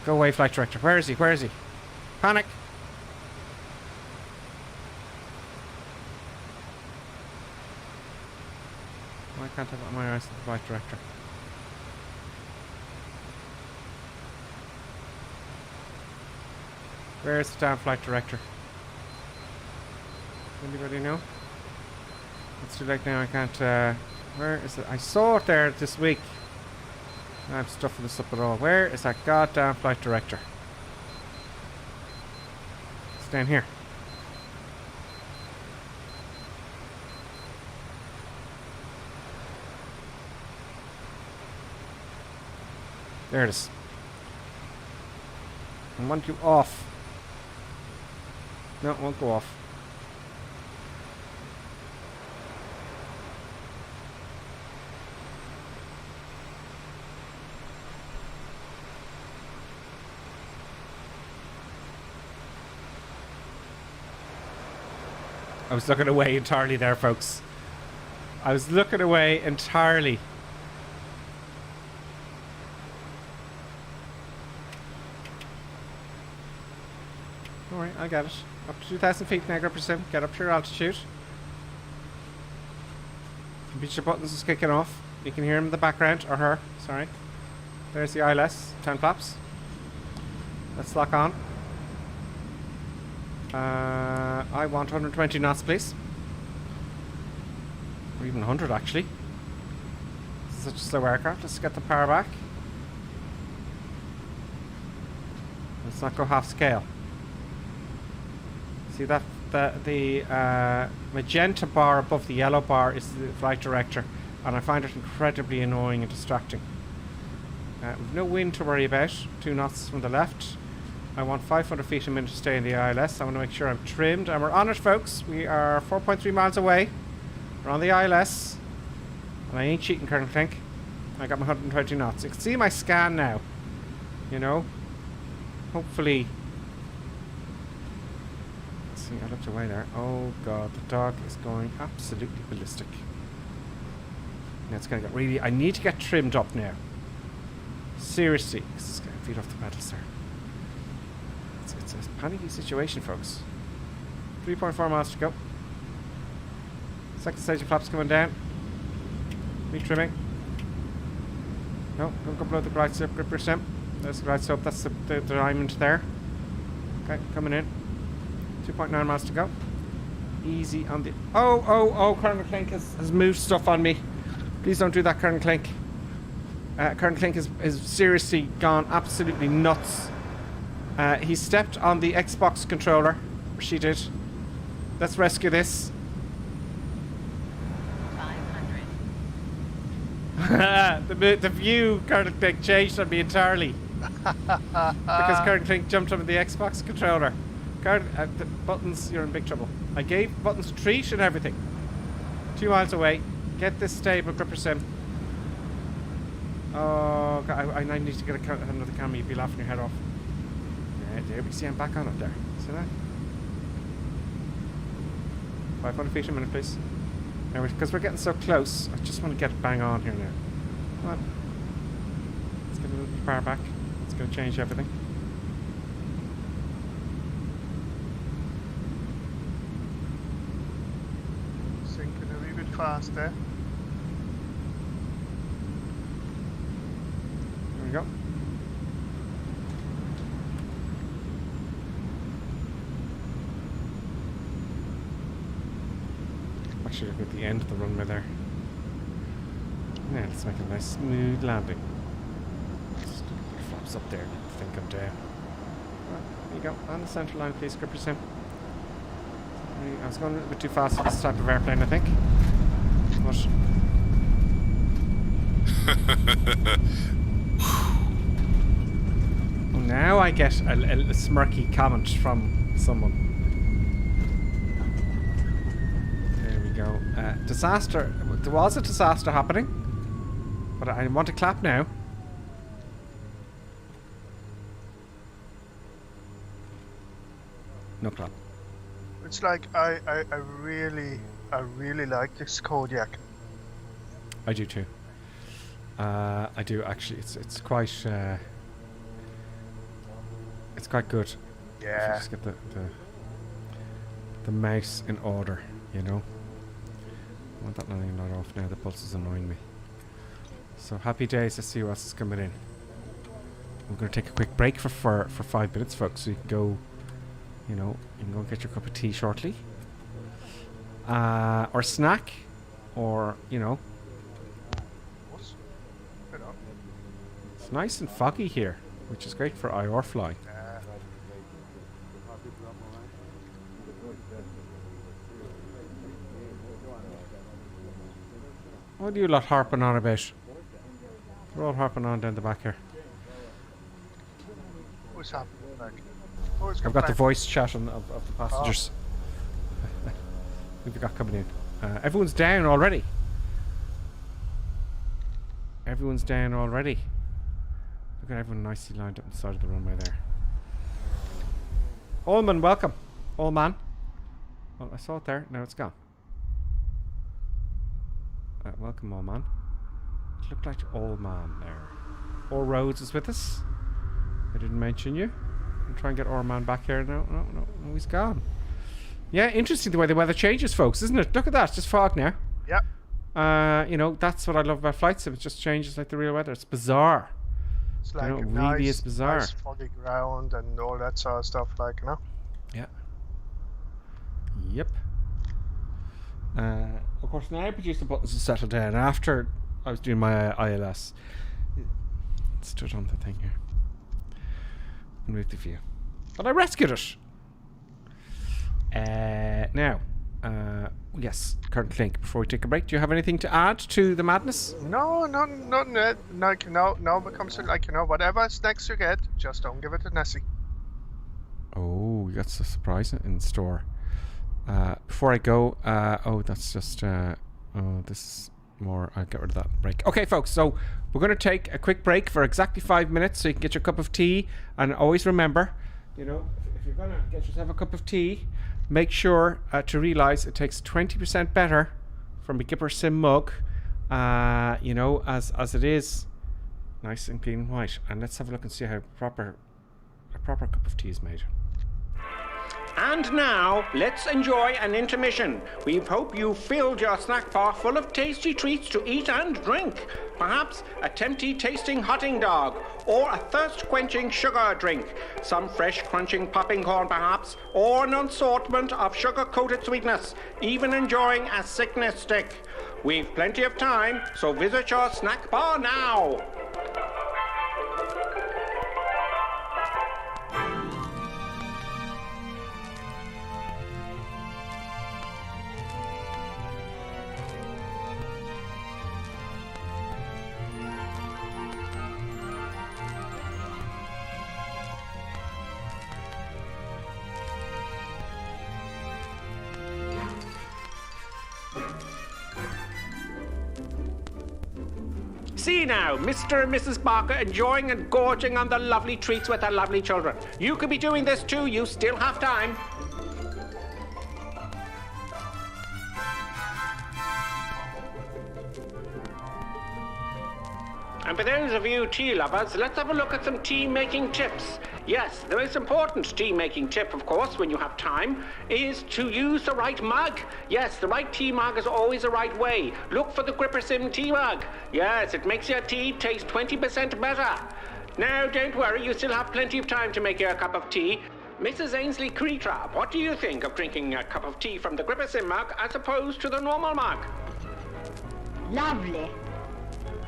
Go away, flight director. Where is he? Where is he? Panic! Why can't I put my eyes on the flight director? Where is the damn flight director? Anybody know? It's too late now, I can't, where is it? I saw it there this week. I'm stuffing this up at all. Where is that goddamn flight director? It's down here. There it is. I want you off. No, it won't go off. I was looking away entirely there, folks. I was looking away entirely. Alright, I got it. Up to 2,000 feet now, go presume. Get up to your altitude. Computer buttons is kicking off. You can hear him in the background, or her, sorry. There's the ILS, 10 flaps. Let's lock on. I want 120 knots, please. Or even 100, actually. This is such a slow aircraft. Let's get the power back. Let's not go half scale. See that the magenta bar above the yellow bar is the flight director, and I find it incredibly annoying and distracting. We've no wind to worry about. 2 knots from the left. I want 500 feet a minute to stay in the ILS. I want to make sure I'm trimmed, and we're on it, folks. We are 4.3 miles away. We're on the ILS, and I ain't cheating, Colonel Clink. I got my 120 knots. You can see my scan now. You know, hopefully. Let's see, I looked away there. Oh god, the dog is going absolutely ballistic. Now it's going to get really. I need to get trimmed up now. Seriously, this is going to feed off the pedals there. It's a panicky situation, folks. 3.4 miles to go. Second stage of flaps coming down. Retrimming. No, don't go below the glide slope, grip your sim. There's the glide slope, that's the diamond there. Okay, coming in. 2.9 miles to go. Easy on the... Oh, Colonel Clink has moved stuff on me. Please don't do that, Colonel Clink. Colonel Clink is seriously gone absolutely nuts. He stepped on the Xbox controller. She did. Let's rescue this. 500. The view, Colonel Clink, changed on me entirely. Because Colonel Clink jumped on the Xbox controller. The buttons, you're in big trouble. I gave buttons a treat and everything. 2 miles away. Get this stable, gripper sim. Oh, God, I need to get another camera. You'd be laughing your head off. Yeah, there we see. I'm back on it there. See that? 500 feet a minute, please. Now, because we're getting so close, I just want to get it bang on here now. Come on. Let's get a little power back. It's going to change everything. Sinking a wee bit fast there. There we go. Actually, look at the end of the runway there. Yeah, let's make a nice smooth landing. Just put flaps up there. I think I'm down. Well, there you go. On the centre line, please, grip your sim. I was going a little bit too fast for this type of airplane, I think. But oh, now I get a smirky comment from someone. There we go. Disaster. There was a disaster happening, but I want to clap now. No clap. It's like I really like this Kodiak. I do too. I do actually. It's quite good. Yeah. If you just get the mouse in order, you know. I want that landing light off now. The pulse is annoying me. So happy days. Let's see what else is coming in. We're going to take a quick break for 5 minutes, folks. So you can go, you know, you can go and get your cup of tea shortly, or snack, or you know. It's nice and foggy here, which is great for IR flying. What are you lot harping on about? We're all harping on down the back here. What's happening? I've got the voice chat of the passengers. Oh. We've got coming in. Everyone's down already. Everyone's down already. Look at everyone nicely lined up on the side of the runway there. Allman, welcome. Allman. Well, I saw it there. Now it's gone. Welcome, Allman. It looked like Allman there. All Rhodes is with us. I didn't mention you. I'm trying to get Allman back here. No, he's gone. Yeah, interesting the way the weather changes, folks, isn't it? Look at that. It's just fog now. Yep. You know, that's what I love about flight sim. It just changes like the real weather. It's bizarre. It's like it a really nice, is bizarre. nice foggy ground and all that sort of stuff, like, you know. Yeah. Yep. Of course, now I produced the buttons to settle down after I was doing my ILS. It stood on the thing here. Move the view. But I rescued it. Now, yes, current link. Before we take a break, do you have anything to add to the madness? No, nothing. Like, now becomes like, whatever snacks you get, just don't give it to Nessie. Oh, we got a surprise in store. Before I go, that's just, this is more, I'll get rid of that break. Okay, folks, so we're going to take a quick break for exactly 5 minutes so you can get your cup of tea. And always remember, if you're going to get yourself a cup of tea, make sure to realize it tastes 20% better from a Gipper Sim mug, as it is nice and clean and white. And let's have a look and see how a proper cup of tea is made. And now, let's enjoy an intermission. We hope you filled your snack bar full of tasty treats to eat and drink. Perhaps a tempting tasting hotting dog, or a thirst-quenching sugar drink. Some fresh crunching popping corn perhaps, or an assortment of sugar-coated sweetness. Even enjoying a sickness stick. We've plenty of time, so visit your snack bar now. See now, Mr. and Mrs. Barker enjoying and gorging on the lovely treats with their lovely children. You could be doing this too, you still have time. And for those of you tea lovers, let's have a look at some tea-making tips. Yes, the most important tea-making tip, of course, when you have time, is to use the right mug. Yes, the right tea mug is always the right way. Look for the Gripper Sim tea mug. Yes, it makes your tea taste 20% better. Now, don't worry, you still have plenty of time to make your cup of tea. Mrs. Ainsley Creetrap, what do you think of drinking a cup of tea from the Gripper Sim mug as opposed to the normal mug? Lovely.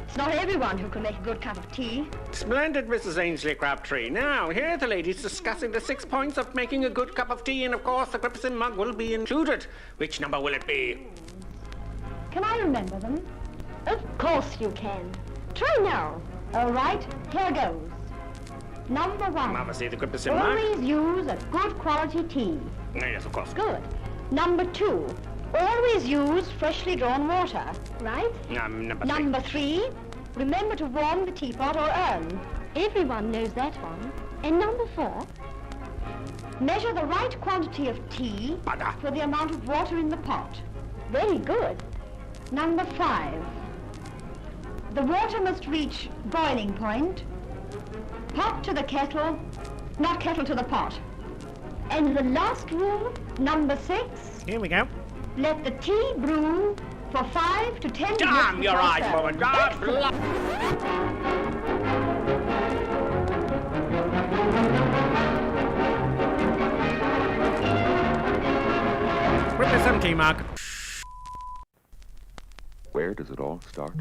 It's not everyone who can make a good cup of tea. Splendid, Mrs. Ainsley Crabtree. Now, here are the ladies discussing the 6 points of making a good cup of tea, and of course the Gripper Sim mug will be included. Which number will it be? Can I remember them? Of course you can. Try now. All right, here goes. Number 1. Obviously the Gripper Sim mug. Always use a good quality tea. Yes, of course. Good. Number 2. Always use freshly drawn water, right? Number 3, remember to warm the teapot or urn. Everyone knows that one. And number 4, measure the right quantity of tea for the amount of water in the pot. Very good. Number 5, the water must reach boiling point. Pot to the kettle, not kettle to the pot. And the last rule, number 6. Here we go. Let the tea brew for 5 to 10 minutes. Damn your eyes, woman! Gripper Sim tea mug. Where does it all start?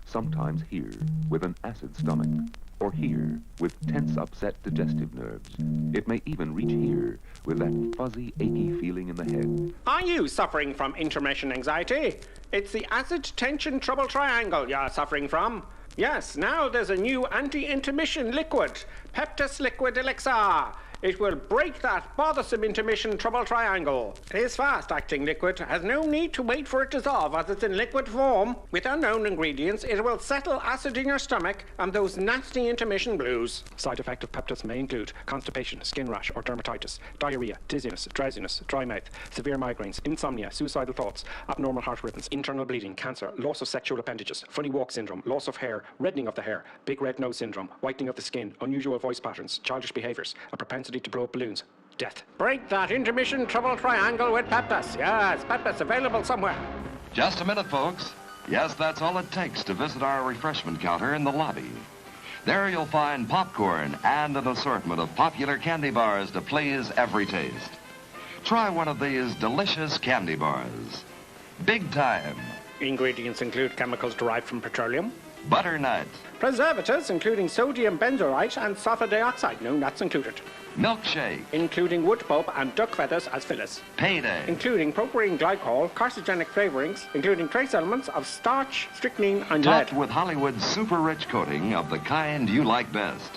Sometimes here, with an acid stomach, or here, with tense, upset digestive nerves. It may even reach here, with that fuzzy, achy feeling in the head. Are you suffering from intermission anxiety? It's the acid tension trouble triangle you're suffering from. Yes, now there's a new anti-intermission liquid, Peptus Liquid Elixir. It will break that bothersome intermission trouble triangle. It is fast-acting liquid, has no need to wait for it to dissolve as it's in liquid form. With unknown ingredients, it will settle acid in your stomach and those nasty intermission blues. Side effect of Peptus may include constipation, skin rash or dermatitis, diarrhea, dizziness, drowsiness, dry mouth, severe migraines, insomnia, suicidal thoughts, abnormal heart rhythms, internal bleeding, cancer, loss of sexual appendages, funny walk syndrome, loss of hair, reddening of the hair, big red nose syndrome, whitening of the skin, unusual voice patterns, childish behaviors, a propensity to blow up balloons, death. Break that intermission trouble triangle with Peptus. Yes, Peptus available somewhere. Just a minute, folks. Yes, that's all it takes to visit our refreshment counter in the lobby. There you'll find popcorn and an assortment of popular candy bars to please every taste. Try one of these delicious candy bars. Big Time. Ingredients include chemicals derived from petroleum. Butternut. Preservatives including sodium benzoate and sulfur dioxide. No nuts included. Milkshake. Including wood pulp and duck feathers as fillers. Payday. Including propylene glycol, carcinogenic flavorings, including trace elements of starch, strychnine, and lead. Topped with Hollywood's super-rich coating of the kind you like best.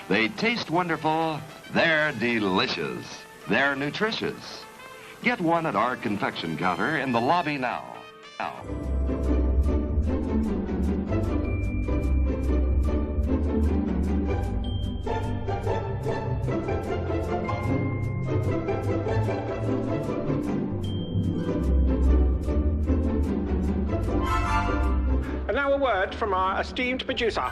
They taste wonderful. They're delicious. They're nutritious. Get one at our confection counter in the lobby now. And now a word from our esteemed producer.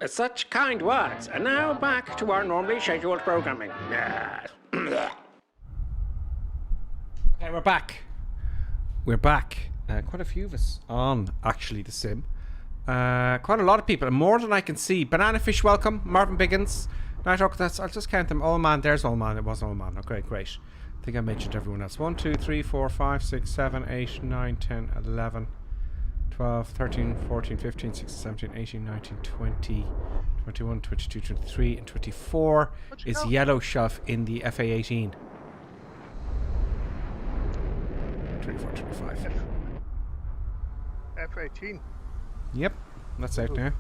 Such kind words. And now back to our normally scheduled programming. Okay, we're back. We're back. Quite a few of us on, actually, the sim. Quite a lot of people, and more than I can see. Banana Fish, welcome. Marvin Biggins. Night Hawk, I'll just count them. All Man, there's All Man. It was All Man. Okay, great. I think I mentioned everyone else. 1, 2, 3, 4, 5, 6, 7, 8, 9, 10, 11, 12, 13, 14, 15, 16, 17, 18, 19, 20, 21, 22, 23, and 24 is Yellow Shelf in the FA18. 24, 25. F18. Yep, that's out now.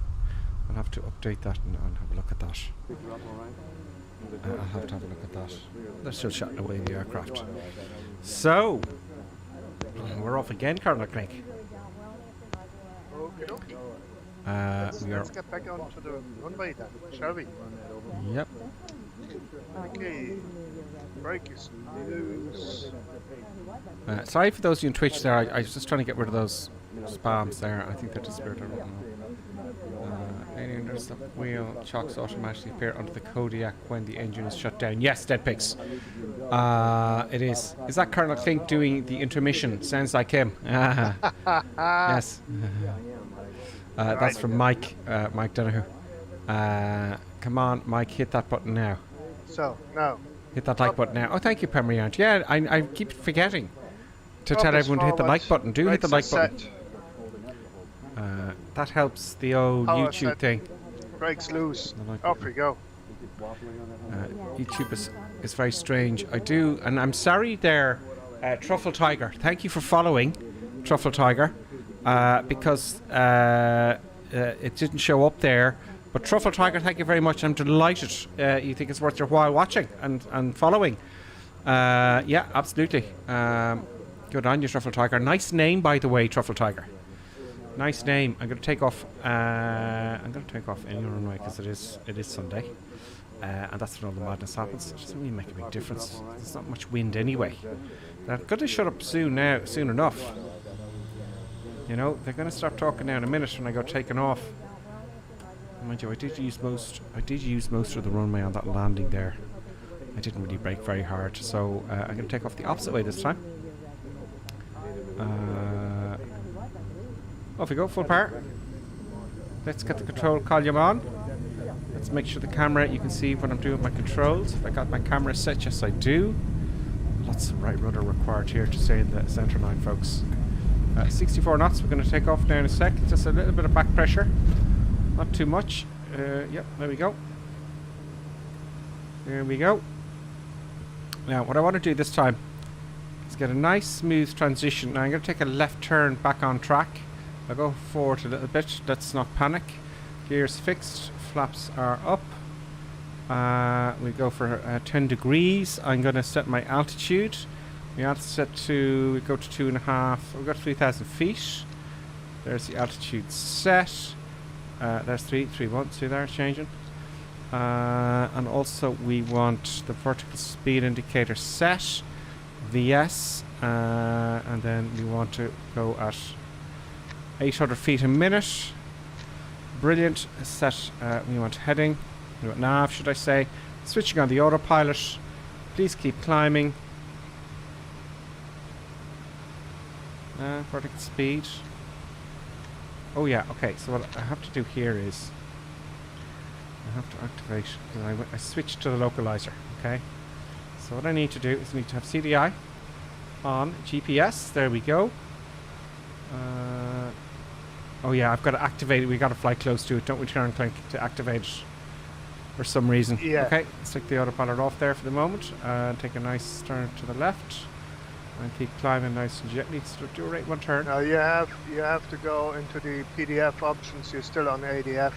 I'll have to update that and have a look at that. I'll have to have a look at that. They're still chatting away in the aircraft. So, we're off again, Colonel Craig. Let's get back onto the runway then, shall we? Yep. Okay. Brake is loose. Sorry for those of you on Twitch there. I was just trying to get rid of those spams there. I think they're disappeared. I don't know. Alien, there's the wheel. Chocks automatically appear under the Kodiak when the engine is shut down. Yes, Dead Pigs. It is. Is that Colonel Klink doing the intermission? Sounds like him. Yes. That's from Mike. Mike Donahue. Come on, Mike, hit that button now. So, now. Hit that like button now. Oh, thank you, Premiant. Yeah, I keep forgetting to tell everyone to hit the like button. Do hit the like button. That helps the old YouTube thing. Brakes loose. Off we go. YouTube is very strange. I do, and I'm sorry there, Truffle Tiger. Thank you for following, Truffle Tiger, because it didn't show up there. But Truffle Tiger, thank you very much. I'm delighted. You think it's worth your while watching and following. Yeah, absolutely. Good on you, Truffle Tiger. Nice name, by the way, Truffle Tiger. Nice name. I'm going to take off. I'm going to take off any runway because it is Sunday, and that's when all the madness happens. It doesn't really make a big difference. There's not much wind anyway. They're going to shut up soon enough. You know, they're going to start talking now in a minute when I go taking off. Mind you, I did use most of the runway on that landing there. I didn't really brake very hard, so I'm going to take off the opposite way this time. Off we go, full power. Let's get the control column on. Let's make sure the camera, you can see what I'm doing with my controls. If I got my camera set, yes I do. Lots of right rudder required here to stay in the centre line, folks. 64 knots, we're going to take off now in a sec. Just a little bit of back pressure. Not too much. Yep, there we go. There we go. Now, what I want to do this time is get a nice smooth transition. Now, I'm going to take a left turn back on track. I'll go forward a little bit. Let's not panic. Gears fixed. Flaps are up. We go for 10 degrees. I'm going to set my altitude. We have to set to, we go to 2.5. We've got 3,000 feet. There's the altitude set. There's 3.1. See there, changing. And also we want the vertical speed indicator set. VS. And then we want to go at 800 feet a minute. Brilliant. Set. We want heading. We want nav, should I say. Switching on the autopilot. Please keep climbing. Vertical speed. Oh yeah, okay, so what I have to do here is I have to activate, because I switched to the localizer, okay? So what I need to do is I need to have CDI on GPS, there we go. Oh yeah, I've got to activate it, we got to fly close to it, don't we turn click to activate it for some reason. Yeah. Okay, let's take the autopilot off there for the moment, take a nice turn to the left. And keep climbing nice and gently. Do a right one turn. Now you have to go into the PDF options. You're still on ADF.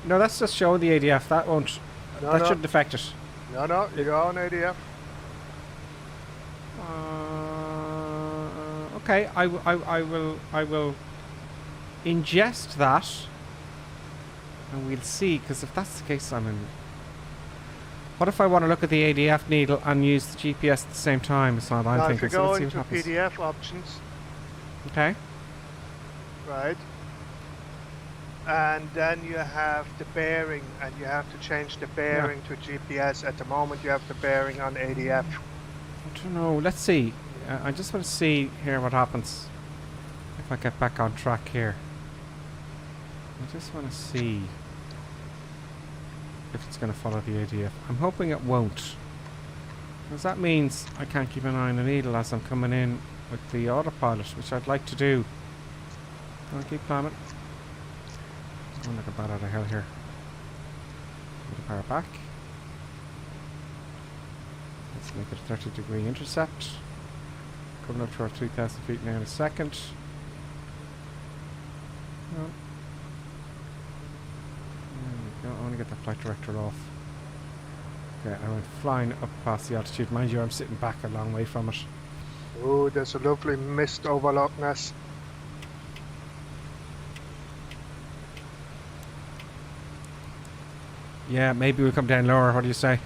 No, that's just showing the ADF. That won't. No, that no. shouldn't affect it. No, you're on ADF. Okay, I will ingest that, and we'll see. Because if that's the case, I'm in. What if I want to look at the ADF needle and use the GPS at the same time? It's not what I'm thinking. If you go let's see into what happens. PDF options, Okay. right, and then you have the bearing, and you have to change the bearing to GPS. At the moment, you have the bearing on ADF. I don't know. Let's see. I just want to see here what happens if I get back on track here. I just want to see if it's going to follow the ADF. I'm hoping it won't, because that means I can't keep an eye on the needle as I'm coming in with the autopilot, which I'd like to do. I'll keep climbing. Going like a bat out of hell here. Put the power back. Let's make it a 30-degree intercept. Coming up to our 3,000 feet now in a second. Oh. There we go. I want to get the flight director off. Okay, I went flying up past the altitude. Mind you, I'm sitting back a long way from it. Oh, there's a lovely mist over Loch Ness. Yeah, maybe we'll come down lower. What do you say?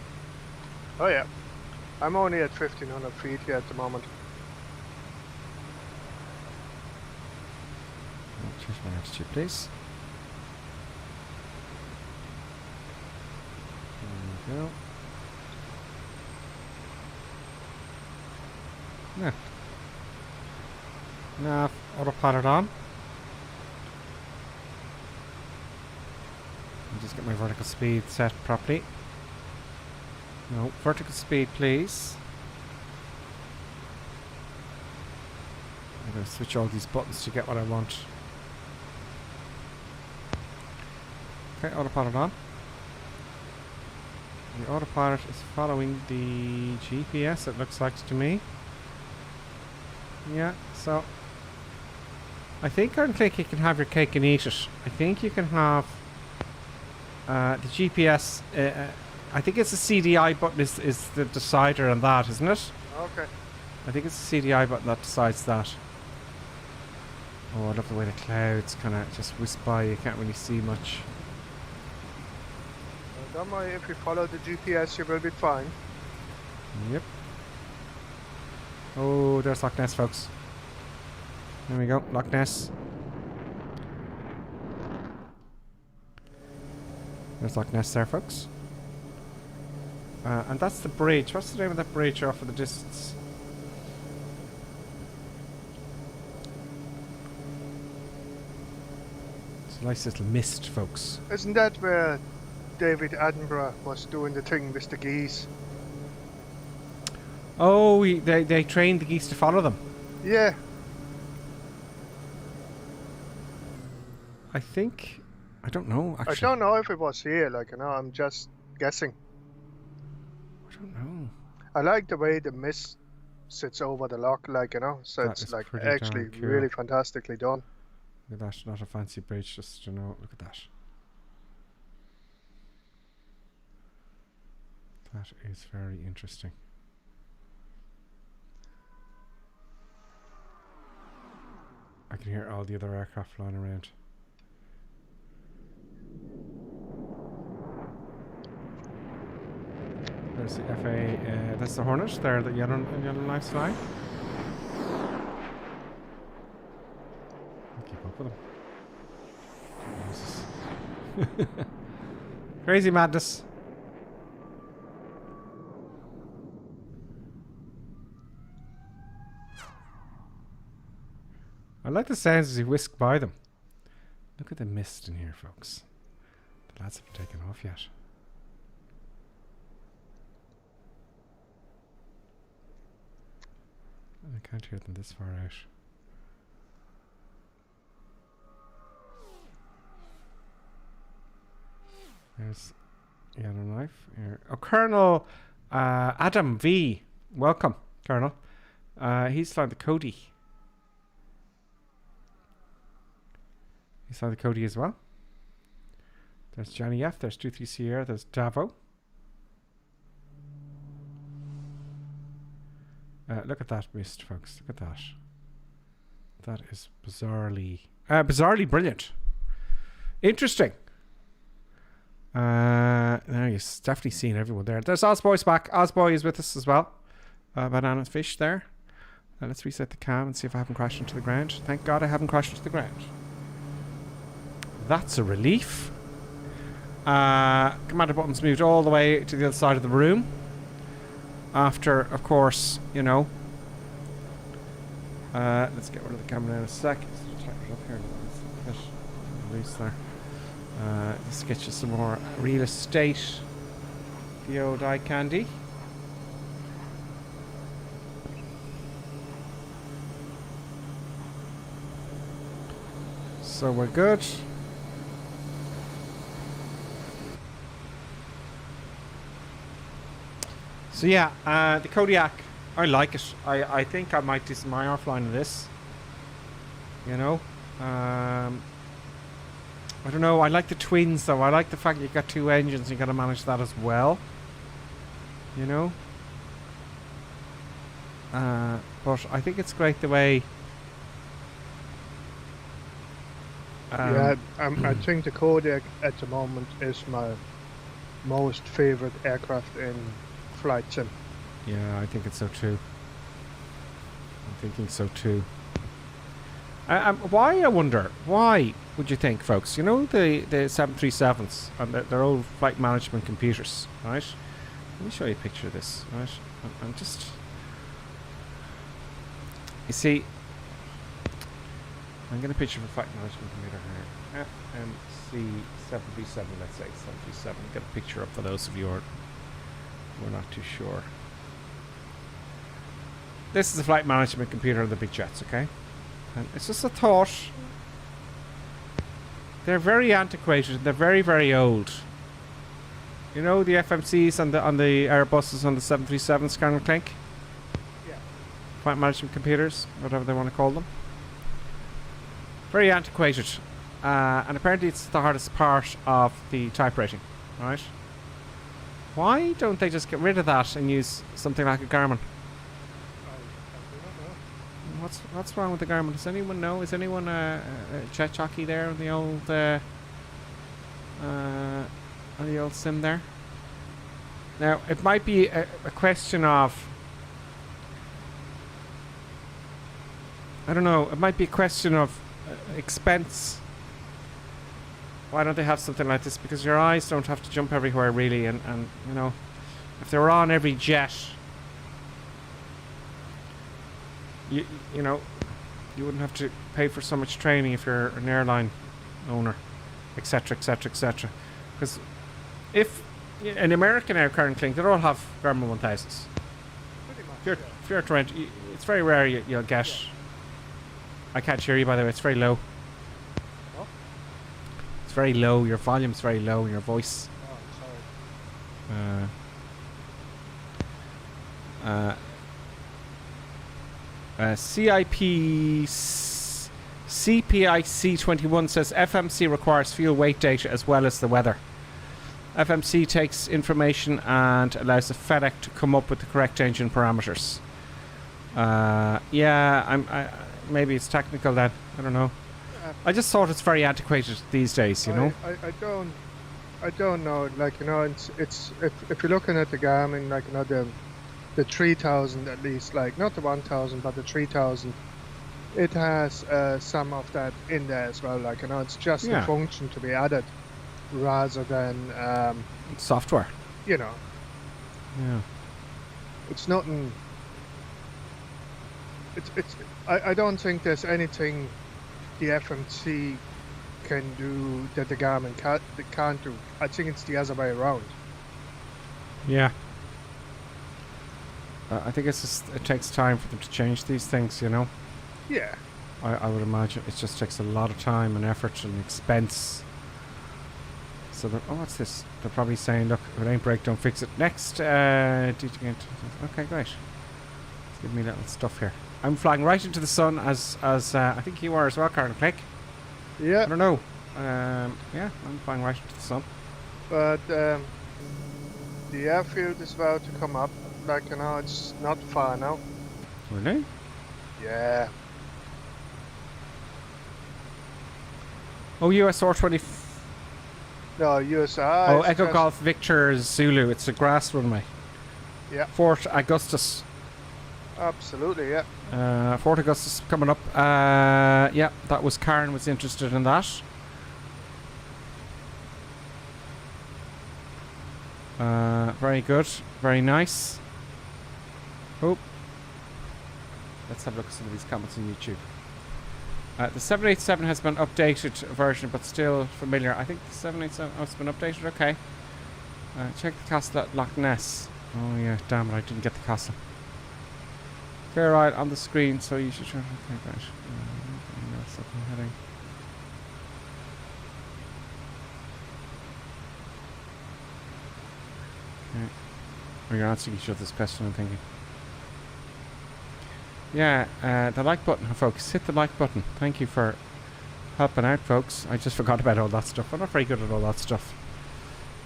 Oh yeah. I'm only at 1,500 feet here at the moment. Change my altitude, please. There we go. Yeah. Nav autopilot on. I'll just get my vertical speed set properly. No, vertical speed, please. I'm going to switch all these buttons to get what I want. Okay, autopilot on. The autopilot is following the GPS, it looks like to me. Yeah, so I think on click you can have your cake and eat it. I think you can have the GPS. I think it's the CDI button is the decider on that, isn't it? Okay. I think it's the CDI button that decides that. Oh, I love the way the clouds kind of just whisk by. You can't really see much. Don't worry, if you follow the GPS, you will be fine. Yep. Oh, there's Loch Ness, folks. There we go, Loch Ness. There's Loch Ness there, folks. And that's the bridge. What's the name of that bridge off in the distance? It's a nice little mist, folks. Isn't that where David Attenborough was doing the thing with the geese? Oh, they trained the geese to follow them. Yeah. I think... I don't know, actually. I don't know if it was here, like, you know, I'm just guessing. I don't know. I like the way the mist sits over the loch, like, you know, so That it's is like pretty actually darn cool. really fantastically done. Look at that, not a fancy bridge, just, you know, look at that. That is very interesting. I can hear all the other aircraft flying around. There's the FA, that's the Hornet there, the yellow nice flying. I'll keep up with them. Jesus. Crazy madness. I like the sounds as you whisk by them. Look at the mist in here, folks. The lads haven't taken off yet. I can't hear them this far out. There's Yellow Knife here. Oh, Colonel Adam V. Welcome, Colonel. He's flying the Cody. He's flying the Cody as well. There's Johnny F. There's 23 Sierra. There's Davo. Look at that mist, folks. Look at that. That is bizarrely brilliant. Interesting. Now you've definitely seen everyone there. There's Osboy's back. Osboy is with us as well. Banana fish there. Let's reset the cam and see if I haven't crashed into the ground. Thank God I haven't crashed into the ground. That's a relief. Commander Button's moved all the way to the other side of the room. After, of course, you know. Let's get rid of the camera in a sec. Let's tighten it up here. Let's get loose there. Let's get you some more real estate. The old eye candy. So we're good. So yeah, the Kodiak, I like it. I think I might do some IR flying of this. You know? I don't know, I like the twins though. I like the fact that you've got two engines and you gotta manage that as well. You know? But I think it's great the way... I think the Kodiak at the moment is my most favorite aircraft in flight sim. Yeah, I think it's so too. I'm thinking so too. Why, I wonder, why would you think, folks? You know the 737s and their old flight management computers, right? Let me show you a picture of this, right? I'm just... You see, I'm going to picture of a flight management computer here. FMC 737, let's say, 737. Get a picture up for those of you who are not too sure. This is a flight management computer of the big jets, okay? And it's just a thought. They're very antiquated and they're very, very old. You know the FMCs on the Airbuses on the 737s, Colonel Clink? Yeah. Flight management computers, whatever they want to call them. Very antiquated. And apparently it's the hardest part of the type rating, right? Why don't they just get rid of that and use something like a Garmin? What's wrong with the Garmin? Does anyone know? Is anyone a jet jockey there on the old sim there? Now it might be a question of, I don't know, it might be a question of expense. Why don't they have something like this? Because your eyes don't have to jump everywhere really, and you know, if they were on every jet, you know, you wouldn't have to pay for so much training if you're an airline owner, etc, etc, etc. Because if an American aircraft Clink, they all have Garmin 1000s. If you're to rent, it's very rare you'll get. I can't hear you, by the way. It's very low. It's very low. Your volume's very low in your voice. CPIC21 says FMC requires fuel weight data as well as the weather. FMC takes information and allows the FedEx to come up with the correct engine parameters. Yeah, maybe it's technical then. I don't know. I just thought it's very antiquated these days, you know. I don't know. Like, you know, it's if you're looking at the Garmin, like, you know, the 3000 at least, like not the 1000 but the 3000, it has some of that in there as well. Like, you know, it's just a function to be added rather than software. You know. Yeah. It's nothing. I don't think there's anything the FMC can do that the Garmin can't do. I think it's the other way around. Yeah. I think it's just, it takes time for them to change these things, you know? Yeah. I would imagine it just takes a lot of time and effort and expense. So, oh, what's this? They're probably saying, look, if it ain't break, don't fix it. Next, okay, great. Let's give me little stuff here. I'm flying right into the sun as I think you are as well, Karen Click. Yeah. I don't know. Yeah, I'm flying right into the sun. But the airfield is about to come up. Like, you know, it's not far now. Really? Yeah. Oh, USR 20. No, USR. Oh, Echo Golf Victor Zulu. It's a grass runway. Yeah. Fort Augustus. Absolutely, yeah. Fort Augustus coming up. Yeah, that was Karen was interested in that. Very good. Very nice. Oh. Let's have a look at some of these comments on YouTube. The 787 has been updated version, but still familiar. I think the 787 has been updated. Okay. Check the castle at Loch Ness. Oh yeah, damn it! I didn't get the castle. Clear right on the screen, so you should try. Okay, right. Heading. Okay. Oh, you're answering each other's question, I'm thinking. Yeah, the like button, folks. Hit the like button. Thank you for helping out, folks. I just forgot about all that stuff. I'm not very good at all that stuff.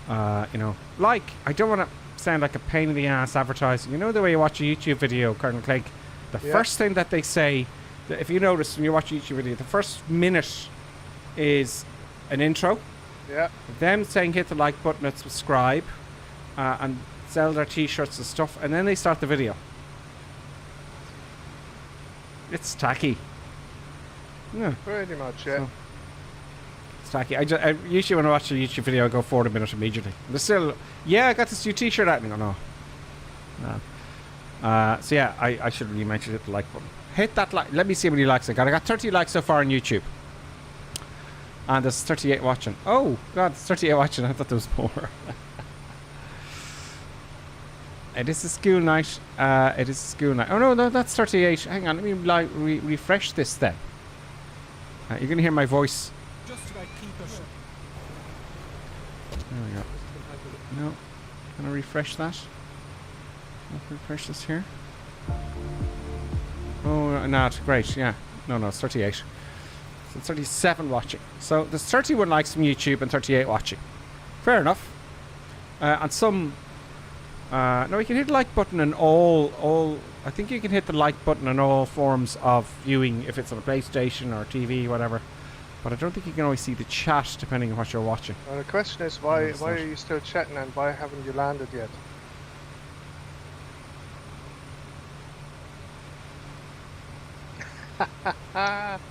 You know, like, I don't want to sound like a pain in the ass advertising. You know the way you watch a YouTube video, Colonel Clegg? The first thing that they say, that if you notice when you watch a YouTube video, the first minute is an intro. Yeah. Them saying hit the like button and subscribe, and sell their t-shirts and stuff, and then they start the video. It's tacky. Yeah. Pretty much, yeah. So, it's tacky. I usually when I watch a YouTube video, I go 40 minutes immediately. They're still, yeah, I got this new t-shirt out. And I go, no. So yeah, I should really mention hit the like button. Hit that like. Let me see how many likes I got. I got 30 likes so far on YouTube. And there's 38 watching. Oh, God, there's 38 watching. I thought there was more. It is a school night. It is a school night. Oh, no, that's 38. Hang on, let me refresh this then. You're going to hear my voice. Just about keep it. There we go. No. Can I refresh that? Refresh this here. Oh, no, it's great. Yeah. No, it's 38. So it's 37 watching. So there's 31 likes from YouTube and 38 watching. Fair enough. And some... no, you can hit the like button in all... I think you can hit the like button in all forms of viewing, if it's on a PlayStation or TV, whatever. But I don't think you can always see the chat, depending on what you're watching. Well, the question is, why are you still chatting and why haven't you landed yet?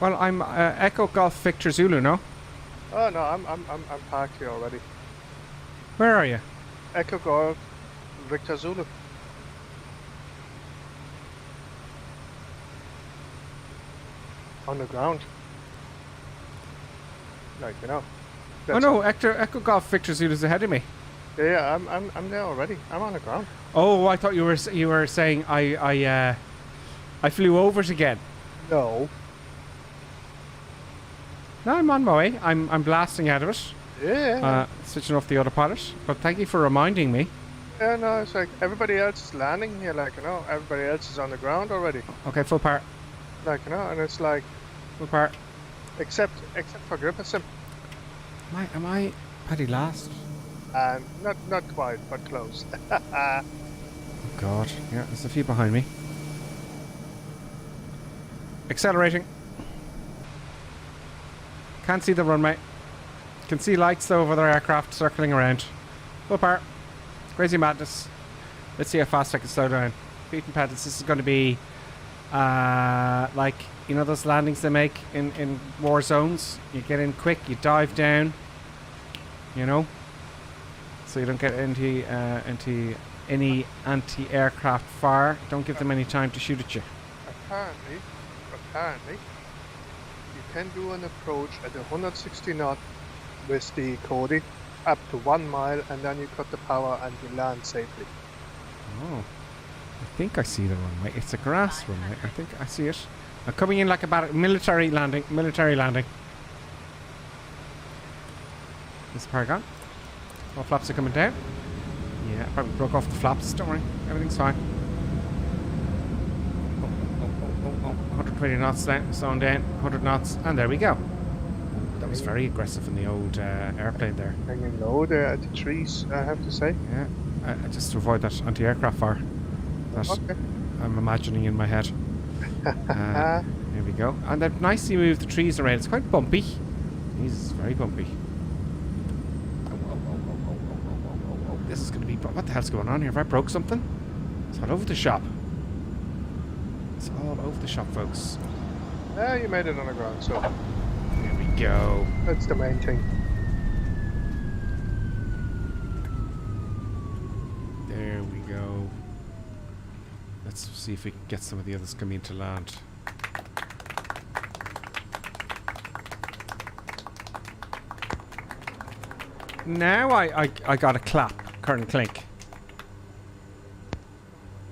Well, I'm Echo Golf Victor Zulu, no? Oh no, I'm parked here already. Where are you? Echo Golf Victor Zulu. On the ground. Like, you know. Oh no, Echo Golf Victor Zulu's ahead of me. Yeah, I'm there already. I'm on the ground. Oh, I thought you were saying I flew over it again. No. No, I'm on my way. I'm blasting out of it. Yeah. Switching off the autopilot. But thank you for reminding me. Yeah, no, it's like everybody else is landing here, like, you know, everybody else is on the ground already. Okay, full part. Like, you know, and it's like... Full part. Except for Gripperson. Am I Paddy last? Not quite, but close. Oh God, yeah, there's a few behind me. Accelerating. Can't see the runway. Can see lights though over their aircraft circling around. Full part. Crazy madness. Let's see how fast I can slow down. Feet and pedals. This is going to be like, you know those landings they make in war zones? You get in quick, you dive down, you know, so you don't get into any anti-aircraft fire. Don't give them any time to shoot at you. apparently, you can do an approach at 160 knots with the Kodi up to 1 mile, and then you cut the power and you land safely. Oh, I think I see the runway. It's a grass runway. I think I see it. I'm coming in like about a military landing. This Paragon. All flaps are coming down. Yeah, probably broke off the flaps. Don't worry, everything's fine. 120 knots down, slowing down, 100 knots, and there we go. That was very aggressive in the old airplane there. Hanging low there at the trees, I have to say. Yeah, just to avoid that anti-aircraft fire that I'm imagining in my head. There we go. And they've nicely moved the trees around. It's quite bumpy. It's very bumpy. This is going to be... What the hell's going on here? Have I broke something? It's all over the shop. It's all over the shop, folks. Yeah, you made it on the ground, so... There we go. That's the main thing. There we go. Let's see if we can get some of the others coming into land. Now I got a clap, Colonel Clink.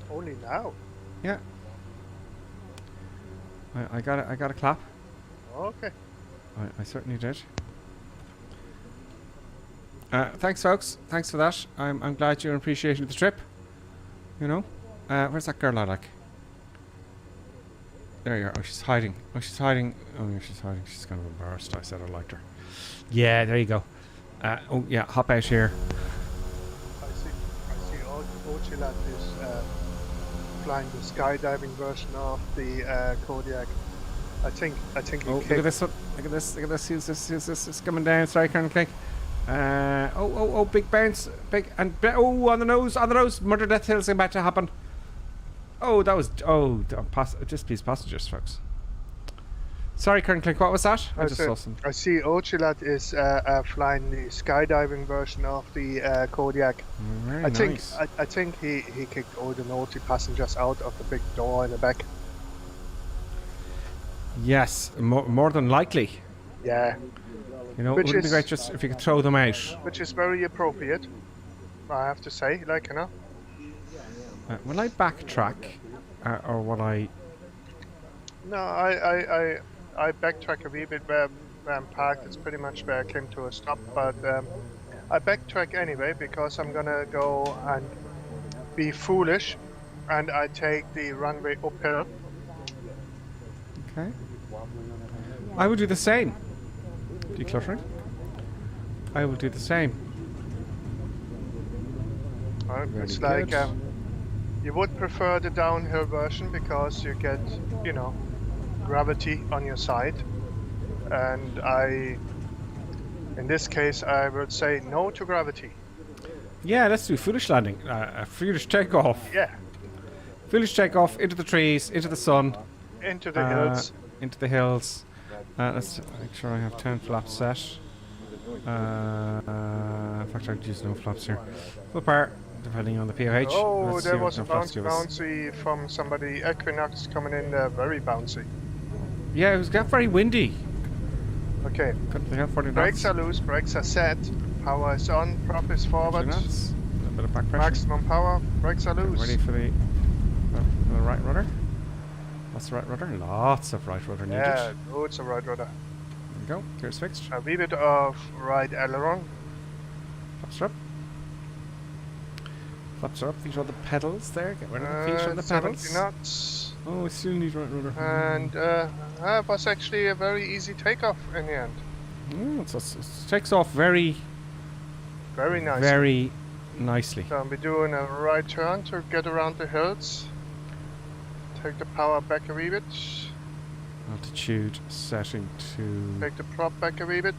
Only now? Yeah. I got a clap. Okay. I certainly did. Thanks, folks. Thanks for that. I'm glad you're appreciating the trip. You know. Where's that girl I like? There you are. Oh, she's hiding. Oh, she's hiding. Oh, yeah, she's hiding. She's kind of embarrassed. I said I liked her. Yeah, there you go. Oh, yeah, hop out here. I see Ochilat is flying the skydiving version of the Kodiak. I think Oh, look at this one. Look at this. Look at this. Who's this? It's coming down. Sorry, Colonel Clink. Oh, big bounce. Big, and, oh, on the nose. Murder Death Hill's about to happen. Oh, that was, just please passengers, folks. Sorry, Colonel Clink, what was that? I just saw some. I see Ochilat is flying the skydiving version of the Kodiak. Very nice. I think he kicked all the naughty passengers out of the big door in the back. Yes, more than likely. Yeah. You know, it would be great just if you could throw them out. Which is very appropriate, I have to say, like, you know. Will I backtrack, or will I... No, I backtrack a wee bit where I'm parked. It's pretty much where I came to a stop, but I backtrack anyway because I'm gonna go and be foolish, and I take the runway uphill. Okay. I will do the same. Decluttering. I will do the same. It's like you would prefer the downhill version because you get, you know, gravity on your side, and in this case I would say no to gravity. Yeah, let's do foolish landing. A foolish takeoff. Yeah. Foolish takeoff into the trees, into the sun. Into the hills. Into the hills. Let's make sure I have 10 flaps set. In fact, I could use no flaps here. Full power, depending on the POH. Oh, there was a bouncy from somebody. Equinox coming in there, very bouncy. Yeah, it got very windy. Okay. Brakes are loose, brakes are set. Power is on, prop is forward. A bit of back pressure. Maximum power, brakes are loose. Ready for the right rudder? What's the right rudder? Lots of right rudder needed. Yeah, loads of right rudder. There we go, gears fixed. A wee bit of right aileron. Flaps are up. Flaps are up, feet on the pedals there. Get rid of the feet on the pedals. 70 knots. Oh, I still need right rudder. And it was actually a very easy takeoff in the end. It takes off very nicely. Very nicely. So I'll be doing a right turn to get around the hills. Take the power back a wee bit. Altitude setting to... Take the prop back a wee bit.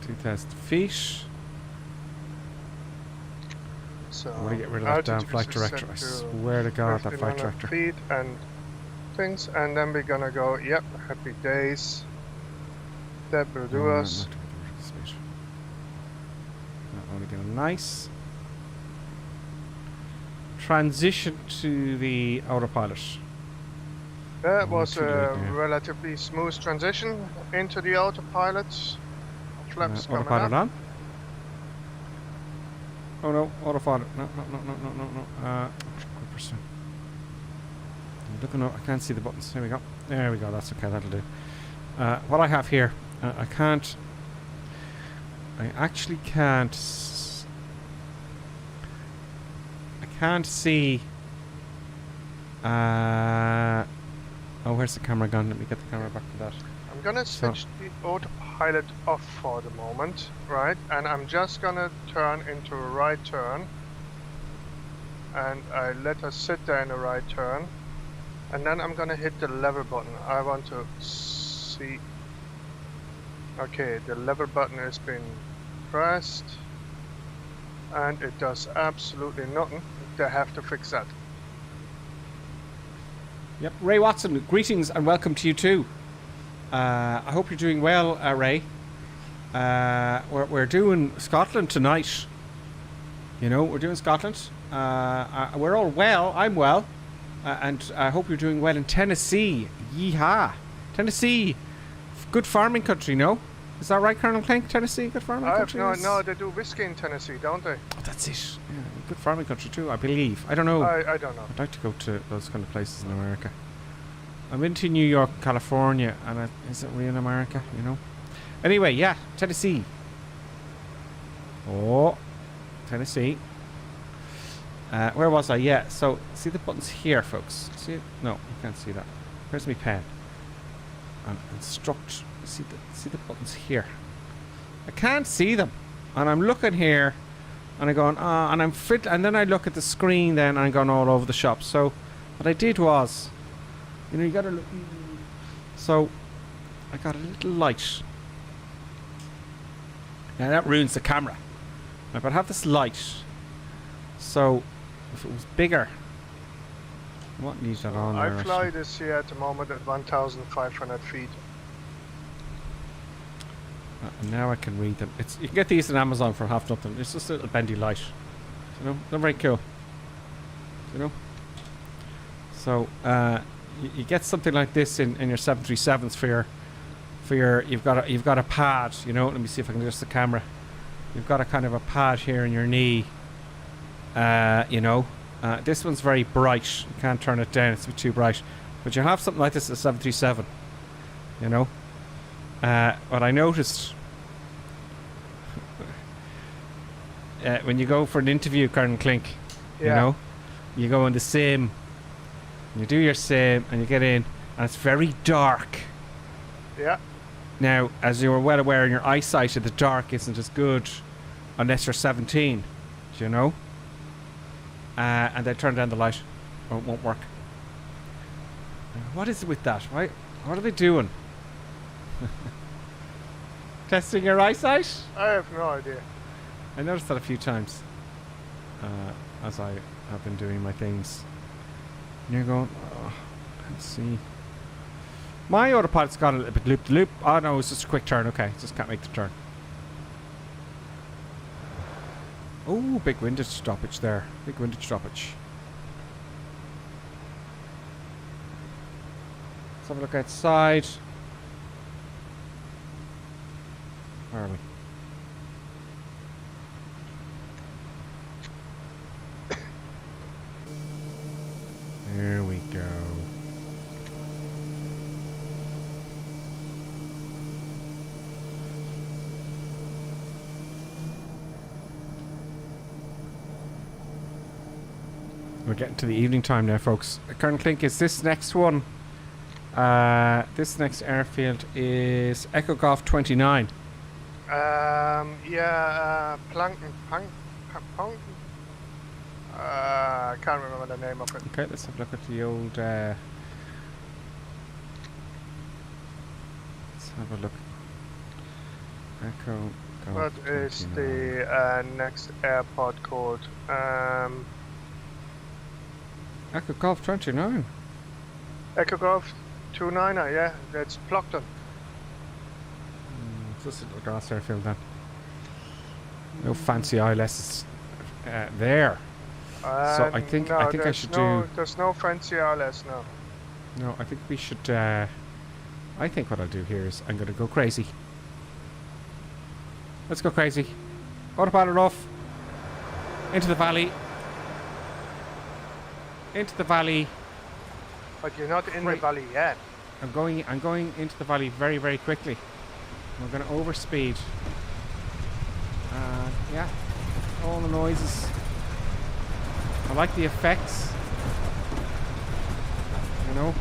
2,000 feet. So I want to get rid of that damn flight director. I swear to God, that flight director. Feet and things, and then we're gonna go. Yep, happy days. That will do us. I want to get a nice transition to the autopilot. That was a relatively smooth transition into the autopilot. Flaps coming autopilot up. on. Oh no, autopilot. No. 100%. I'm looking up. I can't see the buttons. There we go. There we go. That's okay. That'll do. What I have here, I actually can't see. Oh, where's the camera gone? Let me get the camera back to that. I'm gonna switch the autopilot off for the moment, right? And I'm just gonna turn into a right turn. And I let her sit there in a right turn. And then I'm gonna hit the lever button. I want to see. Okay, the lever button has been pressed. And it does absolutely nothing. They have to fix that. Yep, Ray Watson, greetings and welcome to you too. I hope you're doing well, Ray. We're doing Scotland tonight. You know, we're doing Scotland. We're all well. I'm well. And I hope you're doing well in Tennessee. Yeehaw. Tennessee, good farming country, no? Is that right, Colonel Clink? Tennessee, good farming country? No, they do whiskey in Tennessee, don't they? Oh, that's it. Yeah, good farming country too, I believe. I don't know. I don't know. I'd like to go to those kind of places in America. I'm into New York, California, and is it real America, you know? Anyway, yeah, Tennessee. Oh, Tennessee. Where was I? Yeah, so see the buttons here, folks. See it? No, you can't see that. Where's my pen? Instruct. See the buttons here. I can't see them, and I'm looking here, and I'm going and I'm fit, and then I look at the screen, then and I'm going all over the shop. So what I did was, you know, you gotta look. So I got a little light. Now that ruins the camera. But I have this light. So if it was bigger, what needs that on there? I fly this here at the moment at 1,500 feet. And now I can read them. You can get these on Amazon for half nothing. It's just a little bendy light. You know, they're very cool. You know. So you get something like this in your 737s for your you've got a pad. You know. Let me see if I can adjust the camera. You've got a kind of a pad here in your knee. You know. This one's very bright. You can't turn it down. It's a bit too bright. But you have something like this at a 737. You know. What I noticed when you go for an interview, Colonel Clink, you know, you go in the sim, you do your sim, and you get in, and it's very dark. Yeah. Now, as you were well aware, in your eyesight, the dark isn't as good unless you're 17. Do you know? And they turn down the light, or it won't work. What is it with that? Why? What are they doing? Testing your eyesight? I have no idea. I noticed that a few times as I have been doing my things. And you're going, oh, let's see. My autopilot's got a little bit loop-de-loop. Oh no, it's just a quick turn. Okay, just can't make the turn. Oh, big windage stoppage there. Big windage stoppage. Let's have a look outside. Where are we? There we go. We're getting to the evening time now, folks. Colonel Clink, is this next one? This next airfield is Echo Golf 29. Plankton. I can't remember the name of it. Okay, let's have a look at the old. Let's have a look. Echo Golf. What is the next airport code? Echo Golf 29. Echo Golf 29er, yeah, that's Plockton. It's just a little grass airfield then. No fancy ILSs there. So I think I should do. There's no fancy ILS now. No, I think we should, I think what I'll do here is I'm going to go crazy. Let's go crazy. Autopilot off. Into the valley. Into the valley. But you're not in the valley yet. I'm going into the valley very, very quickly. We're going to overspeed. Yeah. All the noises. I like the effects. You know.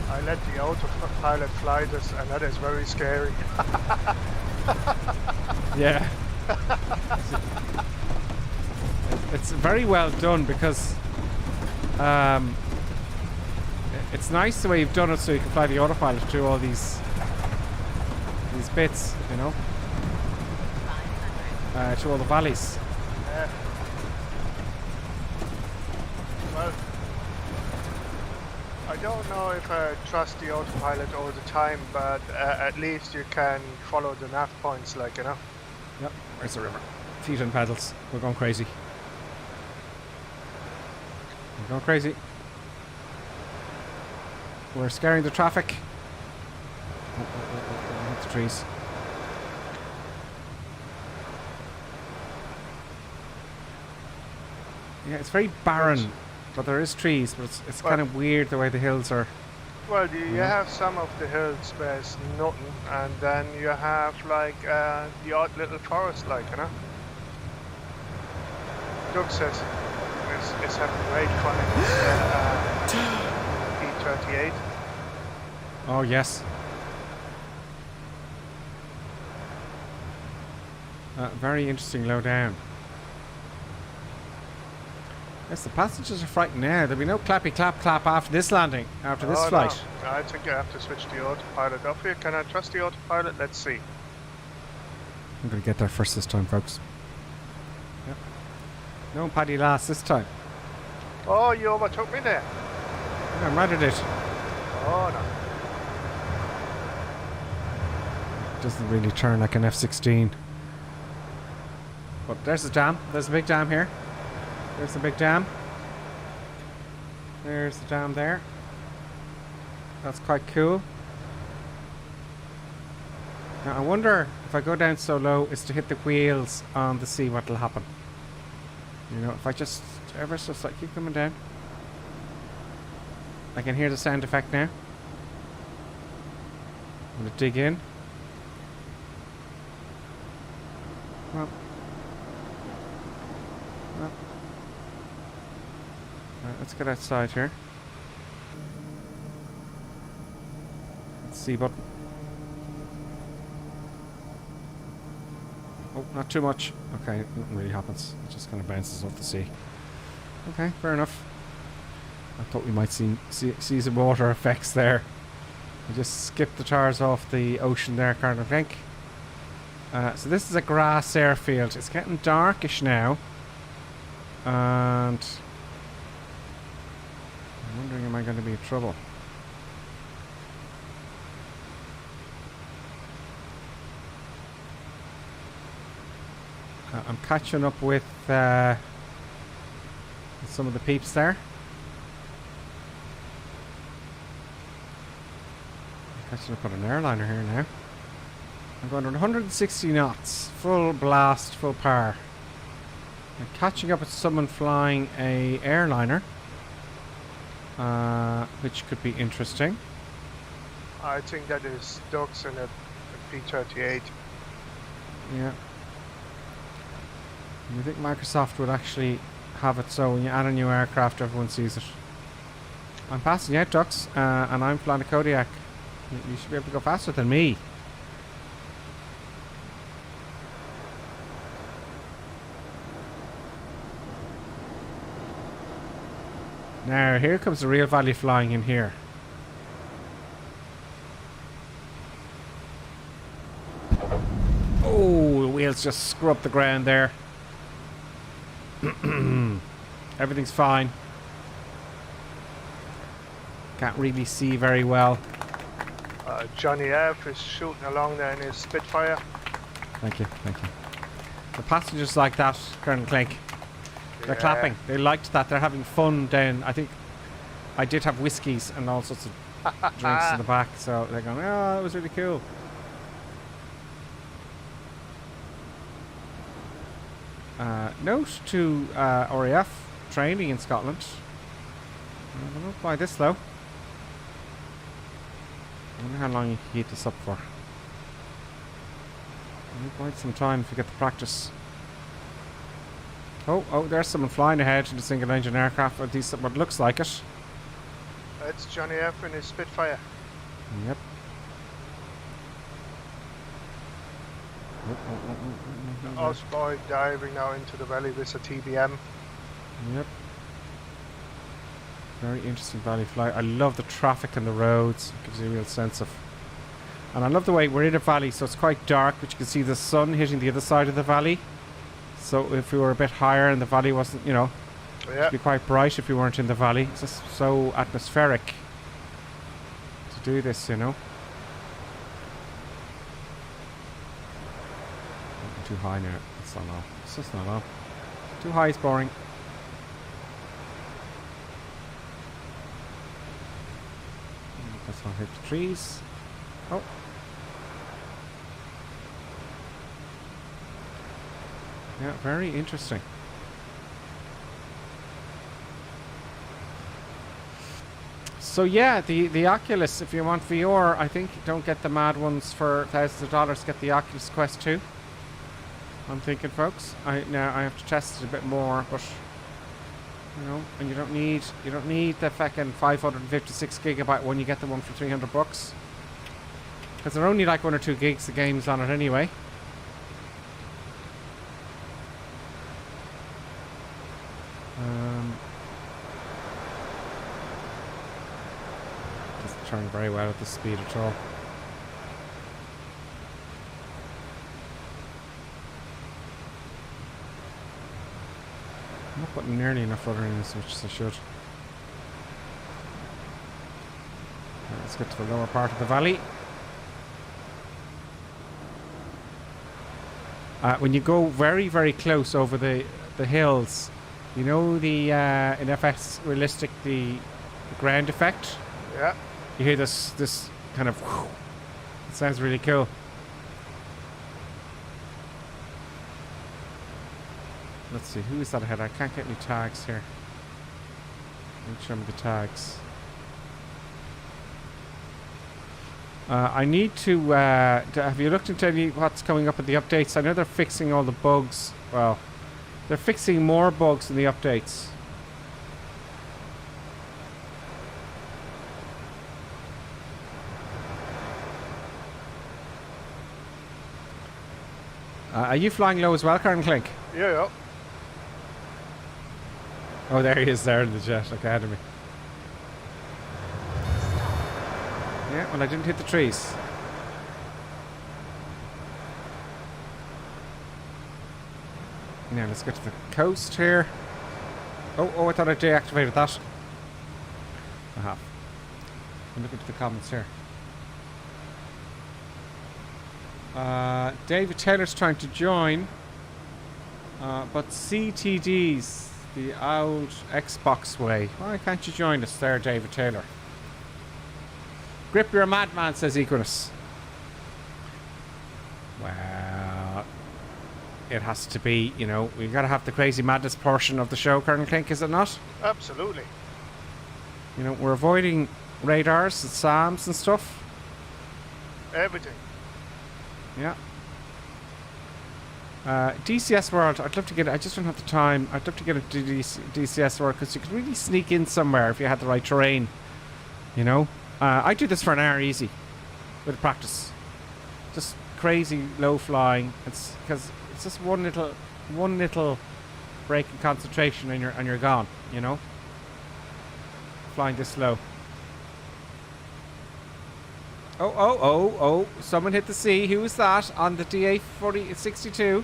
I let the autopilot fly this, and that is very scary. Yeah. It's very well done because it's nice the way you've done it so you can fly the autopilot through all these bits, you know, through all the valleys. Yeah. Well, I don't know if I trust the autopilot all the time, but at least you can follow the nav points, like, you know. Yep, where's the river? Feet on pedals. We're going crazy. We're going crazy. We're scaring the traffic. Oh, hit the trees. Yeah, it's very barren, but there is trees, but it's kind of weird the way the hills are. Well, you have some of the hills where it's nothing, and then you have like the odd little forest, like, you know. Doug says it's having great fun in P38. Oh yes. Very interesting low down. Yes, the passengers are frightened now. There'll be no clappy clap clap after this landing, after this flight. No. I think I have to switch the autopilot off here. Can I trust the autopilot? Let's see. I'm going to get there first this time, folks. Yep. No Paddy last this time. Oh, you overtook me there. Yeah, I'm right at it. Oh, no. Doesn't really turn like an F-16. But there's the dam. There's a big dam here. There's the big dam. There's the dam there. That's quite cool. Now I wonder if I go down so low is to hit the wheels on the sea what will happen. You know, if I just ever so slightly keep coming down. I can hear the sound effect now. I'm gonna dig in. Well. Right, let's get outside here. Let's see button. Oh, not too much. Okay, nothing really happens. It just kind of bounces off the sea. Okay, fair enough. I thought we might see some water effects there. I just skipped the tires off the ocean there, kind of think. So this is a grass airfield. It's getting darkish now. And I'm wondering, am I going to be in trouble? I'm catching up with some of the peeps there. I'm catching up with an airliner here now. I'm going at 160 knots, full blast, full power. I'm catching up with someone flying a airliner, which could be interesting. I think that is Doug's in a P38. Yeah. You think Microsoft would actually have it so when you add a new aircraft, everyone sees it? I'm passing out, Ducks, and I'm flying a Kodiak. You should be able to go faster than me. Now, here comes the real value flying in here. Oh, the wheels just screw up the ground there. Everything's fine. Can't really see very well. Johnny F is shooting along there in his Spitfire. Thank you, thank you. The passengers like that, Colonel Clink. They're Yeah. clapping. They liked that. They're having fun down. I think I did have whiskies and all sorts of drinks in the back, so they're going, oh, that was really cool. Note to RAF training in Scotland. I don't know why this low. I wonder how long you can keep this up for. Quite some time if you get the practice. Oh, there's someone flying ahead in a single engine aircraft, at least what looks like it. It's Johnny F in his Spitfire. Yep. Osboy diving now into the valley with a TBM. Yep. Very interesting valley flight. I love the traffic and the roads. It gives you a real sense of... And I love the way we're in a valley, so it's quite dark, but you can see the sun hitting the other side of the valley. So if we were a bit higher and the valley wasn't, you know, it'd be quite bright if we weren't in the valley. It's just so atmospheric to do this, you know. Too high now. It's not on. It's just not on. Too high is boring. Let's not hit the trees. Oh. Yeah, very interesting. So yeah, the Oculus, if you want VR, I think don't get the mad ones for thousands of dollars. Get the Oculus Quest 2. I'm thinking, folks. Now I have to test it a bit more, but you know, and you don't need the fucking 556 gigabyte one. You get the one for $300, because they're only like 1 or 2 gigs of games on it anyway. Doesn't turn very well at this speed at all. I'm not putting nearly enough rudder in as much as I should. Right, let's get to the lower part of the valley. When you go very, very close over the hills, you know the in FS realistic the ground effect. Yeah. You hear this kind of. Whoosh. It sounds really cool. Let's see, who is that ahead? I can't get any tags here. Show me the tags. I need to have you looked into what's coming up in the updates? I know they're fixing all the bugs. Well, they're fixing more bugs in the updates. Are you flying low as well, Colonel Clink? Yeah. Oh, there he is there in the jet academy. Yeah, well, I didn't hit the trees. Now let's get to the coast here. Oh, I thought I deactivated that. I have. I'm looking at the comments here. David Taylor's trying to join, but CTD's the old Xbox way. Why can't you join us there, David Taylor? Grip, you're a madman, says Equinus. Well, it has to be, you know, we've got to have the crazy madness portion of the show, Colonel Clink, is it not? Absolutely. You know, we're avoiding radars and SAMs and stuff. Everything. Yeah. DCS World, I'd love to get it. I just don't have the time. I'd love to get it to DCS World, because you could really sneak in somewhere if you had the right terrain. You know? I do this for an hour easy with practice. Just crazy low flying. It's because it's just one little break in concentration and you're gone, you know? Flying this low. Oh, someone hit the sea. Who was that on the DA-62?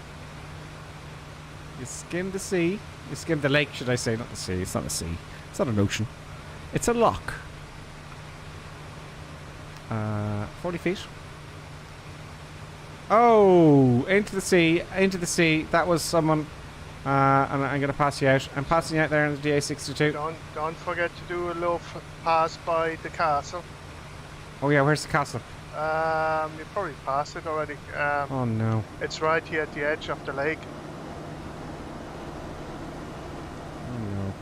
You skimmed the sea. You skimmed the lake, should I say, not the sea. It's not a sea. It's not an ocean. It's a loch. 40 feet. Oh, into the sea, into the sea. That was someone. And I'm going to pass you out. I'm passing you out there in the DA62. Don't forget to do a little pass by the castle. Oh yeah, where's the castle? You probably passed it already. Oh no. It's right here at the edge of the lake. Oh no.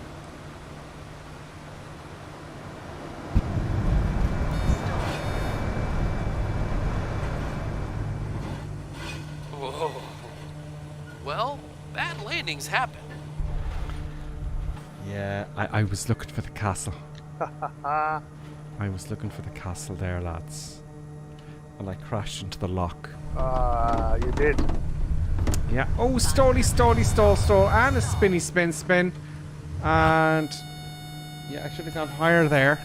Whoa. Well, bad landings happen. Yeah, I was looking for the castle. I was looking for the castle there, lads. And I crashed into the lock. You did. Yeah. Oh, stally, stall. And a spinny spin. And yeah, I should have gone higher there.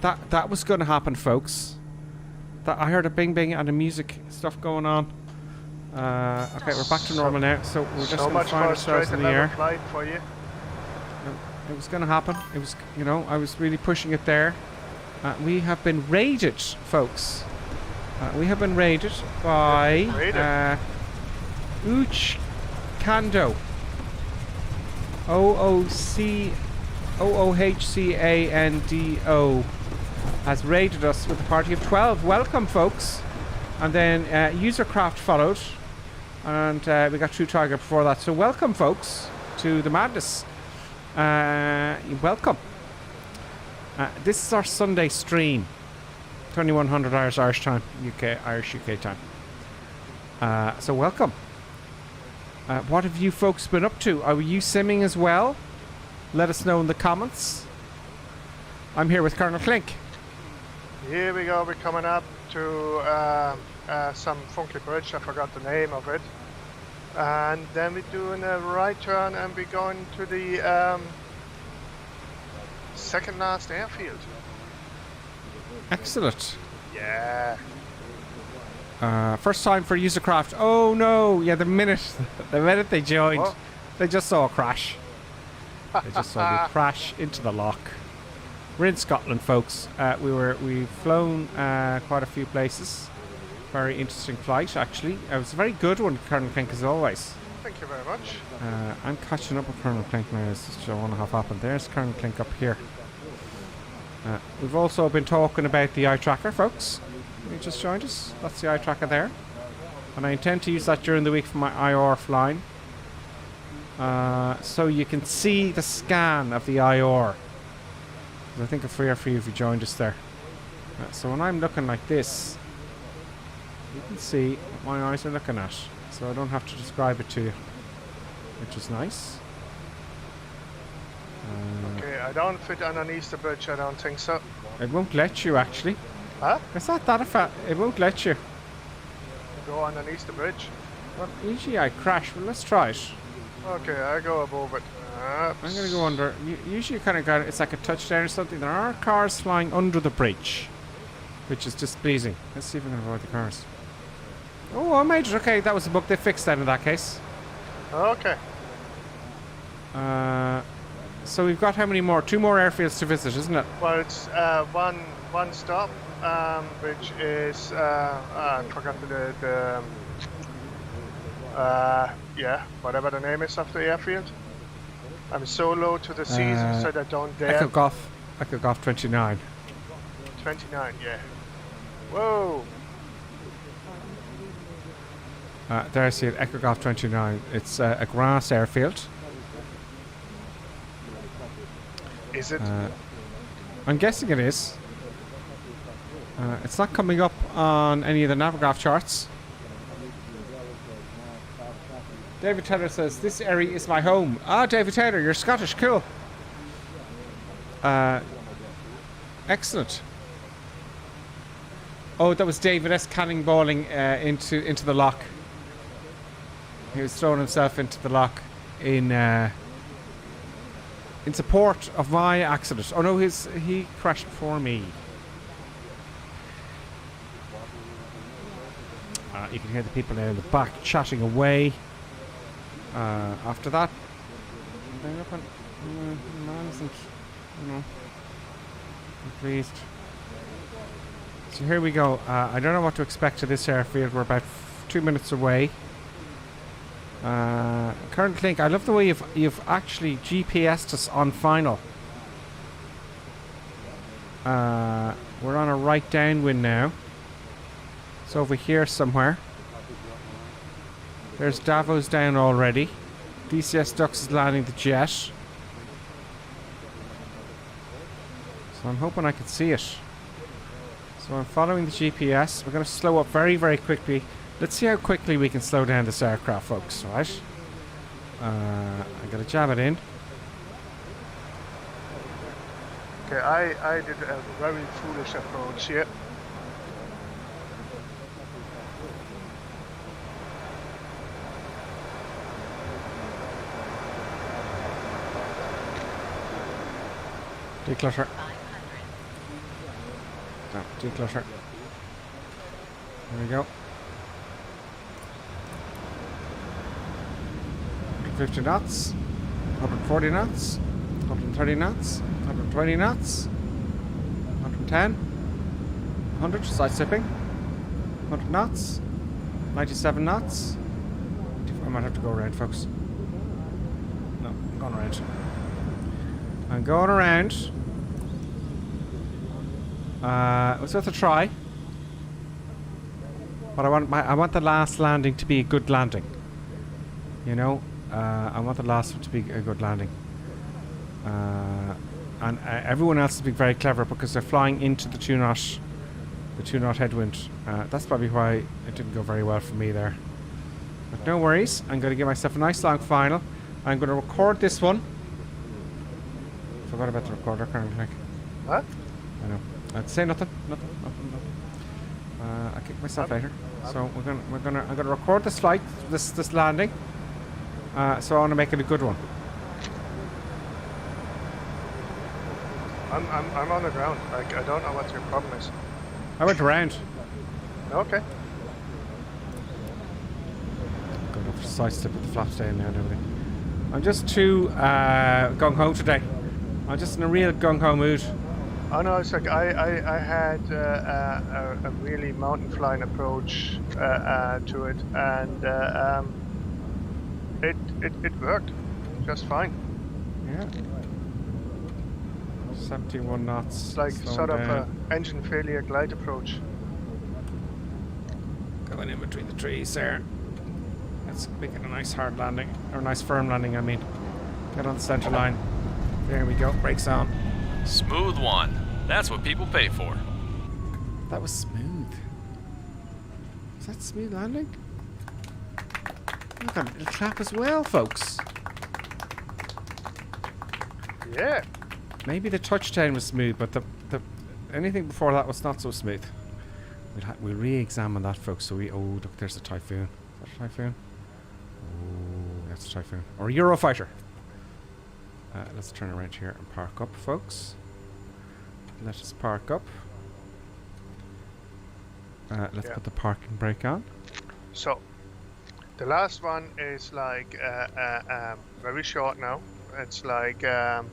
That was going to happen, folks. I heard a bing and a music stuff going on. Okay, we're back to normal now. So we're just going to find ourselves in the air. Flight for you. It was going to happen. It was, you know, I was really pushing it there. We have been raided, folks. We have been raided by Uch Kando. OOHCANDO has raided us with a party of 12. Welcome, folks. And then Usercraft followed. And we got True Tiger before that. So welcome, folks, to the madness. Welcome. This is our Sunday stream. 2100 hours Irish time, Irish UK time. So welcome. What have you folks been up to? Are you simming as well? Let us know in the comments. I'm here with Colonel Clink. Here we go. We're coming up to some funky bridge. I forgot the name of it. And then we're doing a right turn and we're going to the second last airfield. Excellent. Yeah. First time for Usercraft. Oh no! Yeah, the minute they joined, they just saw a crash. They just saw the crash into the lock. We're in Scotland, folks. We've flown quite a few places. Very interesting flight, actually. It was a very good one, Colonel Clink, as always. Thank you very much. I'm catching up with Colonel Clink now. I want to have happened. There's Colonel Clink up here. We've also been talking about the eye tracker, folks. You just joined us. That's the eye tracker there. And I intend to use that during the week for my IR flying. So you can see the scan of the IR. I think it's fair for you if you joined us there. So when I'm looking like this, you can see what my eyes are looking at. So I don't have to describe it to you, which is nice. Okay, I don't fit underneath the bridge, I don't think so. It won't let you, actually. Huh? It's not that it won't let you. Go underneath the bridge? Well, usually I crash. Well, let's try it. Okay, I go above it. I'm going to go under. Usually you kind of got it. It's like a touchdown or something. There are cars flying under the bridge, which is displeasing. Let's see if we can avoid the cars. Oh, I made it. Okay, that was a bug. They fixed that in that case. Okay. So we've got how many more? 2 more airfields to visit, isn't it? Well, it's one stop, which is I forgot the whatever the name is of the airfield. I'm so low to the seas, so I don't dare. Echo Golf 29. 29, yeah. Whoa. There I see it, Echo Golf 29. It's a grass airfield. Is it? I'm guessing it is. It's not coming up on any of the Navigraph charts. David Taylor says, this area is my home. Ah, David Taylor, you're Scottish, cool. Excellent. Oh, that was David S. cannonballing into the lock. He was throwing himself into the lock in support of my accident. Oh no, he crashed before me. You can hear the people there in the back chatting away. After that, man isn't, you know, I'm pleased. So here we go. I don't know what to expect of this airfield. We're about 2 minutes away. Current link. I love the way you've actually GPS'd us on final. We're on a right downwind now. It's over here somewhere. There's Davos down already. DCS Dux is landing the jet. So I'm hoping I can see it. So I'm following the GPS. We're going to slow up very, very quickly. Let's see how quickly we can slow down this aircraft, folks, right? I got to jam it in. Okay, I did a very foolish approach here. Declutter. No, declutter. There we go. 150 knots. 140 knots. 130 knots. 120 knots. 110. 100. Side sipping. 100 knots. 97 knots. I might have to go around, folks. No, I'm going around. I'm going around. It was worth a try. But I want the last landing to be a good landing. You know? I want the last one to be a good landing. And everyone else has been very clever because they're flying into the 2 knot headwind. That's probably why it didn't go very well for me there. But no worries. I'm going to give myself a nice long final. I'm going to record this one. Forgot about the recorder currently. What? I know. I'd say nothing. Nothing. I'll kick myself later. So I'm gonna record this flight, this landing. So I want to make it a good one. I'm on the ground. Like, I don't know what your problem is. I went around. Okay. Going up for side step with the flaps down now and everything. I'm just too gung ho today. I'm just in a real gung ho mood. Oh no, it's like I had a really mountain flying approach to it, and it worked just fine. Yeah. 71 knots. It's like sort of a engine failure glide approach. Going in between the trees there. Let's make it a nice hard landing, or a nice firm landing. I mean, get on the center line. There we go. Brakes on. Smooth one. That's what people pay for. That was smooth. Is that smooth landing? Look, a little clap as well, folks. Yeah. Maybe the touchdown was smooth, but the anything before that was not so smooth. We'll re-examine that, folks. So oh look, there's a Typhoon. Is that a Typhoon? Oh, that's a Typhoon. Or a Eurofighter. Let's turn around here and park up, folks. Let us park up. Let's put the parking brake on. So, the last one is like very short now. It's like less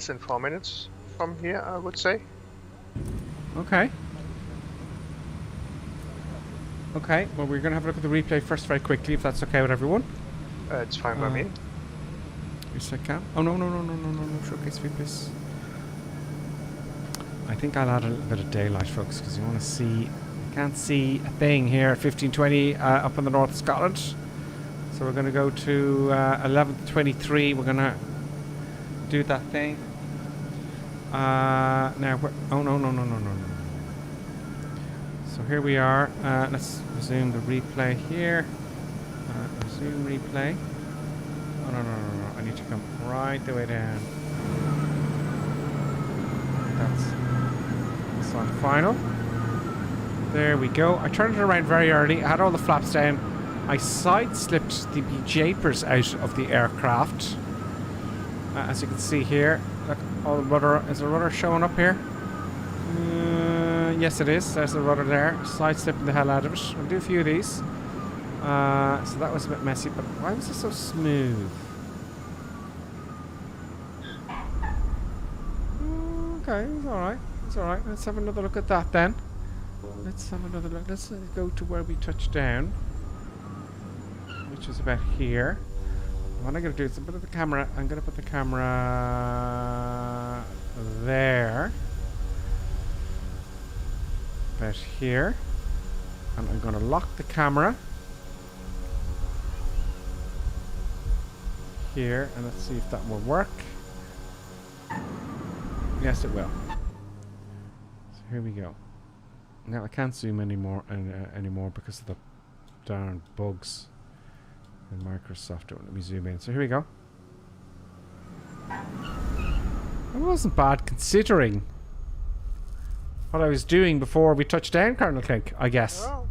than 4 minutes from here, I would say. Okay. Okay, well we're going to have a look at the replay first very quickly, if that's okay with everyone. It's fine by me. Reset cam. Oh no, showcase view please. I think I'll add a little bit of daylight, folks, because you want to see, you can't see a thing here at 1520 up in the north of Scotland. So we're going to go to 11:23. We're going to do that thing. Now, oh no. So here we are. Let's resume the replay here. Resume replay. Oh no. I need to come right the way down. That's on final. There we go. I turned it around very early. I had all the flaps down. I side-slipped the japers out of the aircraft. As you can see here. Look, all the rudder. Is the rudder showing up here? Yes, it is. There's the rudder there. Side-slipping the hell out of it. We'll do a few of these. So that was a bit messy, but why was it so smooth? Okay, it's alright. It's alright. Let's have another look at that then. Let's have another look. Let's go to where we touched down, which is about here. What I'm going to do is I'm going to put the camera. I'm going to put the camera there, about here, and I'm going to lock the camera here, and let's see if that will work. Yes, it will. So here we go. Now I can't zoom anymore because of the darn bugs in Microsoft. Don't let me zoom in. So here we go. It wasn't bad considering what I was doing before we touched down, Colonel Clink, I guess. Oh.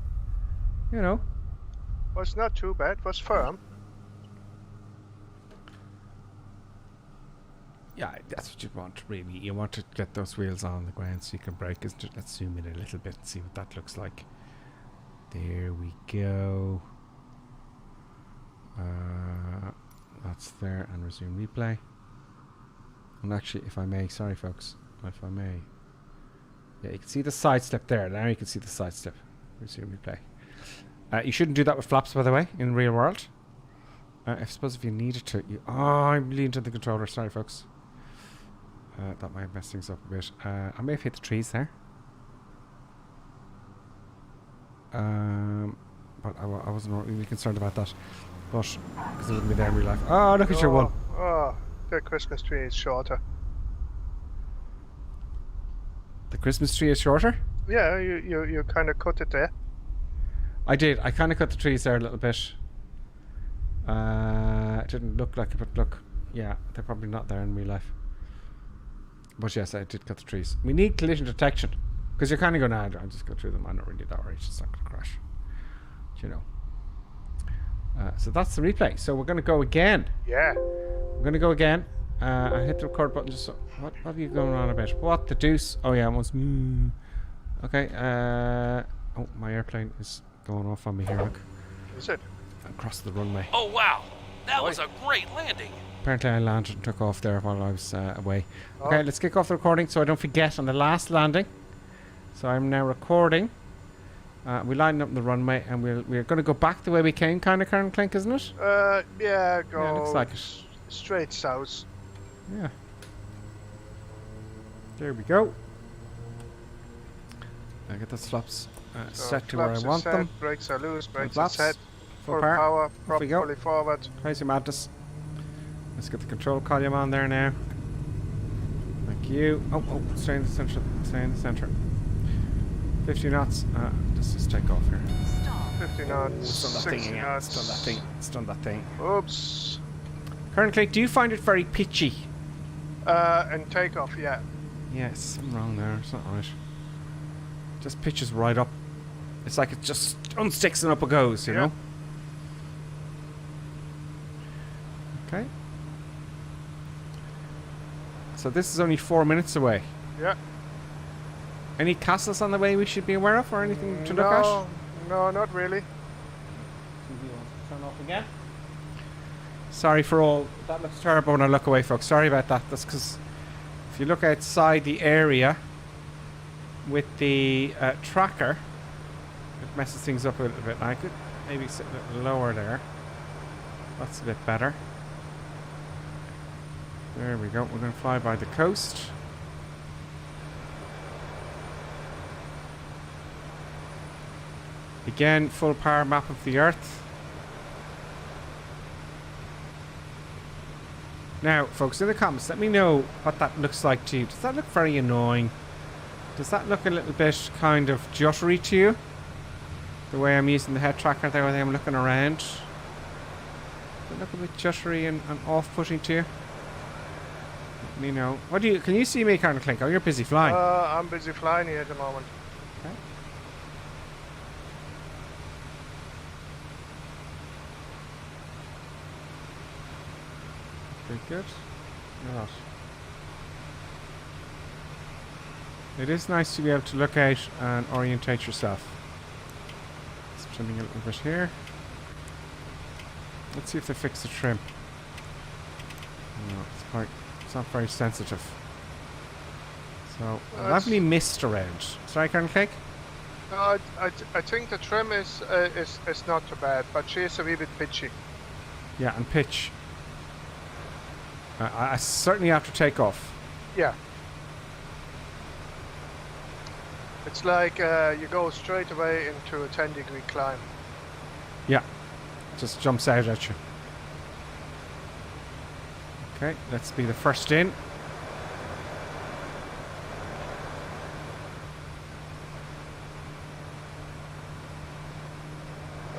You know. Well, it's not too bad. It was firm. Yeah, that's what you want, really. You want to get those wheels on the ground so you can brake. Let's zoom in a little bit and see what that looks like. There we go. That's there, and resume replay. And actually, if I may, sorry folks, if I may. Yeah, you can see the side step there. Now you can see the side step. Resume replay. You shouldn't do that with flaps, by the way, in the real world. I suppose if you needed to, I'm leaning to the controller. Sorry, folks. That might mess things up a bit. I may have hit the trees there. But I wasn't really concerned about that. But, because it wouldn't be there in real life. Oh, look at your one. Oh, the Christmas tree is shorter. The Christmas tree is shorter? Yeah, you kind of cut it there. I did. I kind of cut the trees there a little bit. It didn't look like it, but look. Yeah, they're probably not there in real life. But yes, I did cut the trees. We need collision detection. Because you're kind of going, I'll just go through them. I'm not really that worried. It's just not going to crash. You know. So that's the replay. So we're going to go again. Yeah. We're going to go again. I hit the record button just so... What are you going on about? What the deuce? Oh yeah, almost... Okay. Oh, my airplane is going off on me here. Look. Is it? Across the runway. Oh, wow. That was a great landing. Apparently I landed and took off there while I was away. Okay, let's kick off the recording so I don't forget on the last landing. So I'm now recording. We lined up on the runway and we're going to go back the way we came, kind of, Colonel Clink, isn't it? Yeah, go Yeah, looks like it. Straight south. Yeah. There we go. I get those flaps set to where I want them. Brakes are loose, brakes are Flaps. set. Full power, Off we go. fully forward. Crazy madness. Let's get the control column on there now. Thank you. Oh, stay in the center. Stay in the center. 50 knots. Let's just take off here. 50 knots. Stun that 60 thing again. knots. Stun that thing. Stun that thing. Oops. Colonel Clink, do you find it very pitchy? And takeoff, yeah. Yeah, something wrong there. It's not right. Just pitches right up. It's like it just unsticks and up it goes, you know? Okay. So this is only 4 minutes away. Yeah. Any castles on the way we should be aware of or anything to look at? No, not really. Turn off again. Sorry for all. That looks terrible when I look away, folks. Sorry about that. That's because if you look outside the area with the tracker, it messes things up a little bit. I could maybe sit a little lower there. That's a bit better. There we go. We're going to fly by the coast. Again, full power map of the Earth. Now, folks, in the comments, let me know what that looks like to you. Does that look very annoying? Does that look a little bit kind of juddery to you? The way I'm using the head tracker there, the way I'm looking around. Does it look a bit juddery and off-putting to you? Let me know. What do you? Can you see me, Colonel Clink? Oh, you're busy flying. I'm busy flying here at the moment. Okay. Very good. Right. It is nice to be able to look out and orientate yourself. Just trimming a little bit here. Let's see if they fix the trim. No, it's not very sensitive. So, lovely mist around. Sorry, Colonel Clegg? No, I think the trim is not too bad, but she is a wee bit pitchy. Yeah, and pitch. I certainly after takeoff. Yeah. It's like you go straight away into a 10-degree climb. Yeah. Just jumps out at you. Okay, let's be the first in.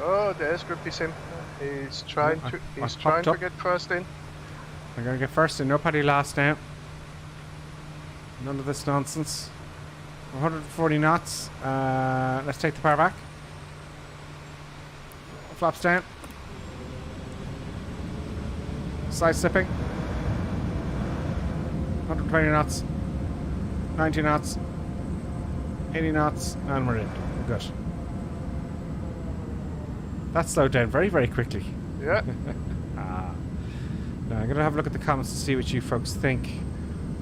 Oh, there's Grippy Sim. He's trying to get first in. I'm gonna get first in. Nobody last now. None of this nonsense. 140 knots. Let's take the power back. Flaps down. Side slipping. 120 knots. 90 knots. 80 knots. And we're in. Good. That slowed down very, very quickly. Yeah. Now I'm going to have a look at the comments to see what you folks think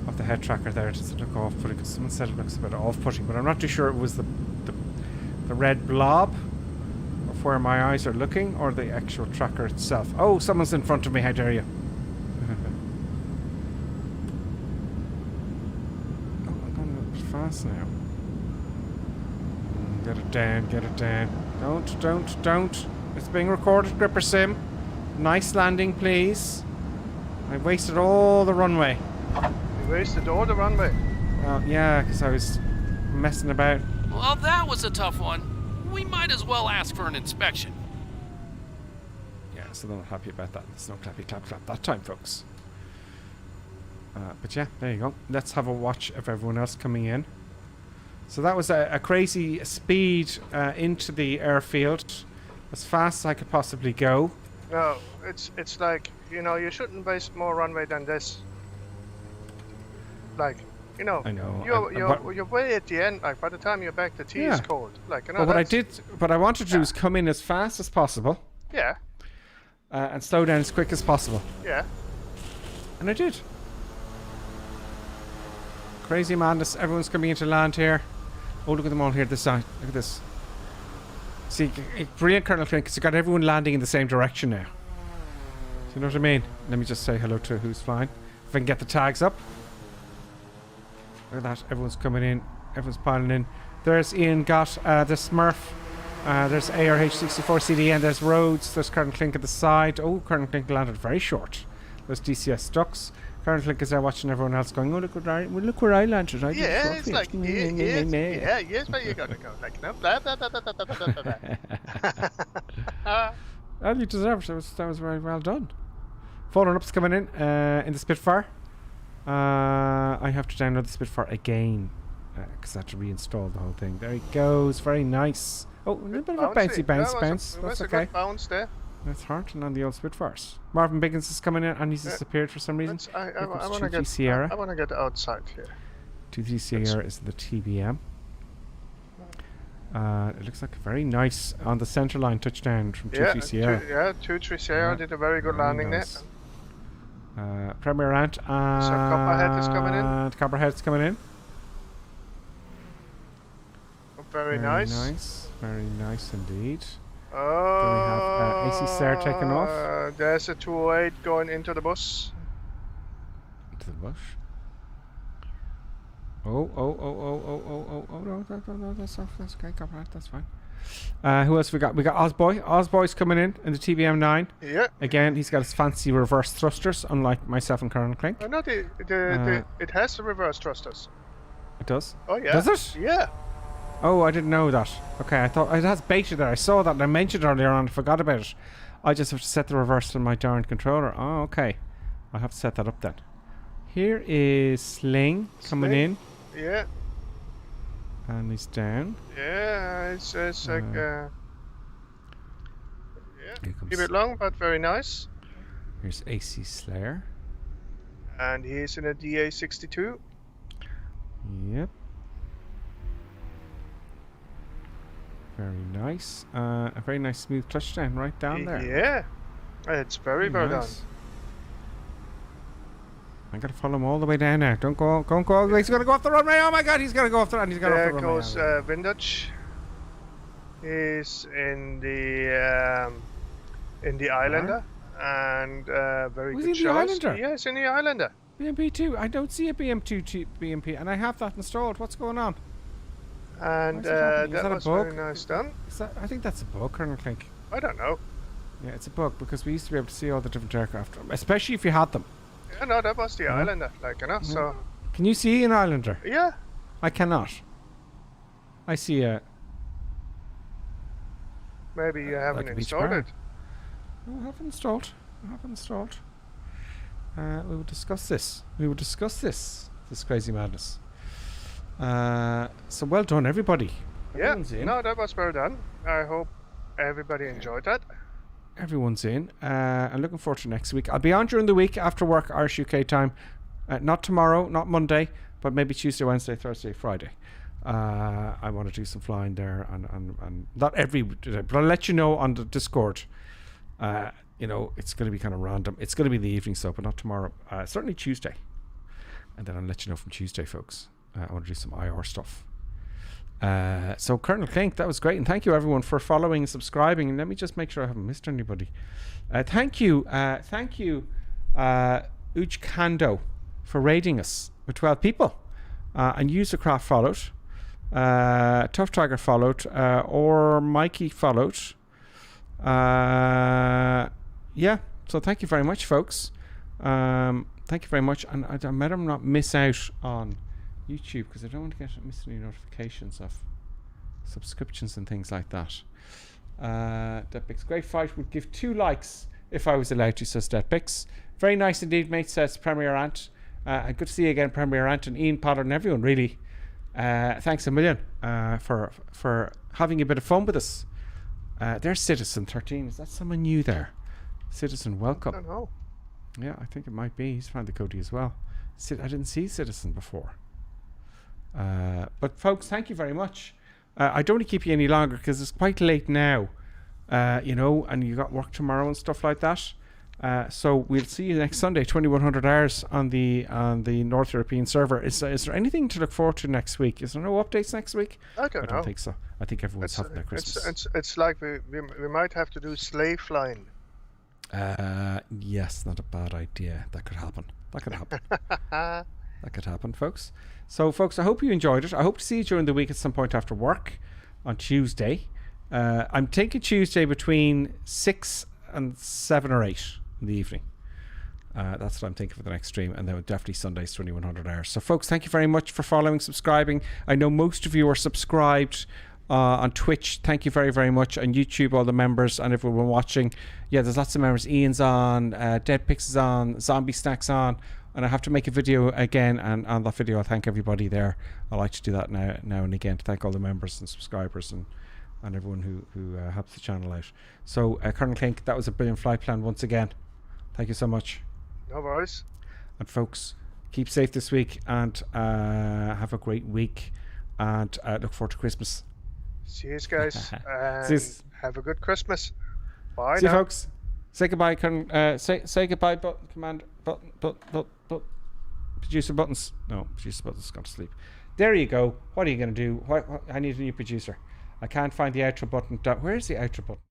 of the head tracker there. Does it look off-putting? Because someone said it looks a bit off-putting, but I'm not too sure it was the red blob of where my eyes are looking or the actual tracker itself. Oh, someone's in front of me. How dare you? Oh, I'm going a bit fast now. Get it down, get it down. Don't. It's being recorded, Gripper Sim. Nice landing, please. I wasted all the runway. You wasted all the runway? Well, yeah, because I was messing about. Well, that was a tough one. We might as well ask for an inspection. Yeah, so they're not happy about that. There's no clappy clap that time, folks. But yeah, there you go. Let's have a watch of everyone else coming in. So that was a crazy speed into the airfield. As fast as I could possibly go. No, it's like, you know, you shouldn't waste more runway than this. Like, you know, I know. You're way at the end. Like, by the time you're back, the tea is cold. Like, you know. But what I wanted to do is come in as fast as possible. Yeah. And slow down as quick as possible. Yeah. And I did. Crazy madness. Everyone's coming into land here. Oh, look at them all here this side. Look at this. See, brilliant, Colonel Flynn, because you got everyone landing in the same direction now. Do you know what I mean? Let me just say hello to who's flying. If I can get the tags up. Look at that. Everyone's coming in. Everyone's piling in. There's Ian Gott, there's Smurf. There's ARH64CD, and there's Rhodes. There's Colonel Clink at the side. Oh, Colonel Clink landed very short. There's DCS Ducks. Colonel Clink is there watching everyone else going, oh, look where I landed. I yeah, it's like, here's where you gotta go. Like, no, blah, blah, blah, blah, blah, blah, blah, blah. Well, you deserve it. That was very well done. Fallen Up's coming in the Spitfire. I have to download the Spitfire again because I have to reinstall the whole thing. There he goes. Very nice. Oh, a little bit of a bouncy bounce. That's okay. A good bounce there. That's hearting on the old Spitfires. Marvin Biggins is coming in and he's disappeared for some reason. I want to get outside here. 23 Sierra is the TBM. It looks like a very nice on the center line touchdown from 23 Sierra. 23 Sierra did a very good landing nice. There. Premier Ant so Copperhead is coming in. Copperhead's coming in. Very nice. Very nice indeed. Oh, then we have AC Slayer taking off. There's a 208 going into the bus. Into the bush. Oh, no, that's off. That's okay, Copperhead, that's fine. Who else we got? We got Ozboy. Ozboy's coming in the TBM9. Yeah. Again, he's got his fancy reverse thrusters, unlike myself and Colonel Clink. Oh, no, it has the reverse thrusters. It does? Oh, yeah. Does it? Yeah. Oh, I didn't know that. Okay, I thought it has beta there. I saw that and I mentioned it earlier on. I forgot about it. I just have to set the reverse on my darn controller. Oh, okay. I'll have to set that up then. Here is Sling coming in. Yeah. And he's down. Yeah, it's like keep it long, but very nice. Here's AC Slayer. And he's in a DA62. Yep. Very nice. A very nice smooth touchdown right down there. Yeah. It's very well done. I gotta follow him all the way down now. Don't go all the way. He's gonna go off the runway. Oh my god, he's gonna go off the runway. He's gonna There off the runway. goes Vindage. He's in the Islander, and very Was good he in the shows. Islander? Yes, in the Islander. BMP2. I don't see a BM2 BMP, and I have that installed. What's going on? And Why is it happening? Is that that a was bug? very nice done. I think that's a bug, Colonel Clink. I don't know. Yeah, it's a bug because we used to be able to see all the different aircraft, especially if you had them. Yeah, no, that was the Islander, like, you know, so... Can you see an Islander? Yeah. I cannot. I see a... Maybe you haven't installed it. No, I haven't installed. We will discuss this. This crazy madness. So well done, everybody. Yeah, Everyone's in. no, that was well done. I hope everybody enjoyed that. Everyone's in. I'm looking forward to next week. I'll be on during the week after work, Irish UK time. Not tomorrow, not Monday, but maybe Tuesday, Wednesday, Thursday, Friday. I want to do some flying there, and not every day, but I'll let you know on the Discord. You know, it's going to be kind of random. It's going to be in the evening, so, but not tomorrow. Certainly Tuesday. And then I'll let you know from Tuesday, folks. I want to do some IR stuff. So Colonel Clink, that was great, and thank you everyone for following and subscribing. And let me just make sure I haven't missed anybody. Thank you Uch Kando for raiding us with 12 people, and Usercraft followed, Tough Tiger followed, or Mikey followed. Yeah, so thank you very much, folks. Thank you very much, and I better not miss out on YouTube because I don't want to miss any notifications of subscriptions and things like that. Deadpix, great fight. Would give 2 likes if I was allowed to, says Deadpix. Very nice indeed, mate, says Premier Ant. Good to see you again, Premier Ant, and Ian Pollard and everyone, really. Thanks a million for having a bit of fun with us. There's Citizen 13. Is that someone new there? Citizen, welcome. I don't know. Yeah, I think it might be. He's found the Cody as well. I didn't see Citizen before. But folks, thank you very much. I don't want to keep you any longer because it's quite late now, you know, and you got work tomorrow and stuff like that. So we'll see you next Sunday, 2100 hours on the North European server. Is there anything to look forward to next week? Is there no updates next week? I don't know. Think so. I think everyone's having their Christmas. It's like we might have to do slave flying. Yes, not a bad idea. That could happen. That could happen, folks. So, folks, I hope you enjoyed it. I hope to see you during the week at some point after work on Tuesday. I'm taking Tuesday between 6 and 7 or 8 in the evening. That's what I'm thinking for the next stream. And then definitely Sundays, 2100 hours. So, folks, thank you very much for following, subscribing. I know most of you are subscribed on Twitch. Thank you very, very much. On YouTube, all the members and everyone watching. Yeah, there's lots of members. Ian's on, Deadpix is on, Zombie Snack's on. And I have to make a video again, and on that video I'll thank everybody there. I like to do that now and again to thank all the members and subscribers and everyone who helps the channel out. So Colonel Clink, that was a brilliant flight plan once again. Thank you so much. No worries. And folks, keep safe this week and have a great week, and look forward to Christmas. See you guys. And have a good Christmas. Bye. See you, folks. Say goodbye, Colonel. Say goodbye, Commander. Producer Buttons. No, producer Buttons gone to sleep. There you go. What are you going to do? I need a new producer. I can't find the outro button. Where is the outro button?